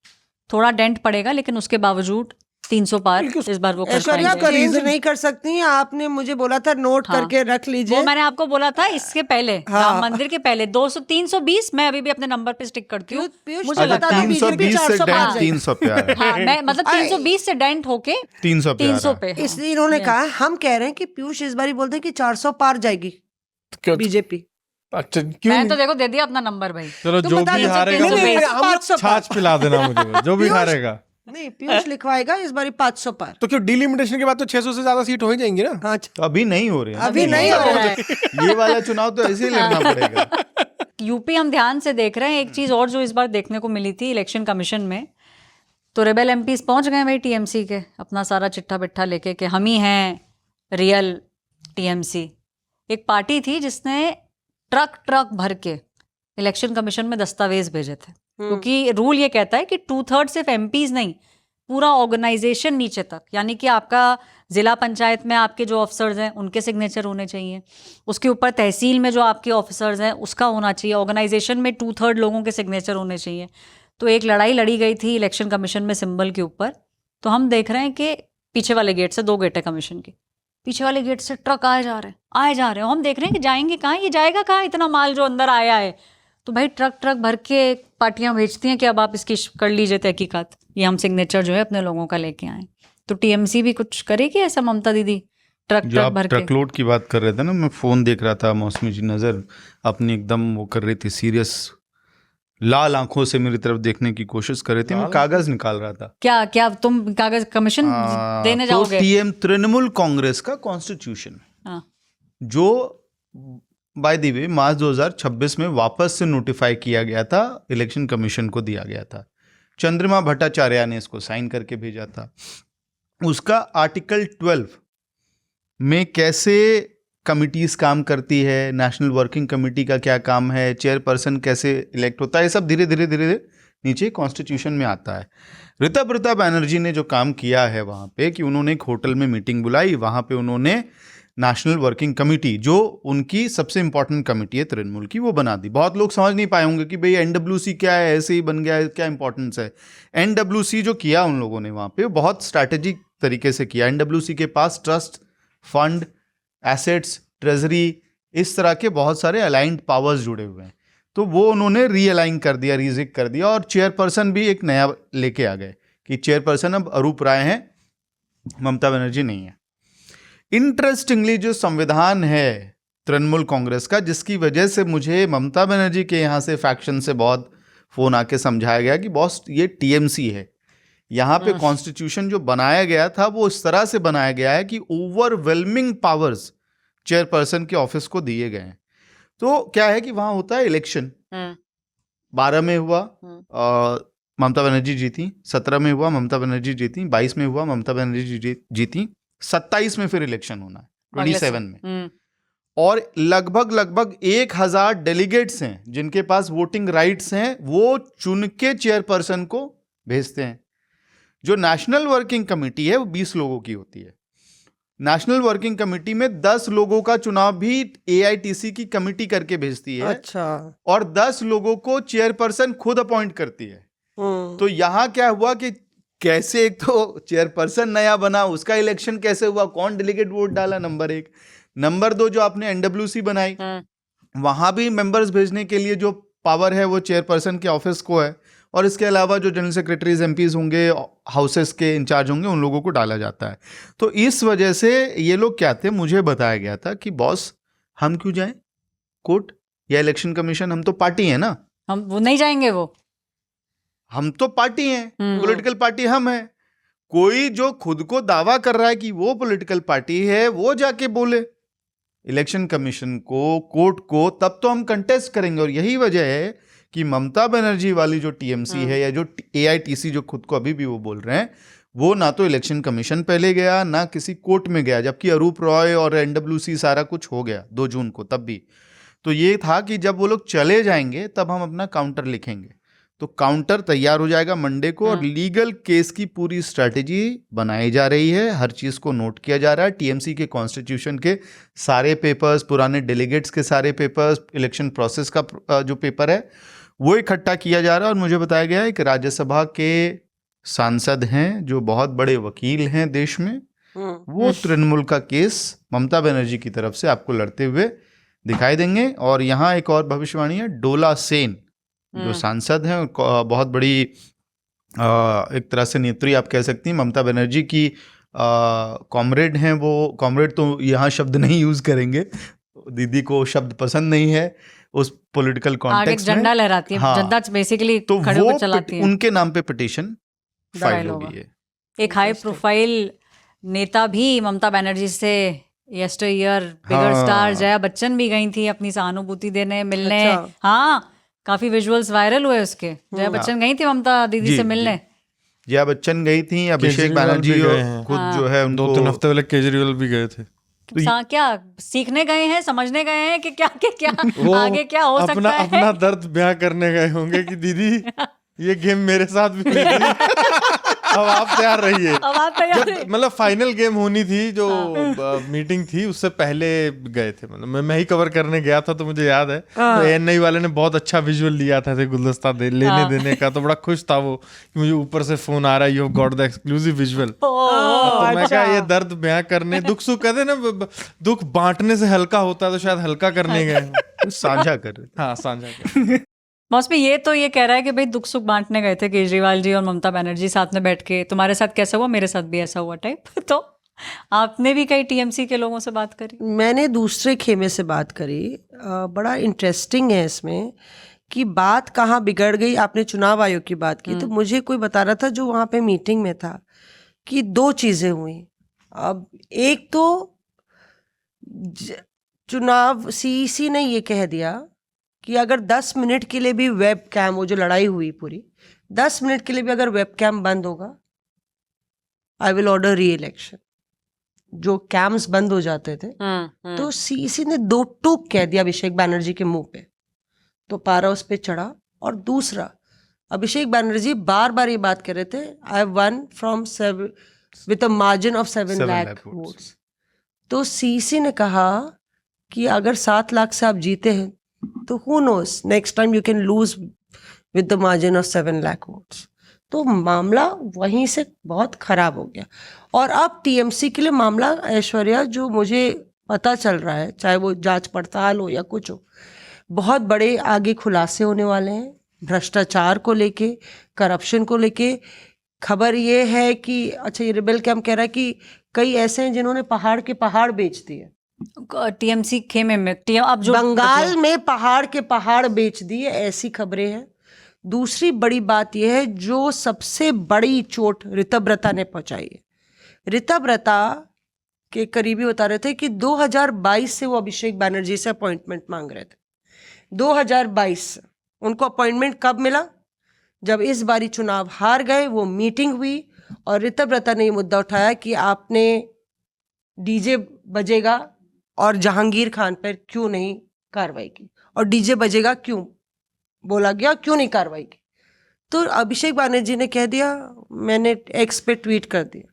Speaker 3: थोड़ा डेंट पड़ेगा लेकिन उसके बावजूद 300 पार इस बार वो कर पाएंगे।
Speaker 1: चेंज नहीं कर सकती। आपने मुझे बोला था नोट करके रख लीजिए,
Speaker 3: वो मैंने आपको बोला था इसके पहले, राम मंदिर के पहले 320। मैं अभी भी अपने नंबर पे स्टिक करती हूँ।
Speaker 1: मुझे लगा था
Speaker 2: 320 से डेंट 300 पे आया।
Speaker 3: हाँ, मैं मतलब 320 से डेंट होके
Speaker 2: 300
Speaker 3: पे।
Speaker 1: इसलिए इन्होंने कहा, हम कह रहे हैं कि पीयूष इस बार बोलते हैं कि 400 पार जाएगी बीजेपी।
Speaker 5: अच्छा, क्यों?
Speaker 3: मैं तो देखो दे दिया अपना नंबर भाई।
Speaker 4: चलो जो भी हारेगा छाछ पिला देना मुझे, जो भी हारेगा।
Speaker 1: नहीं, पीयूष लिखवाएगा इस बार 500 पार।
Speaker 5: तो क्यों डिलिमिटेशन के बाद तो 600 से ज्यादा सीट हो ही जाएंगी ना।
Speaker 1: हाँ,
Speaker 2: तो अभी नहीं हो रही है,
Speaker 1: अभी नहीं हो रहा है।
Speaker 2: ये वाला चुनाव तो ऐसे ही लड़ना पड़ेगा।
Speaker 3: यूपी हम ध्यान से देख रहे हैं। एक चीज और जो इस बार देखने को मिली थी इलेक्शन कमीशन में, तो रेबेल एमपीज पहुंच गए भाई टीएमसी के, अपना सारा चिट्ठा बिट्ठा लेके कि हम ही हैं रियल टीएमसी। एक पार्टी थी जिसने ट्रक भर के इलेक्शन कमीशन में दस्तावेज भेजे थे, क्योंकि रूल ये कहता है कि 2/3 सिर्फ एमपीज नहीं, पूरा ऑर्गेनाइजेशन नीचे तक, यानी कि आपका जिला पंचायत में आपके जो ऑफिसर्स हैं उनके सिग्नेचर होने चाहिए, उसके ऊपर तहसील में जो आपके ऑफिसर्स हैं उसका होना चाहिए, ऑर्गेनाइजेशन में 2/3 लोगों के सिग्नेचर होने चाहिए। तो एक लड़ाई लड़ी गई थी इलेक्शन कमीशन में सिंबल के ऊपर। तो हम देख रहे हैं कि पीछे वाले गेट से 2 गेट है कमीशन के, पीछे वाले गेट से ट्रक आए जा रहे हैं। हम देख रहे हैं कि जाएंगे कहाँ, ये जाएगा कहाँ इतना माल जो अंदर आया है। तो भाई ट्रक भर के पार्टियां भेजती हैं कि अब आप इसकी कर लीजिए तहकीकात, ये हम सिग्नेचर जो है अपने लोगों का लेके आए। तो टीएमसी भी कुछ करेगी ऐसा ममता दीदी? ट्रक भर के
Speaker 2: ट्रकलोड की बात कर रहे थे ना, मैं फोन देख रहा था, मौसमी जी नजर अपनी एकदम वो कर रही थी, सीरियस लाल आंखों से मेरी तरफ देखने की कोशिश कर रही थी। मैं कागज निकाल रहा था।
Speaker 3: क्या तुम कागज कमीशन देने जाओगे?
Speaker 2: टीएम तृणमूल कांग्रेस का कॉन्स्टिट्यूशन जो बाय द वे मार्च 2026 में वापस से नोटिफाई किया गया था, इलेक्शन कमीशन को दिया गया था। चंद्रमा भट्टाचार्य ने इसको साइन करके भेजा था। उसका आर्टिकल 12 में कैसे कमिटीज काम करती है, नेशनल वर्किंग कमेटी का क्या काम है, चेयरपर्सन कैसे इलेक्ट होता है, ये सब धीरे धीरे नीचे कॉन्स्टिट्यूशन में आता है। ऋता बैनर्जी ने जो काम किया है वहाँ पे कि उन्होंने एक होटल में मीटिंग बुलाई, वहाँ पे उन्होंने नेशनल वर्किंग कमेटी जो उनकी सबसे इंपॉर्टेंट कमेटी है तृणमूल की, वो बना दी। बहुत लोग समझ नहीं पाए होंगे कि भाई एनडब्ल्यूसी क्या है, ऐसे ही बन गया है, क्या इंपॉर्टेंस है। एनडब्ल्यूसी जो किया उन लोगों ने वहाँ पे बहुत स्ट्रैटेजिक तरीके से किया। एनडब्ल्यूसी के पास ट्रस्ट फंड, एसेट्स, ट्रेजरी, इस तरह के बहुत सारे अलाइंड पावर्स जुड़े हुए हैं। तो वो उन्होंने रीअलाइन कर दिया, रीजिक कर दिया, और चेयरपर्सन भी एक नया लेके आ गए कि चेयरपर्सन अब अरूप राय हैं, ममता बनर्जी नहीं है। इंटरेस्टिंगली जो संविधान है तृणमूल कांग्रेस का, जिसकी वजह से मुझे ममता बनर्जी के यहाँ से फैक्शन से बहुत फोन आके समझाया गया कि बॉस ये टीएमसी है, यहाँ पे कॉन्स्टिट्यूशन जो बनाया गया था वो इस तरह से बनाया गया है कि ओवरवेलमिंग पावर्स चेयरपर्सन के ऑफिस को दिए गए हैं। तो क्या है कि वहां होता है इलेक्शन, 12 में हुआ ममता बनर्जी जीती, 17 में हुआ ममता बनर्जी जीती, 22 में हुआ ममता बनर्जी जीती, 27 में फिर इलेक्शन होना है 27 में। और लगभग 1000 डेलीगेट्स हैं जिनके पास वोटिंग राइट्स हैं, वो चुन के चेयरपर्सन को भेजते हैं। जो नेशनल वर्किंग कमेटी है वो 20 लोगों की होती है। नेशनल वर्किंग कमेटी में 10 लोगों का चुनाव भी एआईटीसी की कमेटी करके भेजती है।
Speaker 1: अच्छा।
Speaker 2: और 10 लोगों को चेयरपर्सन खुद अपॉइंट करती है। तो यहाँ क्या हुआ कि कैसे, एक तो चेयरपर्सन नया बना, उसका इलेक्शन कैसे हुआ, कौन डेलीगेट वोट डाला, नंबर 1। नंबर 2, जो आपने एनडब्ल्यूसी बनाई, वहां भी मेंबर्स भेजने के लिए जो पावर है वो चेयरपर्सन के ऑफिस को है। और इसके अलावा जो जनरल सेक्रेटरीज, एमपीज होंगे, हाउसेस के इंचार्ज होंगे, उन लोगों को डाला जाता है। तो इस वजह से ये लोग क्या थे, मुझे बताया गया था कि बॉस हम क्यों जाएं कोर्ट या इलेक्शन कमीशन, हम तो पार्टी है ना,
Speaker 3: हम वो नहीं जाएंगे,
Speaker 2: हम तो पार्टी हैं, पॉलिटिकल पार्टी हम हैं। कोई जो खुद को दावा कर रहा है कि वो पॉलिटिकल पार्टी है, वो जाके बोले इलेक्शन कमीशन को, कोर्ट को, तब तो हम कंटेस्ट करेंगे। और यही वजह है कि ममता बनर्जी वाली जो टीएमसी है या जो एआईटीसी जो खुद को अभी भी वो बोल रहे हैं, वो ना तो इलेक्शन कमीशन पहले गया ना किसी कोर्ट में गया, जबकि अरूप रॉय और एनडब्ल्यूसी सारा कुछ हो गया 2 जून को। तब भी तो ये था कि जब वो लोग चले जाएंगे तब हम अपना काउंटर लिखेंगे। तो काउंटर तैयार हो जाएगा मंडे को, और लीगल केस की पूरी स्ट्रैटेजी बनाई जा रही है, हर चीज़ को नोट किया जा रहा है। टीएमसी के कॉन्स्टिट्यूशन के सारे पेपर्स, पुराने डेलीगेट्स के सारे पेपर्स, इलेक्शन प्रोसेस का जो पेपर है वो इकट्ठा किया जा रहा है। और मुझे बताया गया है कि राज्यसभा के सांसद हैं जो बहुत बड़े वकील हैं देश में, वो तृणमूल का केस ममता बनर्जी की तरफ से आपको लड़ते हुए दिखाई देंगे। और यहाँ एक और भविष्यवाणी है, डोला सेन जो सांसद हैं, बहुत बड़ी एक तरह से नेत्री आप कह सकती हैं, ममता बनर्जी की कॉमरेड हैं। वो कॉमरेड तो यहाँ शब्द नहीं यूज करेंगे, दीदी को शब्द पसंद नहीं है उस पॉलिटिकल कॉन्टेक्स्ट में।
Speaker 3: झंडा लहराती है,
Speaker 2: हाँ,
Speaker 3: जनता बेसिकली
Speaker 2: तो
Speaker 3: खड़े होकर चलाती है।
Speaker 2: उनके नाम पे पिटीशन फाइल होगी है।
Speaker 3: एक हाई प्रोफाइल नेता भी ममता बनर्जी से यस्टर year, bigger star Jaya Bachchan भी गई थी अपनी सहानुभूति देने, मिलने। हाँ, काफी विजुअल्स वायरल हुए उसके। जया बच्चन गई थी ममता दीदी से मिलने।
Speaker 2: जया बच्चन गई थी, अभिषेक बनर्जी खुद जो है उनको
Speaker 4: 2-3 हफ्ते पहले केजरीवाल भी गए थे।
Speaker 3: क्या सीखने गए हैं, समझने गए हैं कि क्या
Speaker 4: वो
Speaker 3: आगे क्या हो सकता है?
Speaker 4: अपना दर्द बयां करने गए होंगे कि दीदी ये गेम मेरे साथ भी हुई थी, अब आप तैयार रहिए।
Speaker 3: अब आप तैयार
Speaker 4: जब
Speaker 3: रहिए।
Speaker 4: मतलब फाइनल गेम होनी थी, जो मीटिंग थी उससे पहले गए थे, मतलब मैं ही कवर करने गया था, तो मुझे याद है तो एएनआई वाले ने बहुत अच्छा विजुअल लिया था गुलदस्ता लेने देने का, तो बड़ा खुश था वो कि मुझे ऊपर से फोन आ रहा है, you have got the exclusive visual. तो मैं क्या, ये दर्द बयां करने, दुख सुख कहते ना, दुख बांटने से हल्का होता है, तो शायद हल्का करने गए,
Speaker 2: साझा कर रहे थे।
Speaker 4: हाँ साझा कर।
Speaker 3: मौसमी ये कह रहा है कि भाई दुख सुख बांटने गए थे केजरीवाल जी और ममता बनर्जी साथ में बैठ के, तुम्हारे साथ कैसा हुआ, मेरे साथ भी ऐसा हुआ टाइप। तो आपने भी कई टीएमसी के लोगों से बात करी?
Speaker 1: मैंने दूसरे खेमे से बात करी। बड़ा इंटरेस्टिंग है इसमें कि बात कहाँ बिगड़ गई। आपने चुनाव आयोग की बात की, तो मुझे कोई बता रहा था जो वहाँ पे मीटिंग में था कि दो चीज़ें हुई। अब एक तो चुनाव सीईसी ने ये कह दिया कि अगर 10 मिनट के लिए भी वेब कैम, वो जो लड़ाई हुई पूरी 10 मिनट के लिए भी अगर वेब कैम बंद होगा, आई विल ऑर्डर री इलेक्शन। जो कैम्स बंद हो जाते थे तो सीईसी ने 2 टूक कह दिया अभिषेक बैनर्जी के मुंह पे, तो पारा उस पे चढ़ा। और दूसरा, अभिषेक बैनर्जी बार बार ये बात कर रहे थे, I have one from with a margin of 7 lakh votes. तो सीईसी ने कहा कि अगर 7 लाख से आप जीते हैं तो who knows, next time you can lose with the margin of 7 lakh votes। तो मामला वहीं से बहुत खराब हो गया। और अब टीएमसी के लिए मामला, ऐश्वर्या, जो मुझे पता चल रहा है, चाहे वो जांच पड़ताल हो या कुछ हो, बहुत बड़े आगे खुलासे होने वाले हैं भ्रष्टाचार को लेके, करप्शन को लेके। खबर ये है कि अच्छा, ये रिबेल कैंप कह रहा है कि कई ऐसे हैं जिन्होंने पहाड़ के पहाड़ बेच दिए
Speaker 3: टीएमसी खेमे में, अब जो
Speaker 1: बंगाल में पहाड़ के पहाड़ बेच दिए, ऐसी खबरें हैं। दूसरी बड़ी बात यह है, जो सबसे बड़ी चोट ऋतव्रता ने पहुंचाई है। ऋतव्रता के करीबी बता रहे थे कि 2022 से वो अभिषेक बैनर्जी से अपॉइंटमेंट मांग रहे थे। 2022 उनको अपॉइंटमेंट कब मिला? जब इस बारी चुनाव हार गए, वो मीटिंग हुई और ऋतव्रता ने ये मुद्दा उठाया कि आपने डीजे बजेगा और जहांगीर खान पर क्यों नहीं कार्रवाई की, और डीजे बजेगा क्यों बोला गया, क्यों नहीं कार्रवाई की। तो अभिषेक बैनर्जी ने कह दिया, मैंने एक्स पे ट्वीट कर दिया।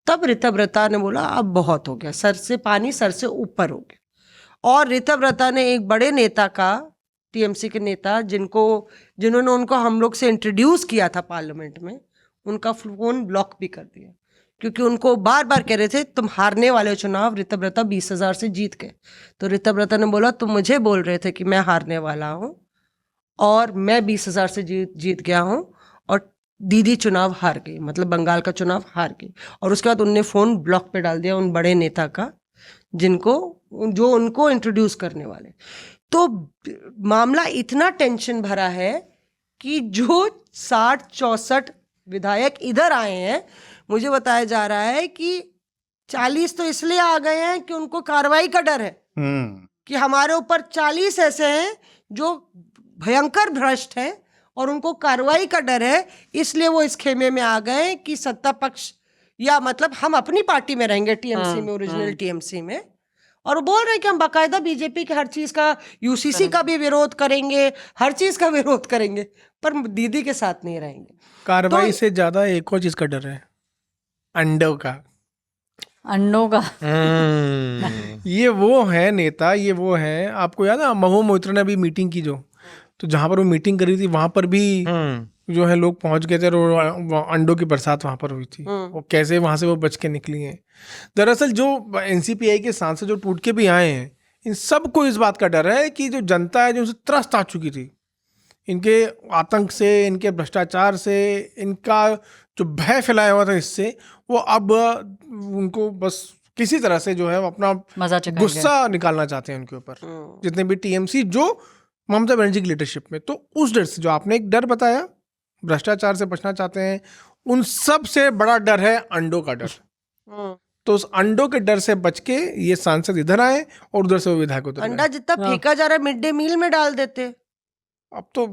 Speaker 1: तब ऋतव्रता ने बोला अब बहुत हो गया, सर से पानी सर से ऊपर हो गया। और ऋतव्रता ने एक बड़े नेता का, टीएमसी के नेता जिन्होंने उनको हम लोग से इंट्रोड्यूस किया था पार्लियामेंट में, उनका फोन ब्लॉक भी कर दिया, क्योंकि उनको बार बार कह रहे थे तुम हारने वाले चुनाव। ऋतव्रता 20,000 से जीत गए। तो ऋतव्रता ने बोला तुम मुझे बोल रहे थे कि मैं हारने वाला हूँ और मैं 20,000 से जीत गया हूँ, और दीदी चुनाव हार गई, मतलब बंगाल का चुनाव हार गई। और उसके बाद उनने फ़ोन ब्लॉक पे डाल दिया उन बड़े नेता का, जो उनको इंट्रोड्यूस करने वाले। तो मामला इतना टेंशन भरा है कि जो 60-64 विधायक इधर आए हैं, मुझे बताया जा रहा है कि 40 तो इसलिए आ गए हैं कि उनको कार्रवाई का डर है, कि हमारे ऊपर 40 ऐसे हैं जो भयंकर भ्रष्ट हैं और उनको कार्रवाई का डर है, इसलिए वो इस खेमे में आ गए कि सत्ता पक्ष, या मतलब हम अपनी पार्टी में रहेंगे, टीएमसी में, ओरिजिनल टीएमसी में। और वो बोल रहे हैं कि हम बाकायदा बीजेपी के हर चीज का, यूसीसी का भी विरोध करेंगे, हर चीज का विरोध करेंगे, पर दीदी के साथ नहीं रहेंगे।
Speaker 5: कार्रवाई से ज्यादा एक और चीज का डर है, अंडों का। ये वो है नेता, ये वो है। आपको याद है महुआ मोइत्रा ने अभी मीटिंग की, जो तो जहां पर वो मीटिंग करी थी वहां पर भी जो है लोग पहुंच गए थे और अंडों की बरसात वहां पर हुई थी। वो कैसे वहां से वो बच के निकली हैं। दरअसल जो एनसीपीआई के सांसद जो टूट के भी आए हैं, इन सबको इस बात का डर है कि जो जनता है, जो उनसे त्रस्त आ चुकी थी इनके आतंक से, इनके भ्रष्टाचार से, इनका जो भय फैलाया हुआ था इससे, वो अब उनको बस किसी तरह से जो है वो अपना गुस्सा निकालना चाहते हैं उनके ऊपर, जितने भी टीएमसी जो ममता बनर्जी की लीडरशिप में। तो उस डर से, जो आपने एक डर बताया, भ्रष्टाचार से बचना चाहते हैं, उन सब से बड़ा डर है अंडों का डर। तो उस अंडों के डर से बच के ये सांसद इधर आए और उधर से वो विधायक उधर।
Speaker 1: अंडा जितना फेंका जा रहा है मिड डे मील में डाल देते,
Speaker 5: अब तो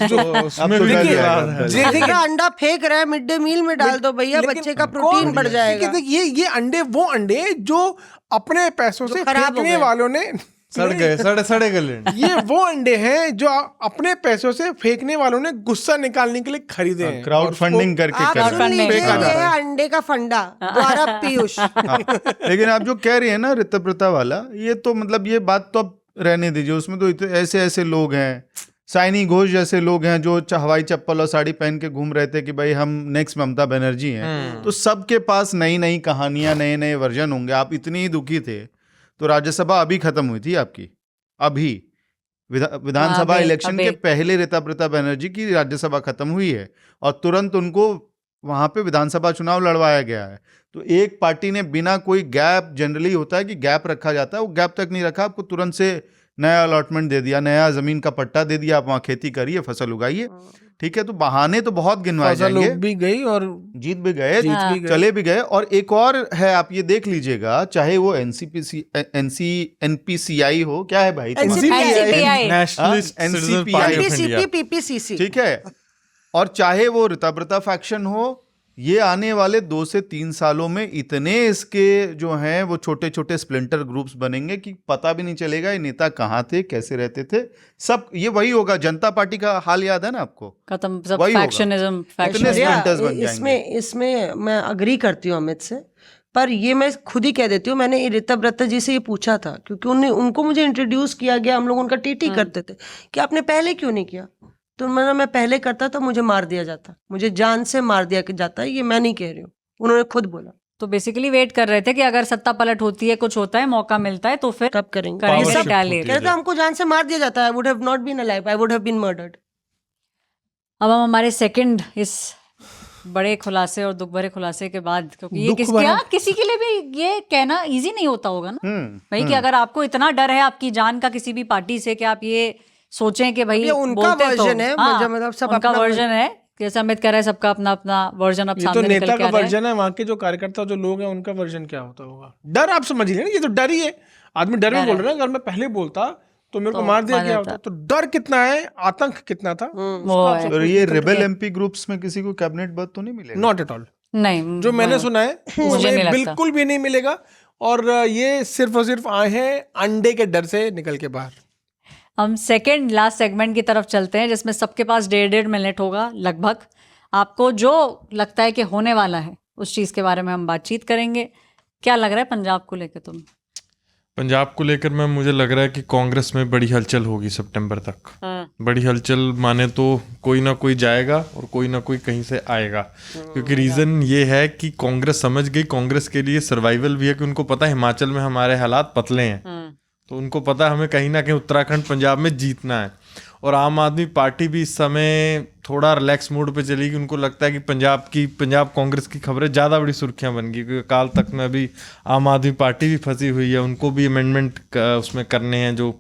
Speaker 4: जो उसमें
Speaker 2: अब तो
Speaker 4: भी
Speaker 2: डर
Speaker 4: देखिए,
Speaker 2: जाएगा, अब डर
Speaker 5: देखिए,
Speaker 1: जितना अंडा फेंक रहा है मिड डे मील में डाल दो भैया,
Speaker 5: लेकिन
Speaker 1: बच्चे का
Speaker 5: कौन-
Speaker 1: प्रोटीन बढ़ जाएगा।
Speaker 5: देखिए, ये अंडे वो अंडे जो अपने पैसों
Speaker 1: जो
Speaker 5: से
Speaker 1: खराब हो
Speaker 5: फेंकने
Speaker 1: गए।
Speaker 5: वालों ने
Speaker 4: सड़ गए सड़े गले।
Speaker 5: ये वो अंडे हैं जो अपने पैसों से फेंकने वालों ने गुस्सा निकालने के लिए खरीदे हैं,
Speaker 2: क्राउड
Speaker 5: और उसको-
Speaker 2: फंडिंग करके
Speaker 1: आप
Speaker 2: कर रहे
Speaker 1: सुन
Speaker 2: हैं।
Speaker 3: crowdfunding
Speaker 1: लीजिए,
Speaker 5: फेंका जा
Speaker 1: ये
Speaker 5: रहा
Speaker 1: है अंडे का फंडा द्वारा पीयूष।
Speaker 2: हाँ, लेकिन आप जो कह रही है ना ऋतव्रता वाला, ये तो मतलब ये बात तो अब रहने दीजिए। उसमें तो ऐसे ऐसे लोग हैं, साइनी घोष जैसे लोग हैं जो हवाई चप्पल और साड़ी पहन के घूम रहे थे कि भाई हम नेक्स्ट ममता बनर्जी हैं। तो सबके पास नई नई कहानियां, नए नए वर्जन होंगे। आप इतनी ही दुखी थे तो राज्यसभा अभी खत्म हुई थी आपकी, अभी विधानसभा इलेक्शन के पहले ऋतव्रता बनर्जी की राज्यसभा खत्म हुई है और तुरंत उनको वहां पे विधानसभा चुनाव लड़वाया गया है। तो एक पार्टी ने बिना कोई गैप, जनरली होता है कि गैप रखा जाता है, वो गैप तक नहीं रखा, आपको तुरंत से नया अलॉटमेंट दे दिया, नया जमीन का पट्टा दे दिया, आप वहां खेती करिए, फसल उगाइए। ठीक है, तो बहाने तो बहुत गिनवाए
Speaker 5: फसल
Speaker 2: जाएंगे,
Speaker 5: उग भी गई और
Speaker 2: जीत भी गए, चले भी गए। और एक और है, आप ये देख लीजिएगा, चाहे वो एनपीसीआई हो, क्या है भाई
Speaker 3: NCPI
Speaker 4: nationalist citizen party of India.
Speaker 1: NCP PPCC,
Speaker 2: ठीक है, और चाहे वो ऋतव्रता फैक्शन हो, ये आने वाले 2 से 3 सालों में इतने इसके जो हैं वो छोटे छोटे स्प्लिंटर ग्रुप्स बनेंगे कि पता भी नहीं चलेगा ये नेता कहाँ थे, कैसे रहते थे। सब ये वही होगा। जनता पार्टी का हाल याद है ना आपको,
Speaker 3: खत्म, सब
Speaker 2: वही होगा।
Speaker 3: फैक्शनिज्म
Speaker 2: इतने splinters बन
Speaker 1: इसमें मैं अग्री करती हूँ अमित से, पर ये मैं खुद ही कह देती हूँ, मैंने ऋतव्रता जी से ये पूछा था क्योंकि उनको मुझे इंट्रोड्यूस किया गया, हम लोग उनका टीटी करते थे कि आपने पहले क्यों नहीं किया। तो मैं पहले करता तो मुझे मार दिया जाता, मुझे जान से मार दिया जाता है, ये मैं नहीं कह रही हूँ, उन्होंने खुद बोला।
Speaker 3: तो बेसिकली वेट कर रहे थे कि अगर सत्ता पलट होती है, कुछ होता है, मौका मिलता है तो फिर
Speaker 1: कब करेंगे,
Speaker 3: करेंगे,
Speaker 2: Power shift
Speaker 3: डालिए।
Speaker 2: होती है।
Speaker 1: कहते हमको जान से मार दिया जाता है, I would have not been alive, I would have been murdered.
Speaker 3: अब हम हमारे सेकंड इस बड़े खुलासे और दुख भरे खुलासे के बाद, क्योंकि ये किसी के लिए भी ये कहना इजी नहीं होता होगा ना भाई, कि अगर आपको इतना डर है आपकी जान का किसी भी पार्टी से कि आप ये सोचें कि भाई
Speaker 1: उनका वर्जन है, मतलब सब
Speaker 3: उनका वर्जन है, जैसे अमित कह रहा है, सबका अपना अपना वर्जन अब
Speaker 5: ये तो
Speaker 3: सामने निकल
Speaker 5: नेता
Speaker 3: के
Speaker 5: का
Speaker 3: आ रहा है।
Speaker 5: वर्जन है, वहां के जो कार्यकर्ता जो लोग हैं उनका वर्जन क्या होता होगा। डर आप समझ लीजिए ना, ये तो डर ही है। आदमी डर में बोल रहा है, अगर मैं पहले बोलता तो मेरे को मार दिया गया होता। तो डर कितना है, आतंक कितना था।
Speaker 3: वो है।
Speaker 2: और ये रेबेल एमपी ग्रुप्स में किसी को कैबिनेट पद तो नहीं मिलेगा?
Speaker 5: नॉट एट ऑल,
Speaker 3: नहीं,
Speaker 5: जो मैंने सुना है
Speaker 3: मुझे नहीं
Speaker 5: उसमें
Speaker 3: लगता।
Speaker 5: बिल्कुल भी नहीं मिलेगा। और ये सिर्फ और सिर्फ आए हैं अंडे के डर से निकल के बाहर।
Speaker 3: हम सेकंड लास्ट सेगमेंट की तरफ चलते हैं, जिसमें सबके पास 1.5 मिनट होगा लगभग। आपको जो लगता है कि होने वाला है उस चीज़ के बारे में हम बातचीत करेंगे। क्या लग रहा है पंजाब को लेकर तुम?
Speaker 4: पंजाब को लेकर मैम मुझे लग रहा है कि कांग्रेस में बड़ी हलचल होगी सितंबर तक। बड़ी हलचल माने तो कोई ना कोई जाएगा और कोई ना कोई कहीं से आएगा, क्योंकि रीज़न ये है कि कांग्रेस समझ गई, कांग्रेस के लिए सर्वाइवल भी है कि उनको पता है हिमाचल में हमारे हालात पतले हैं, तो उनको पता है हमें कहीं ना कहीं उत्तराखंड पंजाब में जीतना है। और आम आदमी पार्टी भी इस समय थोड़ा रिलैक्स मोड पे चलेगी। उनको लगता है कि पंजाब कांग्रेस की खबरें ज़्यादा बड़ी सुर्खियां बन गई, क्योंकि काल तक में अभी आम आदमी पार्टी भी फंसी हुई है, उनको भी अमेंडमेंट उसमें करने हैं जो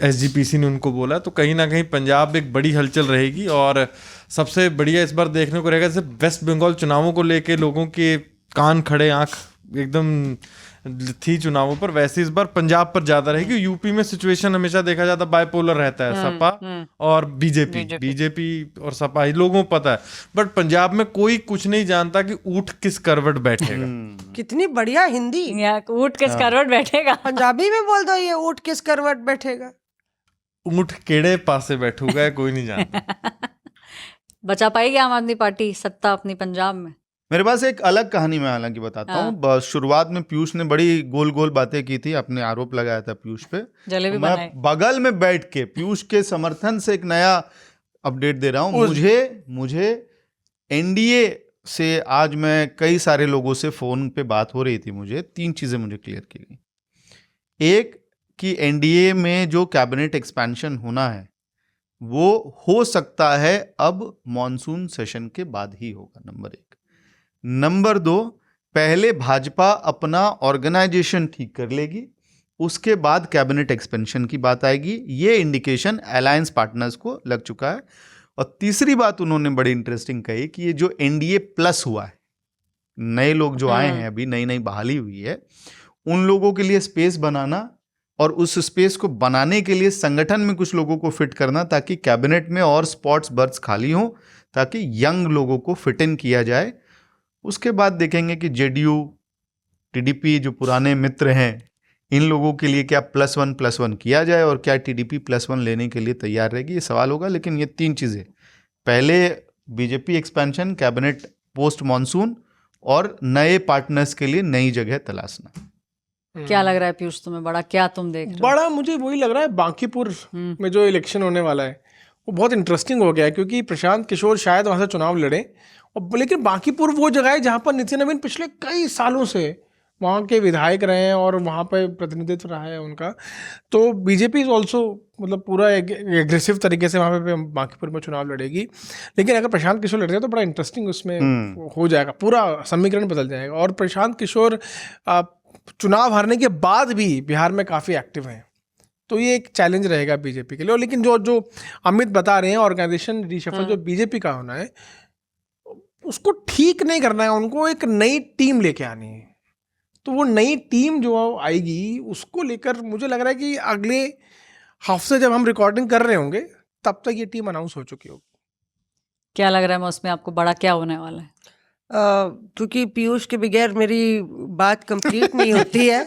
Speaker 4: SGPC ने उनको बोला। तो कहीं ना कहीं पंजाब एक बड़ी हलचल रहेगी। और सबसे बढ़िया इस बार देखने को रहेगा, जैसे वेस्ट बंगाल चुनावों को लेके लोगों के कान खड़े, आँख एकदम थी चुनावों पर, वैसे इस बार पंजाब पर ज्यादा रहेगी। यूपी में सिचुएशन हमेशा देखा जाता बाइपोलर रहता है, सपा और बीजेपी और सपा ही लोगों को पता है, बट पंजाब में कोई कुछ नहीं जानता कि ऊंट किस करवट बैठेगा।
Speaker 1: कितनी बढ़िया हिंदी,
Speaker 3: ऊंट किस करवट बैठेगा,
Speaker 1: पंजाबी में बोल दो, ये ऊंट किस करवट बैठेगा।
Speaker 4: ऊंट केड़े पासे बैठूगा कोई नहीं जानता।
Speaker 3: बचा पाएगी आम आदमी पार्टी सत्ता अपनी पंजाब में?
Speaker 2: मेरे पास एक अलग कहानी मैं हालांकि बताता हूँ। शुरुआत में पीयूष ने बड़ी गोल गोल बातें की थी, अपने आरोप लगाया था पीयूष पे।
Speaker 3: जलेबी
Speaker 2: मैं
Speaker 3: बनाई।
Speaker 2: बगल में बैठ के पीयूष के समर्थन से एक नया अपडेट दे रहा हूँ। मुझे एनडीए से आज मैं कई सारे लोगों से फोन पे बात हो रही थी, मुझे 3 चीजें मुझे क्लियर की गई। एक कि एनडीए में जो कैबिनेट एक्सपेंशन होना है वो हो सकता है अब मॉनसून सेशन के बाद ही होगा, नंबर 1। नंबर 2, पहले भाजपा अपना ऑर्गेनाइजेशन ठीक कर लेगी, उसके बाद कैबिनेट एक्सपेंशन की बात आएगी। ये इंडिकेशन अलायंस पार्टनर्स को लग चुका है। और तीसरी बात उन्होंने बड़ी इंटरेस्टिंग कही कि ये जो एनडीए प्लस हुआ है, नए लोग जो आए हैं, अभी नई नई बहाली हुई है, उन लोगों के लिए स्पेस बनाना और उस स्पेस को बनाने के लिए संगठन में कुछ लोगों को फिट करना, ताकि कैबिनेट में और स्पॉट्स बर्थ खाली हों, ताकि यंग लोगों को फिट इन किया जाए। उसके बाद देखेंगे कि जेडीयू, टीडीपी जो पुराने मित्र हैं, इन लोगों के लिए क्या +1+1 किया जाए और क्या टीडीपी +1 लेने के लिए तैयार रहेगी, ये सवाल होगा। लेकिन ये 3 चीज़ें, पहले BJP expansion, cabinet post monsoon और नए पार्टनर्स के लिए नई जगह तलाशना।
Speaker 3: क्या लग रहा है पीयूष तुम्हें, बड़ा क्या तुम देख रहे हो?
Speaker 5: बड़ा मुझे वही लग रहा है, बांकीपुर में जो इलेक्शन होने वाला है वो बहुत इंटरेस्टिंग हो गया है, क्योंकि प्रशांत किशोर शायद वहाँ से चुनाव लड़े, और लेकिन बांकीपुर वो जगह है जहाँ पर नितिन नवीन पिछले कई सालों से वहाँ के विधायक रहे हैं और वहाँ पे प्रतिनिधित्व रहा है उनका। तो बीजेपी इज ऑल्सो मतलब पूरा एग्रेसिव तरीके से वहाँ पे बांकीपुर में चुनाव लड़ेगी। लेकिन अगर प्रशांत किशोर लड़ते हैं तो बड़ा इंटरेस्टिंग उसमें हो जाएगा, पूरा समीकरण बदल जाएगा। और प्रशांत किशोर चुनाव हारने के बाद भी बिहार में काफ़ी एक्टिव हैं, तो ये एक चैलेंज रहेगा बीजेपी के लिए। और लेकिन जो अमित बता रहे हैं, ऑर्गेनाइजेशन रीशफल जो बीजेपी का होना है, उसको ठीक नहीं करना है, उनको एक नई टीम लेके आनी है। तो वो नई टीम जो आएगी उसको लेकर मुझे लग रहा है कि अगले हफ्ते जब हम रिकॉर्डिंग कर रहे होंगे तब तक ये टीम अनाउंस हो चुकी होगी।
Speaker 3: क्या लग रहा है उसमें आपको, बड़ा क्या होने वाला है?
Speaker 1: क्योंकि पीयूष के बगैर मेरी बात कंप्लीट नहीं होती है,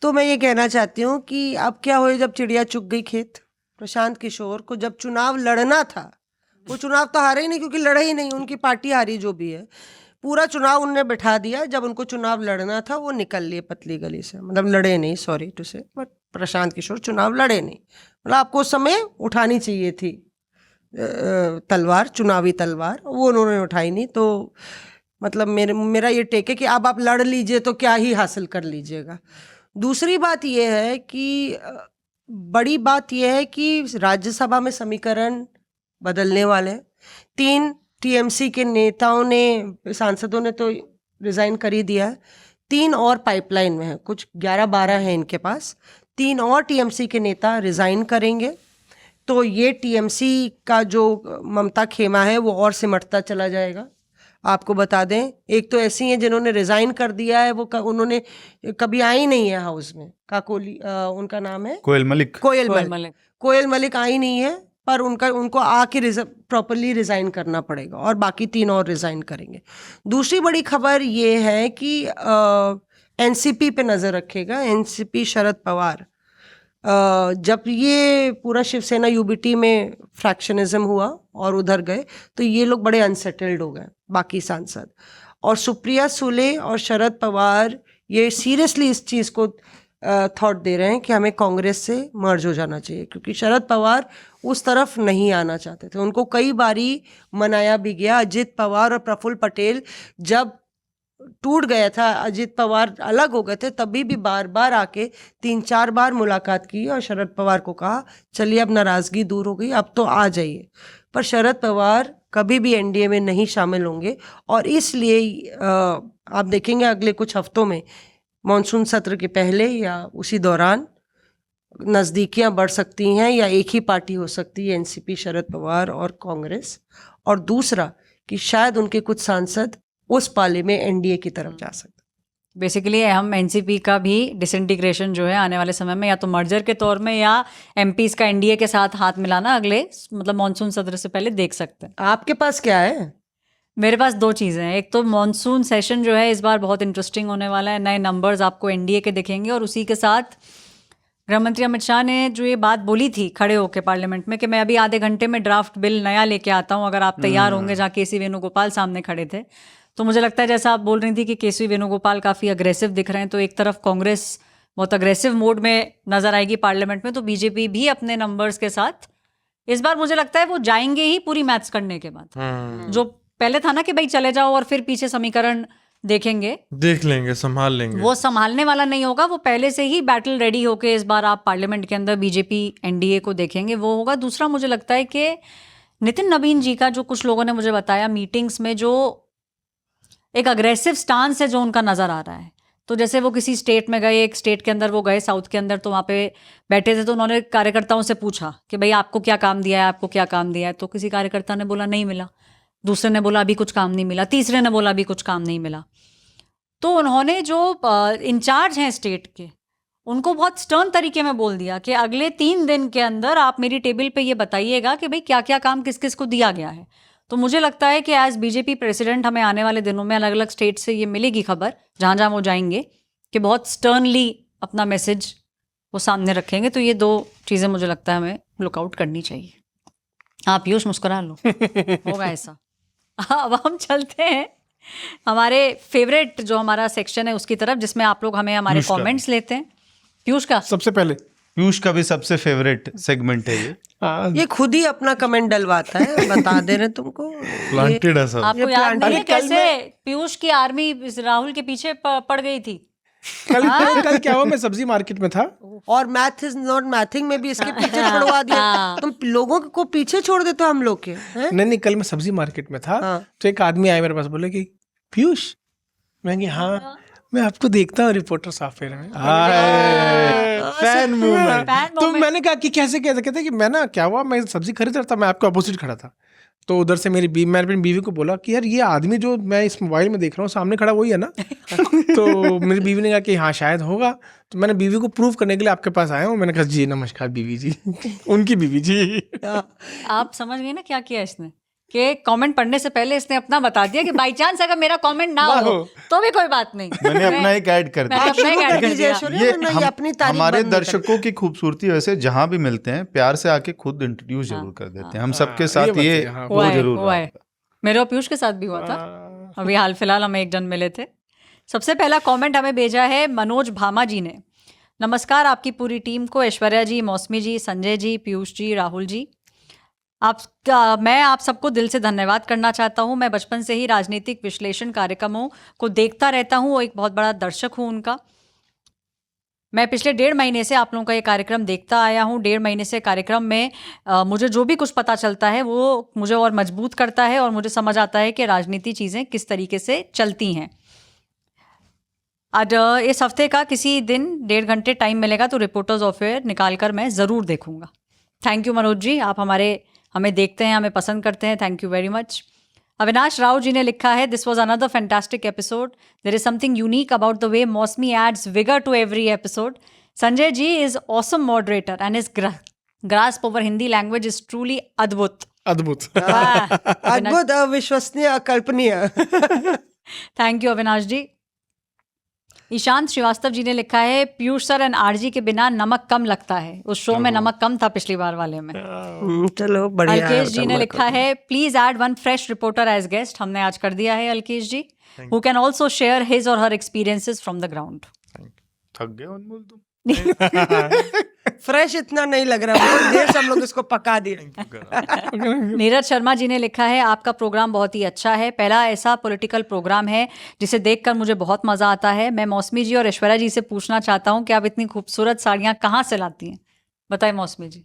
Speaker 1: तो मैं ये कहना चाहती हूँ कि अब क्या हो, जब चिड़िया चुग गई खेत। प्रशांत किशोर को जब चुनाव लड़ना था, वो चुनाव तो हारे ही नहीं, क्योंकि लड़े ही नहीं, उनकी पार्टी हारी जो भी है। पूरा चुनाव उनने बिठा दिया, जब उनको चुनाव लड़ना था वो निकल लिए पतली गली से, मतलब लड़े नहीं, सॉरी टू से, बट प्रशांत किशोर चुनाव लड़े नहीं। मतलब आपको उस समय उठानी चाहिए थी तलवार, चुनावी तलवार, वो उन्होंने उठाई नहीं। तो मतलब मेरा ये टेक है कि अब आप लड़ लीजिए तो क्या ही हासिल कर लीजिएगा। दूसरी बात ये है कि बड़ी बात ये है कि राज्यसभा में समीकरण बदलने वाले हैं। 3 टीएमसी के नेताओं ने, सांसदों ने तो रिज़ाइन कर ही दिया है, 3 और पाइपलाइन में है, कुछ 11-12 हैं इनके पास। 3 और टीएमसी के नेता रिज़ाइन करेंगे, तो ये टीएमसी का जो ममता खेमा है वो और सिमटता चला जाएगा। आपको बता दें, एक तो ऐसी हैं जिन्होंने रिज़ाइन कर दिया है, वो उन्होंने कभी आई नहीं है हाउस में, काकोली उनका नाम है
Speaker 2: कोयल मलिक।
Speaker 1: कोयल मलिक आई नहीं है, पर उनको आके प्रॉपरली रिज़ाइन करना पड़ेगा, और बाकी 3 और रिज़ाइन करेंगे। दूसरी बड़ी खबर ये है कि एनसीपी पे नज़र रखेगा एनसीपी शरद पवार। जब ये पूरा शिवसेना यूबीटी में फ्रैक्शनिज्म हुआ और उधर गए, तो ये लोग बड़े अनसेटल्ड हो गए, बाकी सांसद। और सुप्रिया सुले और शरद पवार ये सीरियसली इस चीज़ को थॉट दे रहे हैं कि हमें कांग्रेस से मर्ज हो जाना चाहिए, क्योंकि शरद पवार उस तरफ नहीं आना चाहते थे। उनको कई बारी मनाया भी गया। अजित पवार और प्रफुल्ल पटेल जब टूट गया था, अजित पवार अलग हो गए थे, तभी भी बार बार आके 3-4 बार मुलाकात की और शरद पवार को कहा चलिए अब नाराज़गी दूर हो गई, अब तो आ जाइए। पर शरद पवार कभी भी एनडीए में नहीं शामिल होंगे, और इसलिए आप देखेंगे अगले कुछ हफ्तों में मॉनसून सत्र के पहले या उसी दौरान नज़दीकियां बढ़ सकती हैं, या एक ही पार्टी हो सकती है, एनसीपी, शरद पवार और कांग्रेस। और दूसरा कि शायद उनके कुछ सांसद उस पाले में एनडीए की तरफ जा सकते।
Speaker 3: बेसिकली हम एनसीपी का भी डिसइंटीग्रेशन जो है आने वाले समय में या तो मर्जर के तौर में या एमपीज का एनडीए के साथ हाथ मिलाना अगले मतलब मॉनसून सत्र से पहले देख सकते हैं।
Speaker 1: आपके पास क्या है?
Speaker 3: मेरे पास 2 चीज़ें हैं। एक तो मॉनसून सेशन जो है इस बार बहुत इंटरेस्टिंग होने वाला है, नए नंबर्स आपको एनडीए के दिखेंगे, और उसी के साथ गृहमंत्री अमित शाह ने जो ये बात बोली थी खड़े होकर पार्लियामेंट में कि मैं अभी आधे घंटे में ड्राफ्ट बिल नया लेके आता हूँ, अगर आप तैयार होंगे, जहाँ केसी वेणुगोपाल सामने खड़े थे। तो मुझे लगता है जैसा आप बोल रही थी कि केसी वेणुगोपाल काफ़ी अग्रेसिव दिख रहे हैं, तो एक तरफ कांग्रेस बहुत अग्रेसिव मोड में नजर आएगी पार्लियामेंट में, तो बीजेपी भी अपने नंबर्स के साथ इस बार मुझे लगता है वो जाएंगे ही पूरी मैथ्स करने के बाद। जो पहले था ना कि भाई चले जाओ और फिर पीछे समीकरण देख लेंगे, संभाल लेंगे, वो संभालने वाला नहीं होगा। वो पहले से ही बैटल रेडी होके इस बार आप पार्लियामेंट के अंदर बीजेपी एनडीए को देखेंगे, वो होगा। दूसरा मुझे लगता है कि नितिन नवीन जी का, जो कुछ लोगों ने मुझे बताया मीटिंग्स में, जो एक अग्रेसिव स्टांस है जो उनका नज़र आ रहा है। तो जैसे वो किसी स्टेट में गए, एक स्टेट के अंदर वो गए साउथ के अंदर, तो वहाँ पे बैठे थे, तो उन्होंने कार्यकर्ताओं से पूछा कि भाई आपको क्या काम दिया है, आपको क्या काम दिया है। तो किसी कार्यकर्ता ने बोला नहीं मिला, दूसरे ने बोला अभी कुछ काम नहीं मिला, तीसरे ने बोला अभी कुछ काम नहीं मिला। तो उन्होंने जो इंचार्ज हैं स्टेट के, उनको बहुत स्टर्न तरीके में बोल दिया कि अगले 3 दिन के अंदर आप मेरी टेबल पे ये बताइएगा कि भाई क्या क्या काम किस किस को दिया गया है। तो मुझे लगता है कि एज बीजेपी प्रेसिडेंट हमें आने वाले दिनों में अलग अलग स्टेट से ये मिलेगी खबर, जहाँ जहाँ वो जाएंगे, कि बहुत स्टर्नली अपना मैसेज वो सामने रखेंगे। तो ये 2 चीज़ें मुझे लगता है हमें लुकआउट करनी चाहिए। आप पीयूष मुस्कुरा लो, होगा ऐसा। अब हम चलते हैं हमारे फेवरेट जो हमारा सेक्शन है उसकी तरफ, जिसमें आप लोग हमें हमारे कमेंट्स लेते हैं। पीयूष का
Speaker 5: सबसे पहले,
Speaker 2: पीयूष का भी सबसे फेवरेट सेगमेंट है ये।
Speaker 1: ये खुद ही अपना कमेंट डलवाता है, बता दे रहे तुमको।
Speaker 4: प्लांटेड है सब।
Speaker 3: आपको याद नहीं है कैसे पीयूष की आर्मी राहुल के पीछे पड़ गई थी?
Speaker 5: कल क्या हुआ, मैं सब्जी मार्केट में था
Speaker 1: और मैथ इज नॉट मैथिंग में भी इसके पीछे छुड़वा दिया। तुम लोगों को पीछे छोड़ देते हो हम लोग के, हैं?
Speaker 5: नहीं, कल मैं सब्जी मार्केट में था। तो एक आदमी आया मेरे पास, बोले कि पीयूष। मैं कि हाँ, मैं आपको देखता हूँ रिपोर्टर सॉफ्टवेयर में।
Speaker 4: Fan movement.
Speaker 5: तो मैंने कहा कि कैसे कहते कि मैं ना, क्या हुआ, मैं सब्जी खरीद रहा था, मैं आपके अपोजिट खड़ा था। तो उधर से मैंने अपनी बीवी को बोला कि यार ये आदमी जो मैं इस मोबाइल में देख रहा हूँ सामने खड़ा वही है ना? तो मेरी बीवी ने कहा कि हाँ शायद होगा। तो मैंने बीवी को प्रूव करने के लिए आपके पास आया हूँ। मैंने कहा जी नमस्कार बीवी जी। उनकी बीवी जी।
Speaker 3: आप समझ गए ना क्या किया इसने, कि कमेंट पढ़ने से पहले इसने अपना बता दिया कि बाई चांस अगर मेरा कमेंट ना हो तो भी कोई बात नहीं,
Speaker 2: मैंने अपना एक ऐड कर दिया। ये हमारे दर्शकों की खूबसूरती वैसे जहां भी मिलते हैं प्यार से आके खुद इंट्रोड्यूस जरूर कर देते हैं। हम सबके साथ ये वो जरूर
Speaker 3: हुआ है। मेरे और पीयूष के साथ भी हुआ था, अभी हाल फिलहाल हम एक जन मिले थे। सबसे पहला कमेंट हमें भेजा है मनोज भामा जी ने। नमस्कार आपकी पूरी टीम को, ऐश्वर्या जी, मौसमी जी, संजय जी, पीयूष जी, राहुल जी। मैं आप सबको दिल से धन्यवाद करना चाहता हूं। मैं बचपन से ही राजनीतिक विश्लेषण कार्यक्रमों को देखता रहता हूं और एक बहुत बड़ा दर्शक हूं उनका। मैं पिछले 1.5 महीने से आप लोगों का ये कार्यक्रम देखता आया हूं। 1.5 महीने से कार्यक्रम में मुझे जो भी कुछ पता चलता है वो मुझे और मजबूत करता है और मुझे समझ आता है कि राजनीति चीज़ें किस तरीके से चलती हैं। आज इस हफ्ते का किसी दिन 1.5 घंटे टाइम मिलेगा तो रिपोर्टर्स अफेयर निकाल कर मैं ज़रूर देखूंगा। थैंक यू मनोज जी, आप हमें देखते हैं, हमें पसंद करते हैं। Thank you very much. Avinash Rao ji ने लिखा है, this was another fantastic episode. There is something unique about the way Mausami adds vigour to every episode. Sanjay ji is awesome moderator and his grasp over Hindi language is truly अद्भुत।
Speaker 5: अद्भुत,
Speaker 1: अद्भुत, अविश्वसनीय, अकल्पनीय।
Speaker 3: Thank you Avinash ji. Ishant Srivastava ji ने लिखा है, पीयूष सर एंड आरजी के बिना नमक कम लगता है। उस शो में नमक कम था पिछली बार वाले में।
Speaker 1: चलो बढ़िया।
Speaker 3: अलकेश जी ने लिखा है, please add 1 fresh reporter as guest. हमने आज कर दिया है Alkesh ji, who can also share his or her experiences from the ground.
Speaker 2: थक गए अनमोल तुम।
Speaker 1: फ्रेश इतना नहीं लग रहा, बहुत देर से हम लोग इसको पका दिए।
Speaker 3: नीरज शर्मा जी ने लिखा है, आपका प्रोग्राम बहुत ही अच्छा है। पहला ऐसा पॉलिटिकल प्रोग्राम है जिसे देखकर मुझे बहुत मजा आता है। मैं मौसमी जी और ऐश्वर्या जी से पूछना चाहता हूँ कि आप इतनी खूबसूरत साड़ियाँ कहाँ से लाती हैं? बताइए मौसमी जी।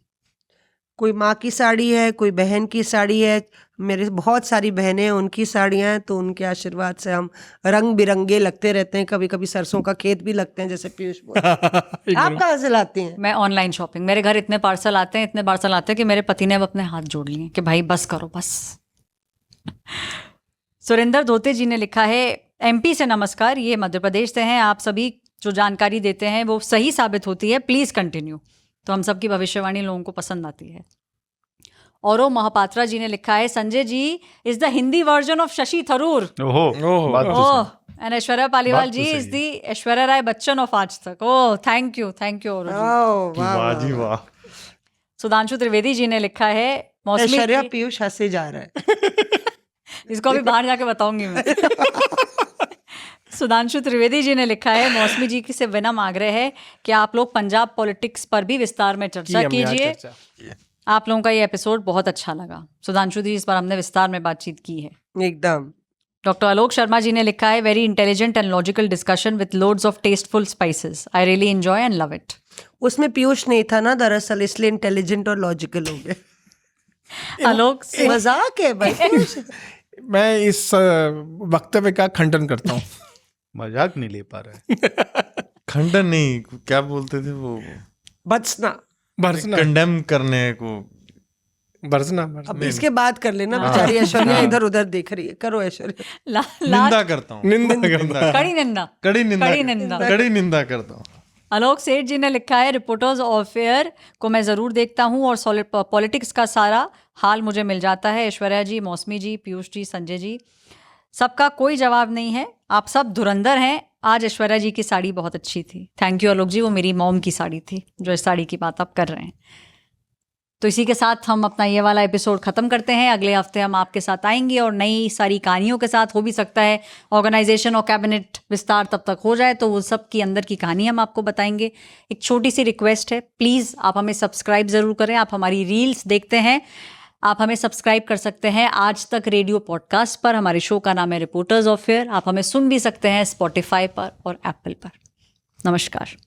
Speaker 1: कोई माँ की साड़ी है, कोई बहन की साड़ी है, मेरे बहुत सारी बहनें हैं उनकी साड़ियाँ हैं, तो उनके आशीर्वाद से हम रंग बिरंगे लगते रहते हैं। कभी कभी सरसों का खेत भी लगते हैं, जैसे पीयूष बोला। आप कहाँ से लाती हैं?
Speaker 3: मैं ऑनलाइन शॉपिंग। मेरे घर इतने पार्सल आते हैं कि मेरे पति ने अब अपने हाथ जोड़ लिए कि भाई बस करो बस। सुरेंद्र धोते जी ने लिखा है, एमपी से नमस्कार, ये मध्य प्रदेश से हैं। आप सभी जो जानकारी देते हैं वो सही साबित होती है, प्लीज़ कंटिन्यू। तो हम सबकी भविष्यवाणी लोगों को पसंद आती है। औरो महापात्रा जी ने लिखा है, Sanjay ji is the Hindi version of Shashi Tharoor. Oh and Aishwarya Paliwal ji is the Aishwarya Rai Bachchan of Aaj Tak. Oh thank you औरो जी।
Speaker 4: वाह जी वाह।
Speaker 3: सुधांशु त्रिवेदी जी ने लिखा है, मौसमी
Speaker 1: ऐश्वर्या पीयूष हंसे जा रहा है।
Speaker 3: इसको अभी बाहर जाके बताऊंगी मैं। सुधांशु त्रिवेदी जी ने लिखा है, मौसमी जी की से विनम्र आग्रह है कि आप लोग पंजाब पॉलिटिक्स पर भी विस्तार में चर्चा कीजिए। आप लोगों का ये एपिसोड बहुत अच्छा लगा। सुधांशु जी, इस बार हमने विस्तार में बातचीत की है
Speaker 1: एकदम।
Speaker 3: डॉक्टर आलोक शर्मा जी ने लिखा है, very intelligent and logical discussion with loads of tasteful spices. I really enjoy and love it.
Speaker 1: उसमें पीयूष नहीं था ना दरअसल, इसलिए इंटेलिजेंट और लॉजिकल हो गए।
Speaker 3: आलोक
Speaker 1: मजाक है भाई।
Speaker 5: मैं इस वक्तव्य का खंडन करता हूँ।
Speaker 2: मजाक नहीं ले पा रहा है।
Speaker 4: खंडन नहीं, क्या बोलते थे वो,
Speaker 1: बचना,
Speaker 4: कंडेम करने को,
Speaker 5: बरसना।
Speaker 1: अब इसके बाद कर लेना, बेचारी ऐश्वर्या इधर उधर देख रही है। करो ऐश्वर्या।
Speaker 4: निंदा करता हूँ,
Speaker 5: निंदा करता हूँ।
Speaker 3: कड़ी निंदा
Speaker 4: कड़ी निंदा करता हूँ।
Speaker 3: आलोक सेठ जी ने लिखा है, रिपोर्टर्स अफेयर को मैं ज़रूर देखता हूँ और सॉलिड पॉलिटिक्स का सारा हाल मुझे मिल जाता है। ऐश्वर्या जी, मौसमी जी, पीयूष जी, संजय जी, सबका कोई जवाब नहीं है, आप सब धुरंधर हैं। आज ऐश्वर्या जी की साड़ी बहुत अच्छी थी। थैंक यू आलोक जी, वो मेरी मॉम की साड़ी थी जो इस साड़ी की बात आप कर रहे हैं। तो इसी के साथ हम अपना ये वाला एपिसोड ख़त्म करते हैं। अगले हफ्ते हम आपके साथ आएंगे और नई सारी कहानियों के साथ। हो भी सकता है ऑर्गेनाइजेशन और कैबिनेट विस्तार तब तक हो जाए, तो वो सब की अंदर की कहानी हम आपको बताएंगे। एक छोटी सी रिक्वेस्ट है, प्लीज़ आप हमें सब्सक्राइब ज़रूर करें। आप हमारी रील्स देखते हैं, आप हमें सब्सक्राइब कर सकते हैं आज तक रेडियो पॉडकास्ट पर। हमारे शो का नाम है रिपोर्टर्स अफेयर। आप हमें सुन भी सकते हैं स्पॉटिफाई पर और एप्पल पर। नमस्कार।